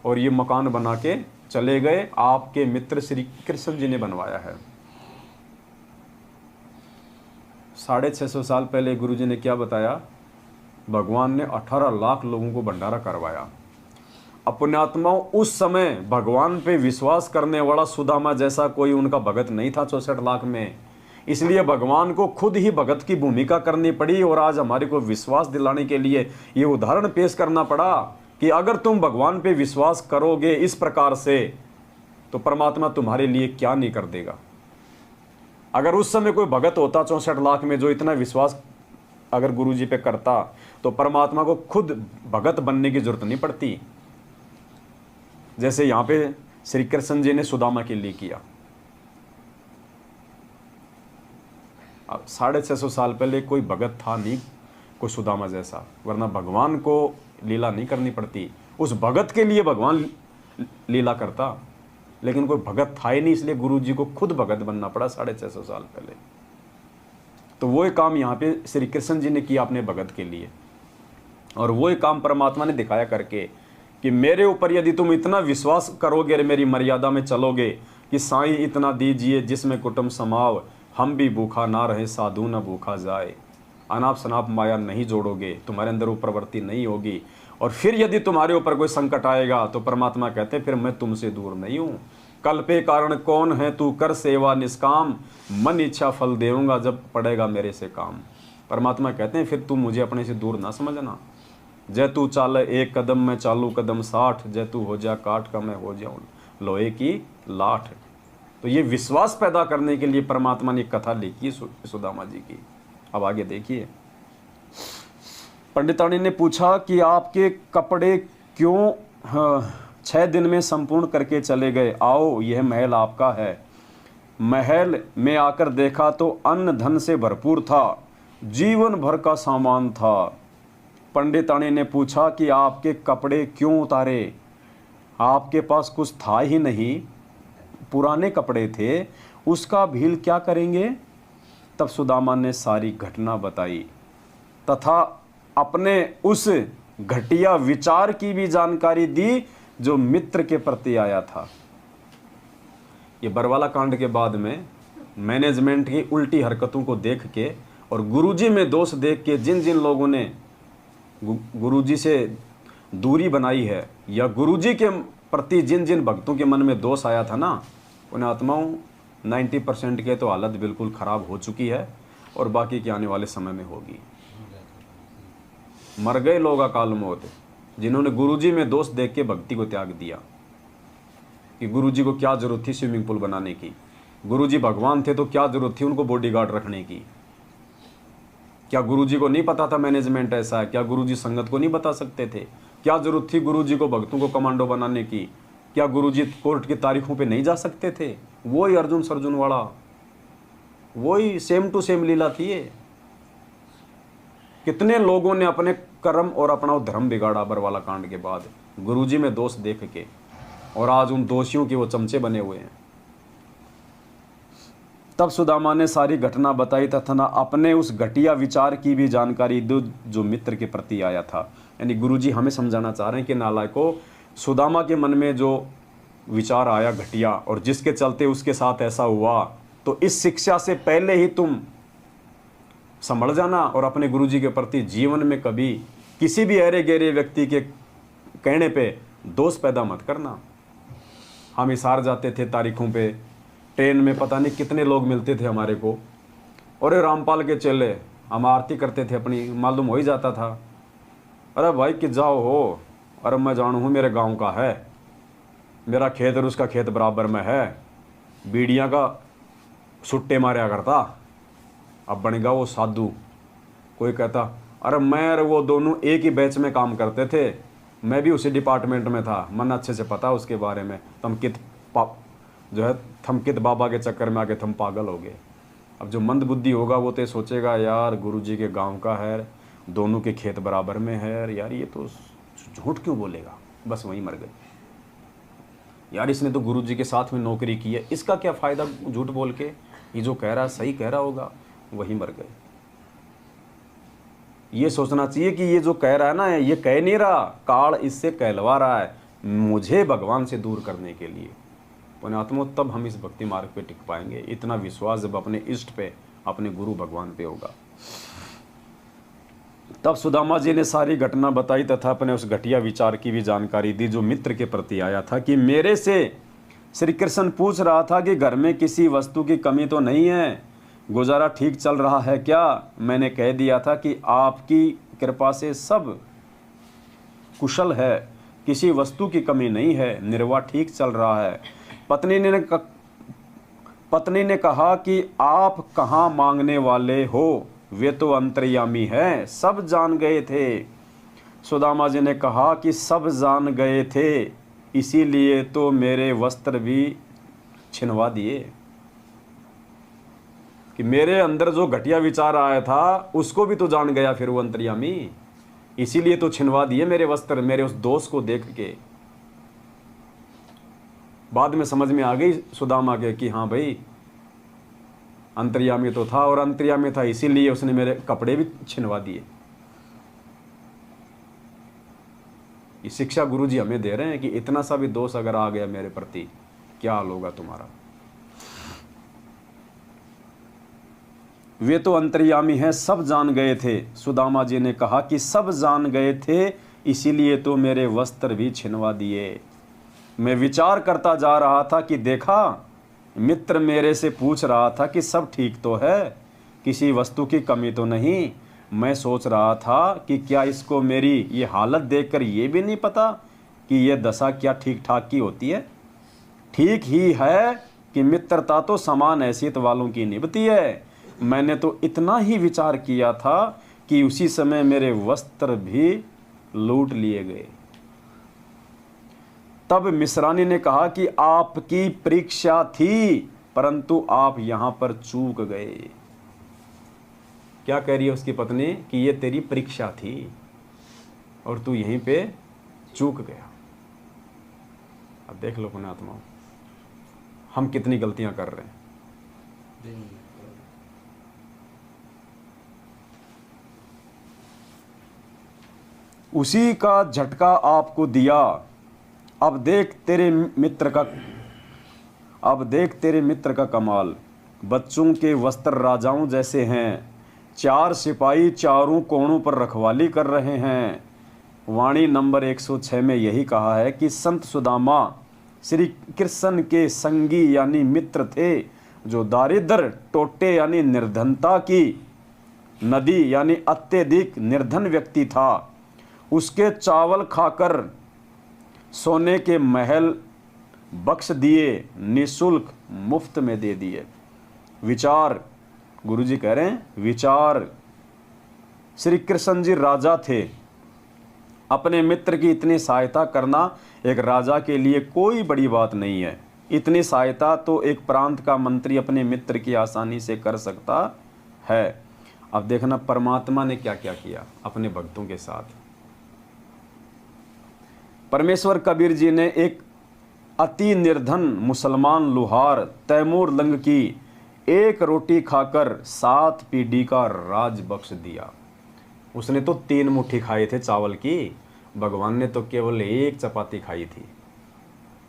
और ये मकान बना के चले गए। आपके मित्र श्री कृष्ण जी ने बनवाया है। 650 साल पहले गुरु जी ने क्या बताया, भगवान ने 18 लाख लोगों को भंडारा करवाया। पुण्यात्माओं, उस समय भगवान पे विश्वास करने वाला सुदामा जैसा कोई उनका भगत नहीं था 64 लाख में। इसलिए भगवान को खुद ही भगत की भूमिका करनी पड़ी और आज हमारे को विश्वास दिलाने के लिए ये उदाहरण पेश करना पड़ा कि अगर तुम भगवान पे विश्वास करोगे इस प्रकार से तो परमात्मा तुम्हारे लिए क्या नहीं कर देगा। अगर उस समय कोई भगत होता 64 लाख में जो इतना विश्वास अगर गुरु जी पे करता तो परमात्मा को खुद भगत बनने की जरूरत नहीं पड़ती, जैसे यहाँ पे श्री कृष्ण जी ने सुदामा के लिए किया। अब 650 साल पहले कोई भगत था नहीं कोई सुदामा जैसा, वरना भगवान को लीला नहीं करनी पड़ती। उस भगत के लिए भगवान लीला करता, लेकिन कोई भगत था ही नहीं, इसलिए गुरु जी को खुद भगत बनना पड़ा 650 साल पहले। तो वो काम यहाँ पे श्री कृष्ण जी ने किया अपने भगत के लिए, और वो काम परमात्मा ने दिखाया करके कि मेरे ऊपर यदि तुम इतना विश्वास करोगे और मेरी मर्यादा में चलोगे कि साईं इतना दीजिए जिसमें कुटुंब समाव, हम भी भूखा ना रहे साधु न भूखा जाए, अनाप शनाप माया नहीं जोड़ोगे, तुम्हारे अंदर वो प्रवृत्ति नहीं होगी, और फिर यदि तुम्हारे ऊपर कोई संकट आएगा तो परमात्मा कहते हैं फिर मैं तुमसे दूर नहीं हूँ। कल पे कारण कौन है तू कर सेवा निष्काम, मन इच्छा फल देऊंगा जब पड़ेगा मेरे से काम। परमात्मा कहते हैं फिर तुम मुझे अपने से दूर ना समझना। जय तू चाल 1 कदम मैं चालू कदम 60, जय तू हो जा काठ का मैं हो जाऊं लोहे की लाठ। तो ये विश्वास पैदा करने के लिए परमात्मा ने एक कथा लिखी है सुदामा जी की। अब आगे देखिए, पंडितानी ने पूछा कि आपके कपड़े क्यों 6 दिन में संपूर्ण करके चले गए? आओ, यह महल आपका है। महल में आकर देखा तो अन्न धन से भरपूर था, जीवन भर का सामान था। पंडितानी ने पूछा कि आपके कपड़े क्यों उतारे? आपके पास कुछ था ही नहीं, पुराने कपड़े थे, उसका भील क्या करेंगे? तब सुदामा ने सारी घटना बताई तथा अपने उस घटिया विचार की भी जानकारी दी जो मित्र के प्रति आया था। ये बरवाला कांड के बाद में मैनेजमेंट की उल्टी हरकतों को देख के और गुरुजी में दोष देख के जिन जिन लोगों ने गुरुजी से दूरी बनाई है या गुरुजी के प्रति जिन जिन भक्तों के मन में दोष आया था ना, उन आत्माओं 90% के तो हालत बिल्कुल ख़राब हो चुकी है और बाकी के आने वाले समय में होगी। मर गए लोग अकाल मौत, जिन्होंने गुरुजी में दोष देख के भक्ति को त्याग दिया कि गुरुजी को क्या जरूरत थी स्विमिंग पूल बनाने की। गुरुजी भगवान थे तो क्या जरूरत थी उनको बॉडीगार्ड रखने की? क्या गुरुजी को नहीं पता था मैनेजमेंट ऐसा है? क्या गुरुजी संगत को नहीं बता सकते थे? क्या जरूरत थी गुरुजी को भक्तों को कमांडो बनाने की? क्या गुरुजी कोर्ट की तारीखों पे नहीं जा सकते थे? वही अर्जुन सरजुन वाला, वही सेम टू सेम लीला थी ये। कितने लोगों ने अपने कर्म और अपना धर्म बिगाड़ा बरवाला कांड के बाद गुरुजी में दोष देख के, और आज उन दोषियों के वो चमचे बने हुए हैं। तब सुदामा ने सारी घटना बताई तथा अपने उस घटिया विचार की भी जानकारी दी जो मित्र के प्रति आया था। यानी गुरुजी हमें समझाना चाह रहे हैं कि नालायकों, सुदामा के मन में जो विचार आया घटिया और जिसके चलते उसके साथ ऐसा हुआ, तो इस शिक्षा से पहले ही तुम संभल जाना और अपने गुरुजी के प्रति जीवन में कभी किसी भी अरे गहरे व्यक्ति के कहने पे दोष पैदा मत करना। हम हिसार जाते थे तारीखों पे, ट्रेन में पता नहीं कितने लोग मिलते थे हमारे को, और रामपाल के चेले, हम आरती करते थे अपनी, मालूम हो ही जाता था। अरे भाई कि जाओ हो, अरे मैं जानू हूँ मेरे गांव का है, मेरा खेत और उसका खेत बराबर में है, बीड़ियाँ का सुट्टे मारा करता। अब बन गया वो साधु। कोई कहता अरे मैं और वो दोनों एक ही बैच में काम करते थे, मैं भी उसी डिपार्टमेंट में था, मन अच्छे से पता उसके बारे में। थमकित बाबा के चक्कर में आके थम पागल हो गए। अब जो मंद बुद्धि होगा वो तो सोचेगा यार गुरुजी के गांव का है, दोनों के खेत बराबर में है, यार ये तो झूठ क्यों बोलेगा, बस वहीं मर गए। यार इसने तो गुरुजी के साथ में नौकरी की है, इसका क्या फ़ायदा झूठ बोल के, ये जो कह रहा है सही कह रहा होगा, वहीं मर गए। ये सोचना चाहिए कि ये जो कह रहा है ना, ये कह नहीं रहा, काल इससे कहलवा रहा है मुझे भगवान से दूर करने के लिए। पुण्यात्मा, तब हम इस भक्ति मार्ग पे टिक पाएंगे। इतना विश्वास जब अपने इष्ट पे, अपने गुरु भगवान पे होगा। तब सुदामा जी ने सारी घटना बताई तथा अपने उस घटिया विचार की भी जानकारी दी जो मित्र के प्रति आया था कि मेरे से श्री कृष्ण पूछ रहा था कि घर में किसी वस्तु की कमी तो नहीं है, गुजारा ठीक चल रहा है क्या? मैंने कह दिया था कि आपकी कृपा से सब कुशल है, किसी वस्तु की कमी नहीं है, निर्वाह ठीक चल रहा है। पत्नी ने कहा कि आप कहाँ मांगने वाले हो, वे तो अंतर्यामी है, सब जान गए थे। सुदामा जी ने कहा कि सब जान गए थे, इसीलिए तो मेरे वस्त्र भी छिनवा दिए। कि मेरे अंदर जो घटिया विचार आया था उसको भी तो जान गया फिर वो अंतर्यामी, इसीलिए तो छिनवा दिए मेरे वस्त्र, मेरे उस दोष को देख के। बाद में समझ में आ गई सुदामा के कि हाँ भाई अंतर्यामी तो था, और अंतर्यामी था इसीलिए उसने मेरे कपड़े भी छिनवा दिए। ये शिक्षा गुरुजी हमें दे रहे हैं कि इतना सा भी दोष अगर आ गया मेरे प्रति, क्या हाल होगा तुम्हारा। वे तो अंतर्यामी हैं, सब जान गए थे। सुदामा जी ने कहा कि सब जान गए थे, इसीलिए तो मेरे वस्त्र भी छिनवा दिए। मैं विचार करता जा रहा था कि देखा मित्र मेरे से पूछ रहा था कि सब ठीक तो है, किसी वस्तु की कमी तो नहीं। मैं सोच रहा था कि क्या इसको मेरी ये हालत देखकर ये भी नहीं पता कि ये दशा क्या ठीक ठाक की होती है। ठीक ही है कि मित्रता तो समान हैसियत वालों की निभती है। मैंने तो इतना ही विचार किया था कि उसी समय मेरे वस्त्र भी लूट लिए गए। तब मिश्रानी ने कहा कि आपकी परीक्षा थी, परंतु आप यहां पर चूक गए। क्या कह रही है उसकी पत्नी कि ये तेरी परीक्षा थी और तू यहीं पे चूक गया। अब देख लो पुण्यात्मा, हम कितनी गलतियां कर रहे हैं। उसी का झटका आपको दिया। अब देख तेरे मित्र का कमाल। बच्चों के वस्त्र राजाओं जैसे हैं। 4 सिपाही चारों कोणों पर रखवाली कर रहे हैं। वाणी नंबर 106 में यही कहा है कि संत सुदामा श्री कृष्ण के संगी यानी मित्र थे, जो दारिद्र टोटे यानी निर्धनता की नदी यानी अत्यधिक निर्धन व्यक्ति था। उसके चावल खाकर सोने के महल बख्श दिए, निशुल्क मुफ्त में दे दिए। विचार, गुरुजी कह रहे हैं विचार। श्री कृष्ण जी राजा थे। अपने मित्र की इतनी सहायता करना एक राजा के लिए कोई बड़ी बात नहीं है। इतनी सहायता तो एक प्रांत का मंत्री अपने मित्र की आसानी से कर सकता है। अब देखना परमात्मा ने क्या क्या किया अपने भक्तों के साथ। परमेश्वर कबीर जी ने एक अति निर्धन मुसलमान लुहार तैमूर लंग की 1 रोटी खाकर 7 पीढ़ी का राज बख्श दिया। उसने तो 3 मुट्ठी खाए थे चावल की, भगवान ने तो केवल 1 चपाती खाई थी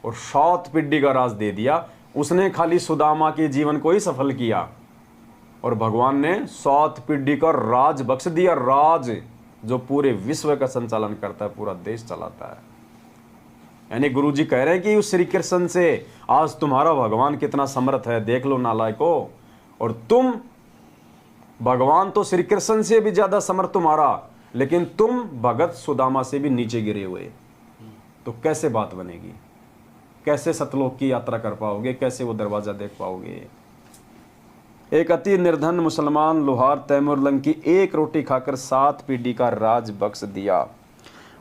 और 7 पीढ़ी का राज दे दिया। उसने खाली सुदामा के जीवन को ही सफल किया और भगवान ने 7 पीढ़ी का राज बख्श दिया। राज जो पूरे विश्व का संचालन करता है, पूरा देश चलाता है। यानी गुरुजी कह रहे हैं कि उस श्री कृष्ण से आज तुम्हारा भगवान कितना समर्थ है, देख लो नालायको। और तुम, भगवान तो श्री कृष्ण से भी ज्यादा समर्थ तुम्हारा, लेकिन तुम भगत सुदामा से भी नीचे गिरे हुए। तो कैसे बात बनेगी? कैसे सतलोक की यात्रा कर पाओगे? कैसे वो दरवाजा देख पाओगे? एक अति निर्धन मुसलमान लोहार तैमूर लंग की 1 रोटी खाकर 7 पीढ़ी का राज बख्श दिया।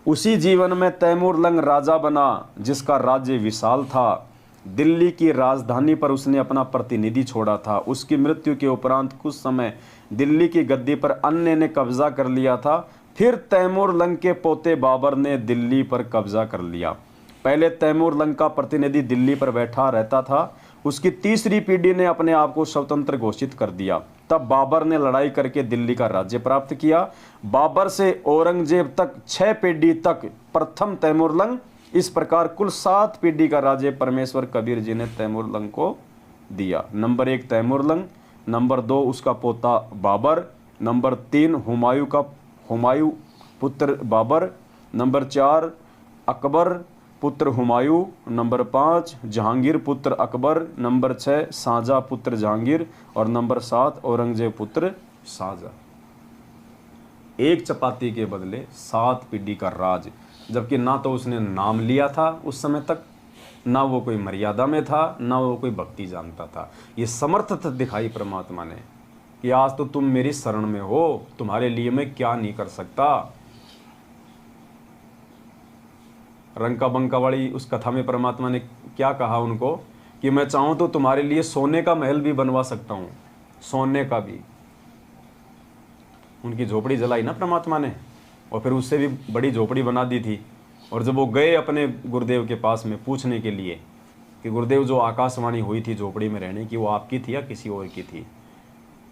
उसी जीवन में तैमूर लंग राजा बना, जिसका राज्य विशाल था। दिल्ली की राजधानी पर उसने अपना प्रतिनिधि छोड़ा था। उसकी मृत्यु के उपरांत कुछ समय दिल्ली की गद्दी पर अन्य ने कब्जा कर लिया था। फिर तैमूर लंग के पोते बाबर ने दिल्ली पर कब्जा कर लिया। पहले तैमूर लंग का प्रतिनिधि दिल्ली पर बैठा रहता था। उसकी तीसरी पीढ़ी ने अपने आप को स्वतंत्र घोषित कर दिया। तब बाबर ने लड़ाई करके दिल्ली का राज्य प्राप्त किया। बाबर से औरंगजेब तक 6 पीढ़ी तक प्रथम तैमूर लंग। इस प्रकार कुल 7 पीढ़ी का राज्य परमेश्वर कबीर जी ने तैमूर लंग को दिया। नंबर 1 तैमूर लंग, नंबर 2 उसका पोता बाबर, नंबर 3 हुमायूं पुत्र बाबर, नंबर 4 अकबर पुत्र हुमायूं, नंबर 5 जहांगीर पुत्र अकबर, नंबर 6 शाहजहां पुत्र जहांगीर और नंबर 7 औरंगजेब पुत्र शाहजहां। 1 चपाती के बदले 7 पीढ़ी का राज, जबकि ना तो उसने नाम लिया था उस समय तक, ना वो कोई मर्यादा में था, ना वो कोई भक्ति जानता था। ये समर्थता दिखाई परमात्मा ने कि आज तो तुम मेरी शरण में हो, तुम्हारे लिए मैं क्या नहीं कर सकता। रंका बंका वाली उस कथा में परमात्मा ने क्या कहा उनको कि मैं चाहूं तो तुम्हारे लिए सोने का महल भी बनवा सकता हूं, सोने का भी। उनकी झोपड़ी जलाई ना परमात्मा ने, और फिर उससे भी बड़ी झोपड़ी बना दी थी। और जब वो गए अपने गुरुदेव के पास में पूछने के लिए कि गुरुदेव जो आकाशवाणी हुई थी झोपड़ी में रहने की, वो आपकी थी या किसी और की थी,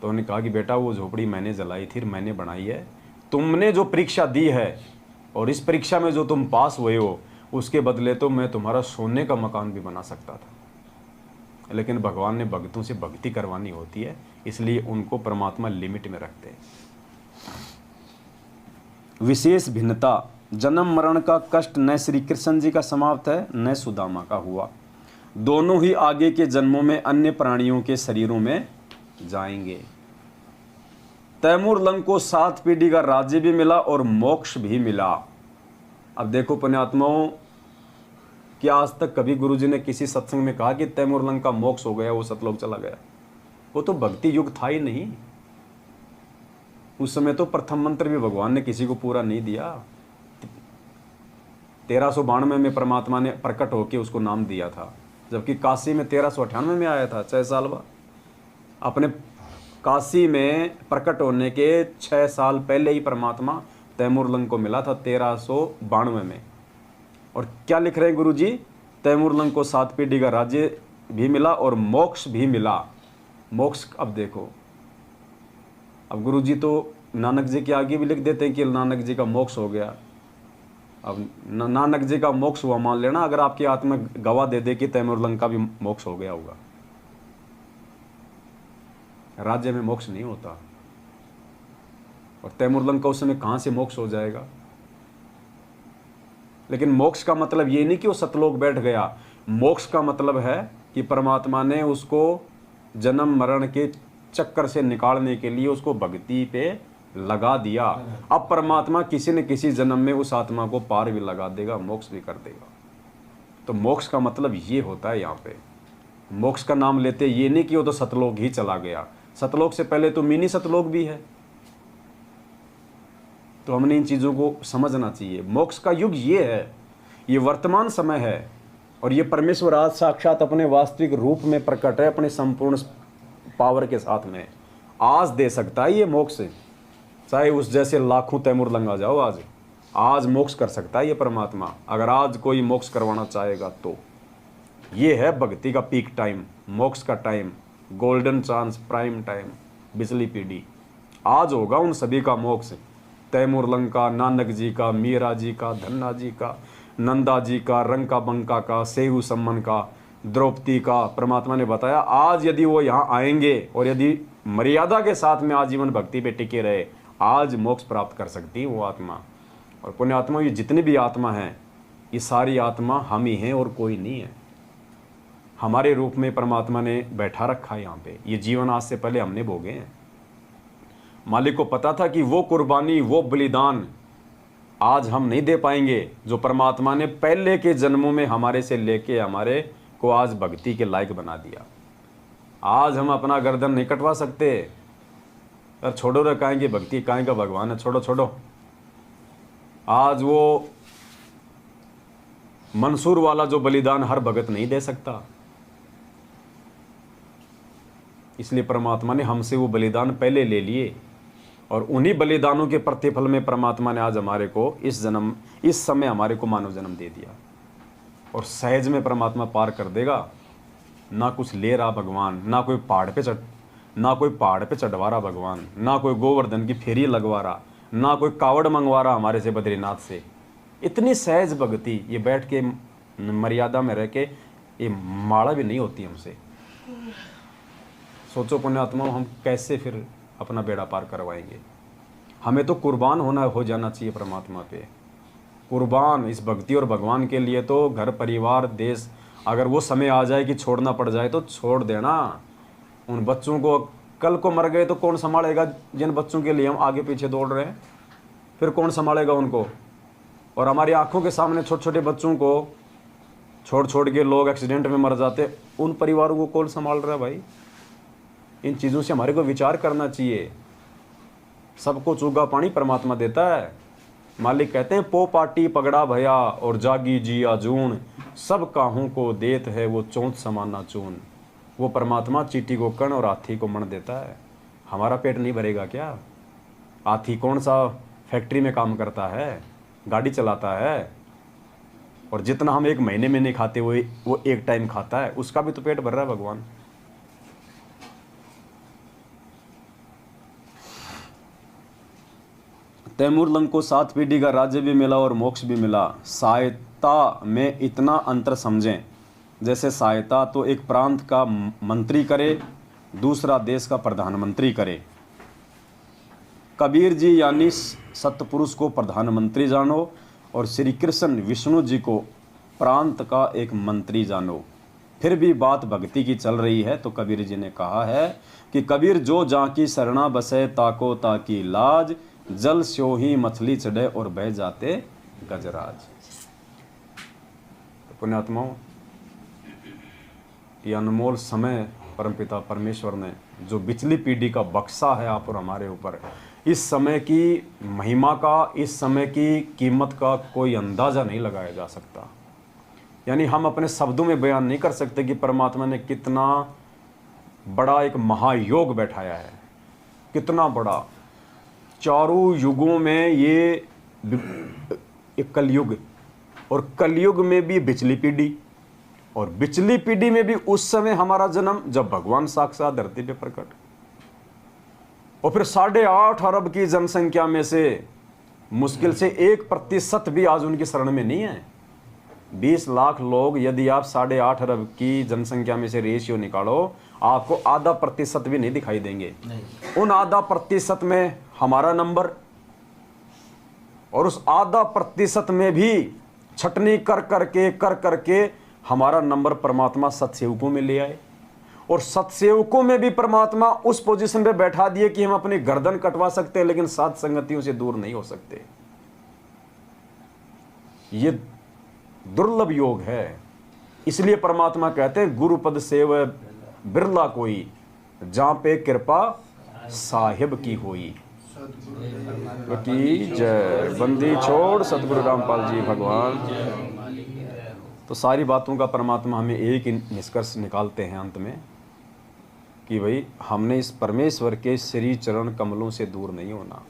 तो उन्होंने कहा कि बेटा वो झोपड़ी मैंने जलाई थी, मैंने बनाई है। तुमने जो परीक्षा दी है और इस परीक्षा में जो तुम पास हुए हो, उसके बदले तो मैं तुम्हारा सोने का मकान भी बना सकता था। लेकिन भगवान ने भक्तों से भक्ति करवानी होती है, इसलिए उनको परमात्मा लिमिट में रखते हैं। विशेष भिन्नता, जन्म मरण का कष्ट न श्री कृष्ण जी का समाप्त है न सुदामा का हुआ। दोनों ही आगे के जन्मों में अन्य प्राणियों के शरीरों में जाएंगे। तैमूर लंग को 7 पीढ़ी का राज्य भी मिला और मोक्ष भी मिला। अब देखो पुण्यात्माओं, क्या आज तक कभी गुरुजी ने किसी सत्संग में कहा कि तैमूर लंग का मोक्ष हो गया, वो सतलोक चला गया? वो तो भक्ति युग था ही नहीं। उस समय तो प्रथम मंत्र भी भगवान ने किसी को पूरा नहीं दिया। 1392 में परमात्मा ने प्रकट होकर उसको नाम दिया था, जबकि काशी में 1398 में आया था, 6 साल बाद। अपने काशी में प्रकट होने के 6 साल पहले ही परमात्मा तैमूर लंग को मिला था, 1392 में। और क्या लिख रहे हैं गुरु जी? तैमूर लंग को 7 पीढ़ी का राज्य भी मिला और मोक्ष भी मिला। मोक्ष, अब देखो, अब गुरु जी तो नानक जी के आगे भी लिख देते हैं कि नानक जी का मोक्ष हो गया। अब नानक जी का मोक्ष हुआ मान लेना, अगर आपकी आत्मा गवाह दे दे कि तैमूर लंग का भी मोक्ष हो गया होगा। राज्य में मोक्ष नहीं होता, और तैमूर लंग का उस समय कहां से मोक्ष हो जाएगा? लेकिन मोक्ष का मतलब ये नहीं कि वो सतलोक बैठ गया। मोक्ष का मतलब है कि परमात्मा ने उसको जन्म मरण के चक्कर से निकालने के लिए उसको भक्ति पे लगा दिया। अब परमात्मा किसी न किसी जन्म में उस आत्मा को पार भी लगा देगा, मोक्ष भी कर देगा। तो मोक्ष का मतलब ये होता है। यहाँ पे मोक्ष का नाम लेते ये नहीं कि वो तो सतलोक ही चला गया। सतलोक से पहले तो मिनी सतलोक भी है। तो हमने इन चीज़ों को समझना चाहिए। मोक्ष का युग ये है, ये वर्तमान समय है, और ये परमेश्वर आज साक्षात अपने वास्तविक रूप में प्रकट है, अपने संपूर्ण पावर के साथ में आज दे सकता है ये मोक्ष। चाहे उस जैसे लाखों तैमूर लंग आ जाओ, आज मोक्ष कर सकता है ये परमात्मा। अगर आज कोई मोक्ष करवाना चाहेगा तो ये है भक्ति का पीक टाइम, मोक्ष का time, golden chance, prime time, बिजली पीढ़ी। आज होगा उन सभी का मोक्ष, तैमूर लंग का, नानक जी का, मीरा जी का, धन्ना जी का, नंदा जी का, रंका बंका का, सेहू सम्मन का, द्रौपदी का। परमात्मा ने बताया आज यदि वो यहाँ आएंगे और यदि मर्यादा के साथ में आजीवन भक्ति पे टिके रहे, आज मोक्ष प्राप्त कर सकती है वो आत्मा। और पुण्य आत्मा, ये जितनी भी आत्मा हैं, ये सारी आत्मा हम ही हैं और कोई नहीं है। हमारे रूप में परमात्मा ने बैठा रखा है यहाँ पे। ये जीवन आज से पहले हमने भोगे हैं। मालिक को पता था कि वो कुर्बानी, वो बलिदान आज हम नहीं दे पाएंगे जो परमात्मा ने पहले के जन्मों में हमारे से लेके हमारे को आज भक्ति के लायक बना दिया। आज हम अपना गर्दन नहीं कटवा सकते। यार छोड़ो रे, काहे की भक्ति, काहे का भगवान है, छोड़ो छोड़ो। आज वो मंसूर वाला जो बलिदान हर भगत नहीं दे सकता, इसलिए परमात्मा ने हमसे वो बलिदान पहले ले लिए, और उन्हीं बलिदानों के प्रतिफल में परमात्मा ने आज हमारे को इस समय हमारे को मानव जन्म दे दिया। और सहज में परमात्मा पार कर देगा। ना कुछ ले रहा भगवान, ना कोई पहाड़ पे चढ़वा रहा भगवान, ना कोई गोवर्धन की फेरी लगवा रहा, ना कोई कावड़ मंगवा रहा हमारे से बद्रीनाथ से। इतनी सहज भक्ति, ये बैठ के मर्यादा में रह के ये माड़ा भी नहीं होती हमसे। सोचो पुण्यात्मा, हम कैसे फिर अपना बेड़ा पार करवाएंगे? हमें तो कुर्बान हो जाना चाहिए परमात्मा पे। कुर्बान इस भक्ति और भगवान के लिए तो घर परिवार देश, अगर वो समय आ जाए कि छोड़ना पड़ जाए तो छोड़ देना। उन बच्चों को कल को मर गए तो कौन संभालेगा? जिन बच्चों के लिए हम आगे पीछे दौड़ रहे हैं, फिर कौन संभालेगा उनको? और हमारी आंखों के सामने छोटे छोटे बच्चों को छोड़ के लोग एक्सीडेंट में मर जाते, उन परिवारों को कौन संभाल रहा है भाई? इन चीज़ों से हमारे को विचार करना चाहिए। सबको चूगा पानी परमात्मा देता है। मालिक कहते हैं पो पाटी पगड़ा भया और जागी जिया जून, सब काहू को देत है वो चौंत समाना चून। वो परमात्मा चीटी को कण और हाथी को मण देता है। हमारा पेट नहीं भरेगा क्या? हाथी कौन सा फैक्ट्री में काम करता है, गाड़ी चलाता है, और जितना हम एक महीने में नहीं खाते वो एक टाइम खाता है, उसका भी तो पेट भर रहा है भगवान। तैमूर लंग को 7 पीढ़ी का राज्य भी मिला और मोक्ष भी मिला। सहायता में इतना अंतर समझें, जैसे सहायता तो एक प्रांत का मंत्री करे, दूसरा देश का प्रधानमंत्री करे। कबीर जी यानी सतपुरुष को प्रधानमंत्री जानो, और श्री कृष्ण विष्णु जी को प्रांत का एक मंत्री जानो। फिर भी बात भक्ति की चल रही है तो कबीर जी ने कहा है कि कबीर जो जाकी शरणा बसे ताको ताकी लाज, जल स्यो ही मछली चढ़े और बह जाते गजराज। तो पुण्यात्माओं, ये अनमोल समय परमपिता परमेश्वर ने जो पिछली पीढ़ी का बक्सा है आप और हमारे ऊपर, इस समय की महिमा का, इस समय की कीमत का कोई अंदाज़ा नहीं लगाया जा सकता। यानी हम अपने शब्दों में बयान नहीं कर सकते कि परमात्मा ने कितना बड़ा एक महायोग बैठाया है, कितना बड़ा। चारों युगों में ये एक कलयुग, और कलयुग में भी बिचली पीढ़ी, और बिचली पीढ़ी में भी उस समय हमारा जन्म जब भगवान साक्षात धरती पे प्रकट, और फिर 8.5 अरब की जनसंख्या में से मुश्किल से 1% भी आज उनकी शरण में नहीं है। 20 लाख लोग, यदि आप 8.5 अरब की जनसंख्या में से रेशियो निकालो, आपको आधा प्रतिशत भी नहीं दिखाई देंगे। उन आधा प्रतिशत में हमारा नंबर, और उस आधा प्रतिशत में भी छटनी कर करके हमारा नंबर परमात्मा सतसेवकों में ले आए, और सतसेवकों में भी परमात्मा उस पोजीशन पे बैठा दिए कि हम अपनी गर्दन कटवा सकते हैं लेकिन सात संगतियों से दूर नहीं हो सकते। ये दुर्लभ योग है। इसलिए परमात्मा कहते हैं गुरुपद सेव बिरला कोई, जहां पे कृपा साहिब की होई। की जय। बंदी छोड़ सतगुरु रामपाल जी भगवान। तो सारी बातों का परमात्मा हमें एक ही निष्कर्ष निकालते हैं अंत में कि भाई हमने इस परमेश्वर के श्री चरण कमलों से दूर नहीं होना,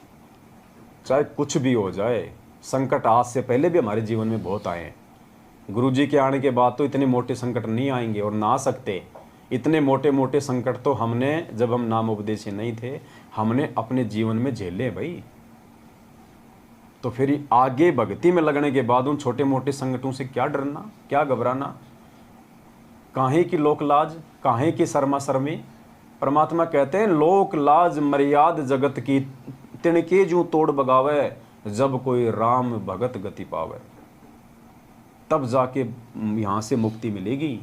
चाहे कुछ भी हो जाए। संकट आज से पहले भी हमारे जीवन में बहुत आए हैं। गुरु जी के आने के बाद तो इतने मोटे संकट नहीं आएंगे और ना आ सकते। इतने मोटे मोटे संकट तो हमने, जब हम नाम उपदेशी नहीं थे, हमने अपने जीवन में झेले भाई। तो फिर आगे भक्ति में लगने के बाद उन छोटे मोटे संकटों से क्या डरना, क्या घबराना, काहे की लोक लाज, काहे की शर्मा शर्मी। परमात्मा कहते हैं लोक लाज मर्याद जगत की, तिनके जू तोड़ बगावे, जब कोई राम भगत गति पावे। तब जाके यहाँ से मुक्ति मिलेगी।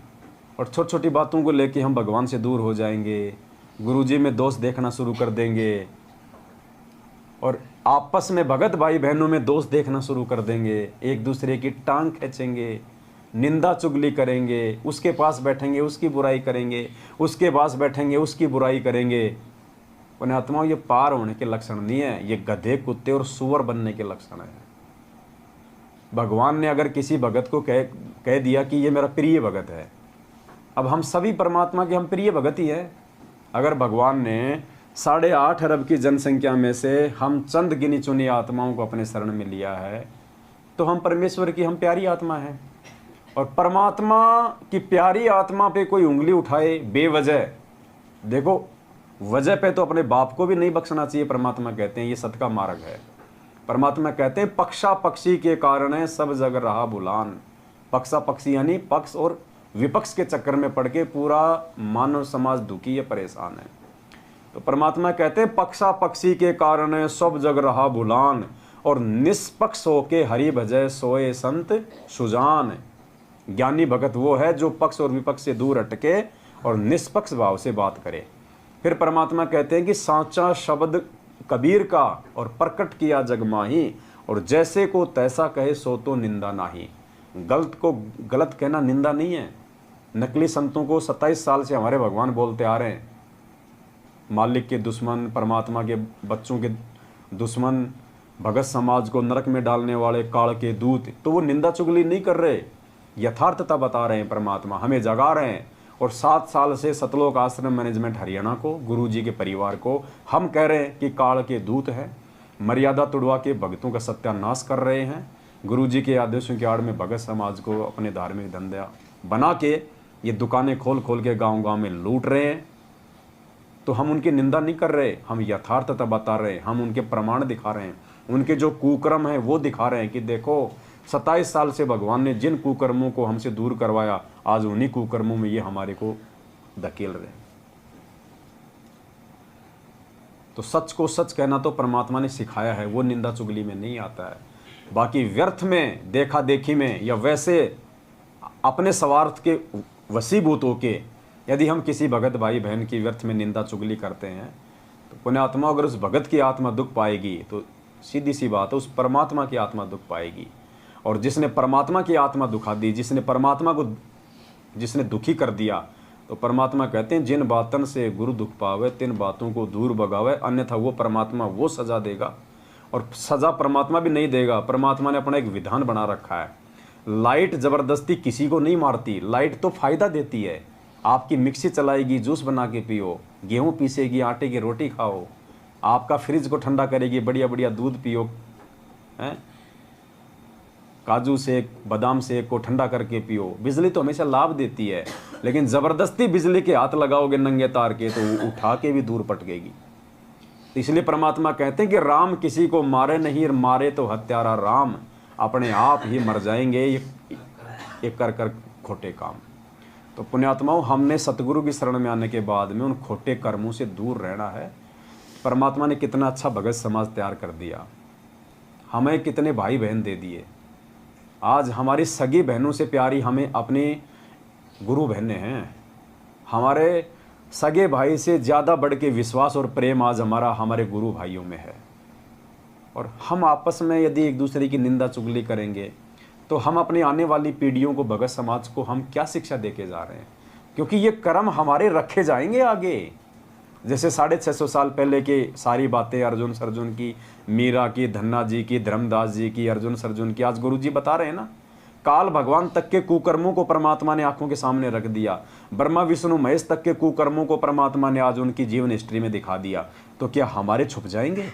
और छोटी छोटी बातों को लेके हम भगवान से दूर हो जाएंगे, गुरुजी में दोष देखना शुरू कर देंगे, और आपस में भगत भाई बहनों में दोष देखना शुरू कर देंगे, एक दूसरे की टांग खींचेंगे, निंदा चुगली करेंगे, उसके पास बैठेंगे उसकी बुराई करेंगे, उसके पास बैठेंगे उसकी बुराई करेंगे। पुण्यात्माओं, ये पार होने के लक्षण नहीं है, ये गधे कुत्ते और सुअर बनने के लक्षण है। भगवान ने अगर किसी भगत को कह दिया कि ये मेरा प्रिय भगत है, अब हम सभी परमात्मा के हम प्रिय भगत ही है। अगर भगवान ने 8.5 अरब की जनसंख्या में से हम चंद गिनी चुनी आत्माओं को अपने शरण में लिया है, तो हम परमेश्वर की हम प्यारी आत्मा है। और परमात्मा की प्यारी आत्मा पे कोई उंगली उठाए बेवजह, देखो वजह पे तो अपने बाप को भी नहीं बख्शना चाहिए। परमात्मा कहते हैं ये सत का मार्ग है। परमात्मा कहते हैं पक्षा पक्षी के कारण है सब जग रहा बुलान। पक्षा पक्षी यानी पक्ष और विपक्ष के चक्कर में पड़ के पूरा मानव समाज दुखी या परेशान है। तो परमात्मा कहते हैं पक्षा पक्षी के कारण है सब जग रहा बुलान, और निष्पक्ष होके हरि भजय सोए संत सुजान। ज्ञानी भगत वो है जो पक्ष और विपक्ष से दूर हटके और निष्पक्ष भाव से बात करे। फिर परमात्मा कहते हैं कि सांचा शब्द कबीर का और प्रकट किया जग माही, और जैसे को तैसा कहे सो तो निंदा नाही। गलत को गलत कहना निंदा नहीं है। नकली संतों को 27 साल से हमारे भगवान बोलते आ रहे हैं, मालिक के दुश्मन, परमात्मा के बच्चों के दुश्मन, भगत समाज को नरक में डालने वाले काल के दूत। तो वो निंदा चुगली नहीं कर रहे, यथार्थता बता रहे हैं। परमात्मा हमें जगा रहे हैं। और 7 साल से सतलोक आश्रम मैनेजमेंट हरियाणा को, गुरुजी के परिवार को हम कह रहे हैं कि काल के दूत हैं, मर्यादा तुड़वा के भक्तों का सत्यानाश कर रहे हैं। गुरुजी के आदेशों की आड़ में भगत समाज को अपने धार्मिक धंधा बना के ये दुकानें खोल खोल के गांव गांव में लूट रहे हैं। तो हम उनकी निंदा नहीं कर रहे, हम यथार्थता बता रहे हैं, हम उनके प्रमाण दिखा रहे हैं, उनके जो कुकर्म है वो दिखा रहे हैं कि देखो 27 साल से भगवान ने जिन कुकर्मों को हमसे दूर करवाया, आज उन्हीं कुकर्मों में ये हमारे को धकेल रहे हैं। तो सच को सच कहना तो परमात्मा ने सिखाया है, वो निंदा चुगली में नहीं आता है। बाकी व्यर्थ में, देखा देखी में, या वैसे अपने स्वार्थ के वशीभूत होके यदि हम किसी भगत भाई बहन की व्यर्थ में निंदा चुगली करते हैं, तो पुण्यात्मा अगर उस भगत की आत्मा दुख पाएगी तो सीधी सी बात है उस परमात्मा की आत्मा दुख पाएगी। और जिसने परमात्मा की आत्मा दुखा दी, जिसने परमात्मा को जिसने दुखी कर दिया, तो परमात्मा कहते हैं जिन बातन से गुरु दुख पावे तिन बातों को दूर भगावे, अन्यथा वो परमात्मा वो सजा देगा। और सजा परमात्मा भी नहीं देगा, परमात्मा ने अपना एक विधान बना रखा है। लाइट जबरदस्ती किसी को नहीं मारती, लाइट तो फायदा देती है। आपकी मिक्सी चलाएगी, जूस बना के पियो, गेहूं पीसेगी, आटे की रोटी खाओ, आपका फ्रिज को ठंडा करेगी, बढ़िया बढ़िया दूध पियो, हैं, काजू शेक, बादाम शेक को ठंडा करके पियो। बिजली तो हमेशा लाभ देती है, लेकिन ज़बरदस्ती बिजली के हाथ लगाओगे नंगे तार के तो वो उठा के भी दूर पटकेगी। तो इसलिए परमात्मा कहते हैं कि राम किसी को मारे नहीं, मारे तो हत्यारा राम, अपने आप ही मर जाएंगे ये कर कर खोटे काम। तो पुण्यात्माओं, हमने सतगुरु की शरण में आने के बाद में उन खोटे कर्मों से दूर रहना है। परमात्मा ने कितना अच्छा भगत समाज तैयार कर दिया, हमें कितने भाई बहन दे दिए। आज हमारी सगी बहनों से प्यारी हमें अपनी गुरु बहनें हैं। हमारे सगे भाई से ज़्यादा बढ़ के विश्वास और प्रेम आज हमारे गुरु भाइयों में है। और हम आपस में यदि एक दूसरे की निंदा चुगली करेंगे तो हम अपनी आने वाली पीढ़ियों को, भगत समाज को हम क्या शिक्षा देके जा रहे हैं? क्योंकि ये कर्म हमारे रखे जाएंगे आगे। जैसे 650 साल पहले की सारी बातें अर्जुन सर्जुन की, मीरा की, धन्ना जी की, धर्मदास जी की, अर्जुन सर्जुन की, आज गुरु जी बता रहे हैं ना। काल भगवान तक के कुकर्मों को परमात्मा ने आंखों के सामने रख दिया। ब्रह्मा विष्णु महेश तक के कुकर्मों को परमात्मा ने आज उनकी जीवन हिस्ट्री में दिखा दिया। तो क्या हमारे छुप जाएंगे?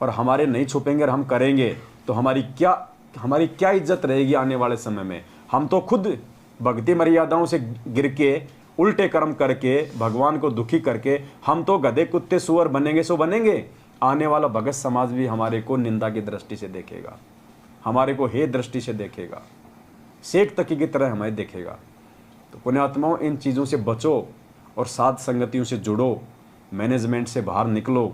और हमारे नहीं छुपेंगे और हम करेंगे तो हमारी क्या इज्जत रहेगी आने वाले समय में? हम तो खुद भक्ति मर्यादाओं से गिर के, उल्टे कर्म करके, भगवान को दुखी करके हम तो गधे कुत्ते सुअर बनेंगे सो बनेंगे। आने वाला भगत समाज भी हमारे को निंदा की दृष्टि से देखेगा, हमारे को हे दृष्टि से देखेगा, शेख तकी की तरह हमें देखेगा। तो पुण्यात्माओं, इन चीज़ों से बचो और साध संगतियों से जुड़ो, मैनेजमेंट से बाहर निकलो।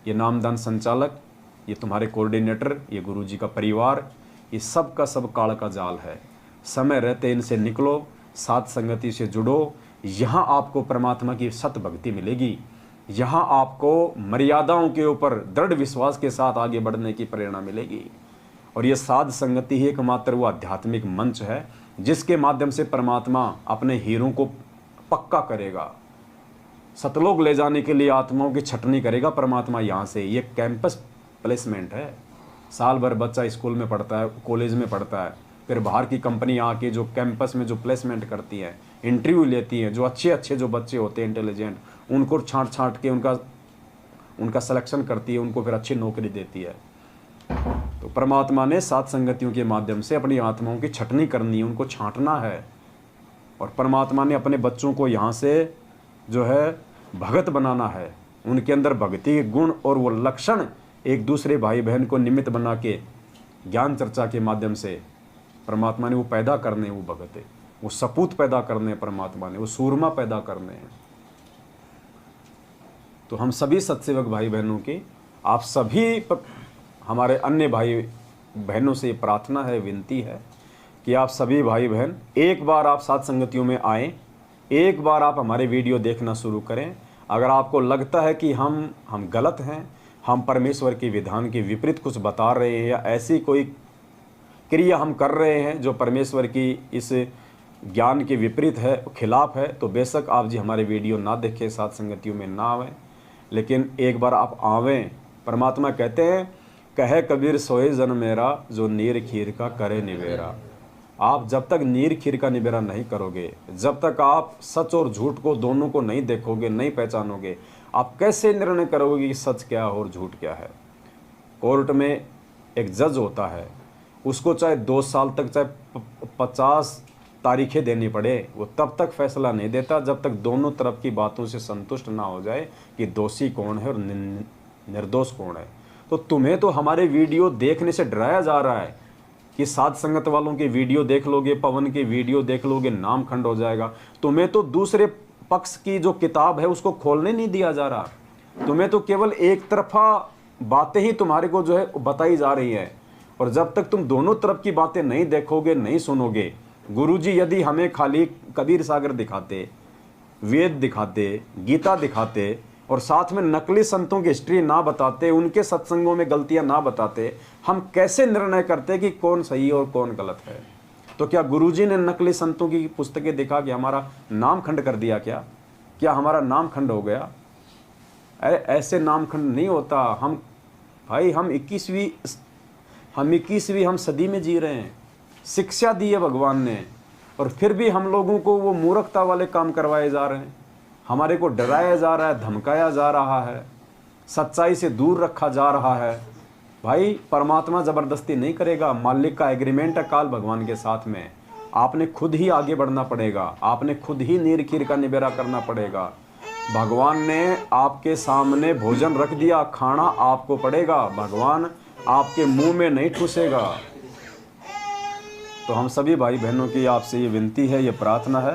ये नामदान संचालक, ये तुम्हारे कोऑर्डिनेटर, ये गुरु जी का परिवार, ये सब का सब काल का जाल है। समय रहते इनसे निकलो, साध संगति से जुड़ो। यहाँ आपको परमात्मा की सत भक्ति मिलेगी, यहाँ आपको मर्यादाओं के ऊपर दृढ़ विश्वास के साथ आगे बढ़ने की प्रेरणा मिलेगी। और ये साध संगति ही एकमात्र वो आध्यात्मिक मंच है जिसके माध्यम से परमात्मा अपने हीरों को पक्का करेगा, सतलोक ले जाने के लिए आत्माओं की छटनी करेगा परमात्मा यहाँ से। ये कैंपस प्लेसमेंट है। साल भर बच्चा स्कूल में पढ़ता है, कॉलेज में पढ़ता है, फिर बाहर की कंपनी आके जो कैंपस में जो प्लेसमेंट करती है, इंटरव्यू लेती हैं, जो अच्छे जो बच्चे होते हैं इंटेलिजेंट, उनको छांट के उनका सिलेक्शन करती है, उनको फिर अच्छी नौकरी देती है। तो परमात्मा ने सात संगतियों के माध्यम से अपनी आत्माओं की छटनी करनी है, उनको छांटना है। और परमात्मा ने अपने बच्चों को यहाँ से जो है भगत बनाना है। उनके अंदर भक्ति के गुण और वो लक्षण एक दूसरे भाई बहन को निमित्त बना के ज्ञान चर्चा के माध्यम से परमात्मा ने वो पैदा करने, वो भगत है, वो सपूत पैदा करने परमात्मा ने, वो सूरमा पैदा करने हैं। तो हम सभी सत्सेवक भाई बहनों की, आप सभी हमारे अन्य भाई बहनों से प्रार्थना है, विनती है कि आप सभी भाई बहन एक बार आप साथ संगतियों में आएँ, एक बार आप हमारे वीडियो देखना शुरू करें। अगर आपको लगता है कि हम गलत हैं, हम परमेश्वर के विधान के विपरीत कुछ बता रहे हैं या ऐसी कोई क्रिया हम कर रहे हैं जो परमेश्वर की इस ज्ञान के विपरीत है, खिलाफ है, तो बेशक आप जी हमारे वीडियो ना देखें, साथ संगतियों में ना आवें, लेकिन एक बार आप आवें। परमात्मा कहते हैं, कहे कबीर सोए जन मेरा, जो नीर खीर का करे निबेरा। आप जब तक नीर खीर का निबेरा नहीं करोगे, जब तक आप सच और झूठ को दोनों को नहीं देखोगे, नहीं पहचानोगे, आप कैसे निर्णय करोगे कि सच क्या है और झूठ क्या है? कोर्ट में एक जज होता है, उसको चाहे 2 साल तक, चाहे 50 तारीखें देनी पड़े, वो तब तक फैसला नहीं देता जब तक दोनों तरफ की बातों से संतुष्ट ना हो जाए कि दोषी कौन है और निर्दोष कौन है। तो तुम्हें तो हमारे वीडियो देखने से डराया जा रहा है कि साध संगत वालों के वीडियो देख लोगे, पवन के वीडियो देख लोगे, नाम खंड हो जाएगा। तुम्हें तो दूसरे पक्ष की जो किताब है उसको खोलने नहीं दिया जा रहा। तुम्हें तो केवल एक तरफा बातें ही तुम्हारे को जो है बताई जा रही है। और जब तक तुम दोनों तरफ की बातें नहीं देखोगे, नहीं सुनोगे, गुरुजी यदि हमें खाली कबीर सागर दिखाते, वेद दिखाते, गीता दिखाते और साथ में नकली संतों की हिस्ट्री ना बताते, उनके सत्संगों में गलतियां ना बताते, हम कैसे निर्णय करते कि कौन सही और कौन गलत है? तो क्या गुरुजी ने नकली संतों की पुस्तकें दिखा के हमारा नाम खंड कर दिया? क्या हमारा नाम खंड हो गया? अरे ऐसे नाम खंड नहीं होता। हम भाई हम 21वीं सदी में जी रहे हैं। शिक्षा दी है भगवान ने, और फिर भी हम लोगों को वो मूर्खता वाले काम करवाए जा रहे हैं। हमारे को डराया जा रहा है, धमकाया जा रहा है, सच्चाई से दूर रखा जा रहा है। भाई परमात्मा ज़बरदस्ती नहीं करेगा, मालिक का एग्रीमेंट है काल भगवान के साथ में। आपने खुद ही आगे बढ़ना पड़ेगा, आपने खुद ही नीर खीर का निबेरा करना पड़ेगा। भगवान ने आपके सामने भोजन रख दिया, खाना आपको पड़ेगा। भगवान आपके मुंह में नहीं ठूसेगा। तो हम सभी भाई बहनों की आपसे ये विनती है, ये प्रार्थना है,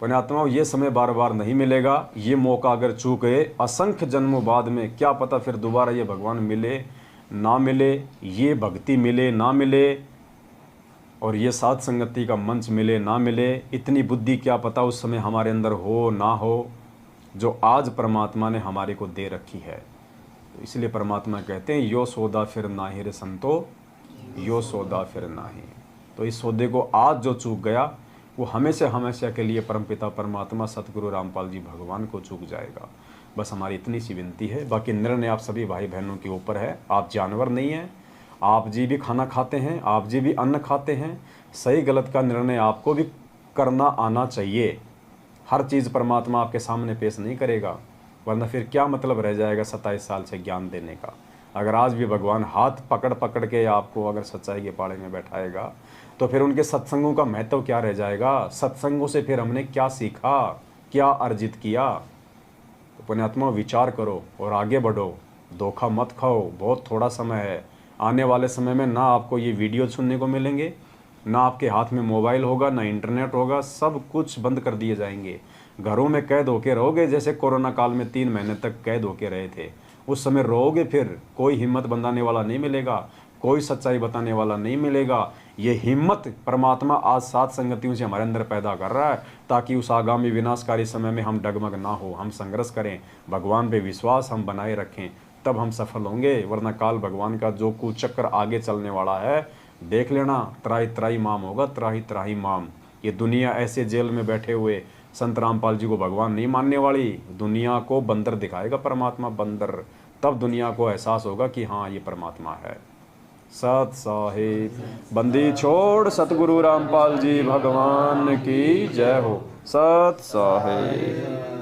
पुण्यात्माओं, ये समय बार बार नहीं मिलेगा। ये मौका अगर चूक गए, असंख्य जन्मों बाद में क्या पता फिर दोबारा ये भगवान मिले ना मिले, ये भक्ति मिले ना मिले, और ये साध संगति का मंच मिले ना मिले। इतनी बुद्धि क्या पता उस समय हमारे अंदर हो ना हो, जो आज परमात्मा ने हमारे को दे रखी है। तो इसलिए परमात्मा कहते हैं, यो सौदा फिर नाहि रे संतो, यो सौदा फिर नाहि। तो इस सौदे को आज जो चूक गया, वो हमेशा हमेशा के लिए परमपिता परमात्मा सतगुरु रामपाल जी भगवान को चूक जाएगा। बस हमारी इतनी सी विनती है। बाकी निर्णय आप सभी भाई बहनों के ऊपर है। आप जानवर नहीं हैं, आप जी भी खाना खाते हैं, आप जी भी अन्न खाते हैं। सही गलत का निर्णय आपको भी करना आना चाहिए। हर चीज़ परमात्मा आपके सामने पेश नहीं करेगा, वरना फिर क्या मतलब रह जाएगा 27 साल से ज्ञान देने का। अगर आज भी भगवान हाथ पकड़ पकड़ के आपको अगर सच्चाई के पाड़े में बैठाएगा, तो फिर उनके सत्संगों का महत्व क्या रह जाएगा? सत्संगों से फिर हमने क्या सीखा, क्या अर्जित किया? तो पुण्यात्मा विचार करो और आगे बढ़ो, धोखा मत खाओ। बहुत थोड़ा समय है। आने वाले समय में ना आपको ये वीडियो सुनने को मिलेंगे, ना आपके हाथ में मोबाइल होगा, ना इंटरनेट होगा। सब कुछ बंद कर दिए जाएंगे। घरों में कैद होके रहोगे, जैसे कोरोना काल में 3 महीने तक कैद होके रहे थे। उस समय रहोगे, फिर कोई हिम्मत बंधाने वाला नहीं मिलेगा, कोई सच्चाई बताने वाला नहीं मिलेगा। ये हिम्मत परमात्मा आज साध संगतियों से हमारे अंदर पैदा कर रहा है, ताकि उस आगामी विनाशकारी समय में हम डगमग ना हो, हम संघर्ष करें, भगवान पे विश्वास हम बनाए रखें, तब हम सफल होंगे। वरना काल भगवान का जो कुचक्र आगे चलने वाला है, देख लेना, त्राही त्राही माम होगा, त्राही त्राही माम। ये दुनिया ऐसे जेल में बैठे हुए संत रामपाल जी को भगवान नहीं मानने वाली, दुनिया को बंदर दिखाएगा परमात्मा, बंदर। तब दुनिया को एहसास होगा कि हाँ ये परमात्मा है। सत साहिब बंदी छोड़ सतगुरु रामपाल जी भगवान की जय हो। सत साहिब।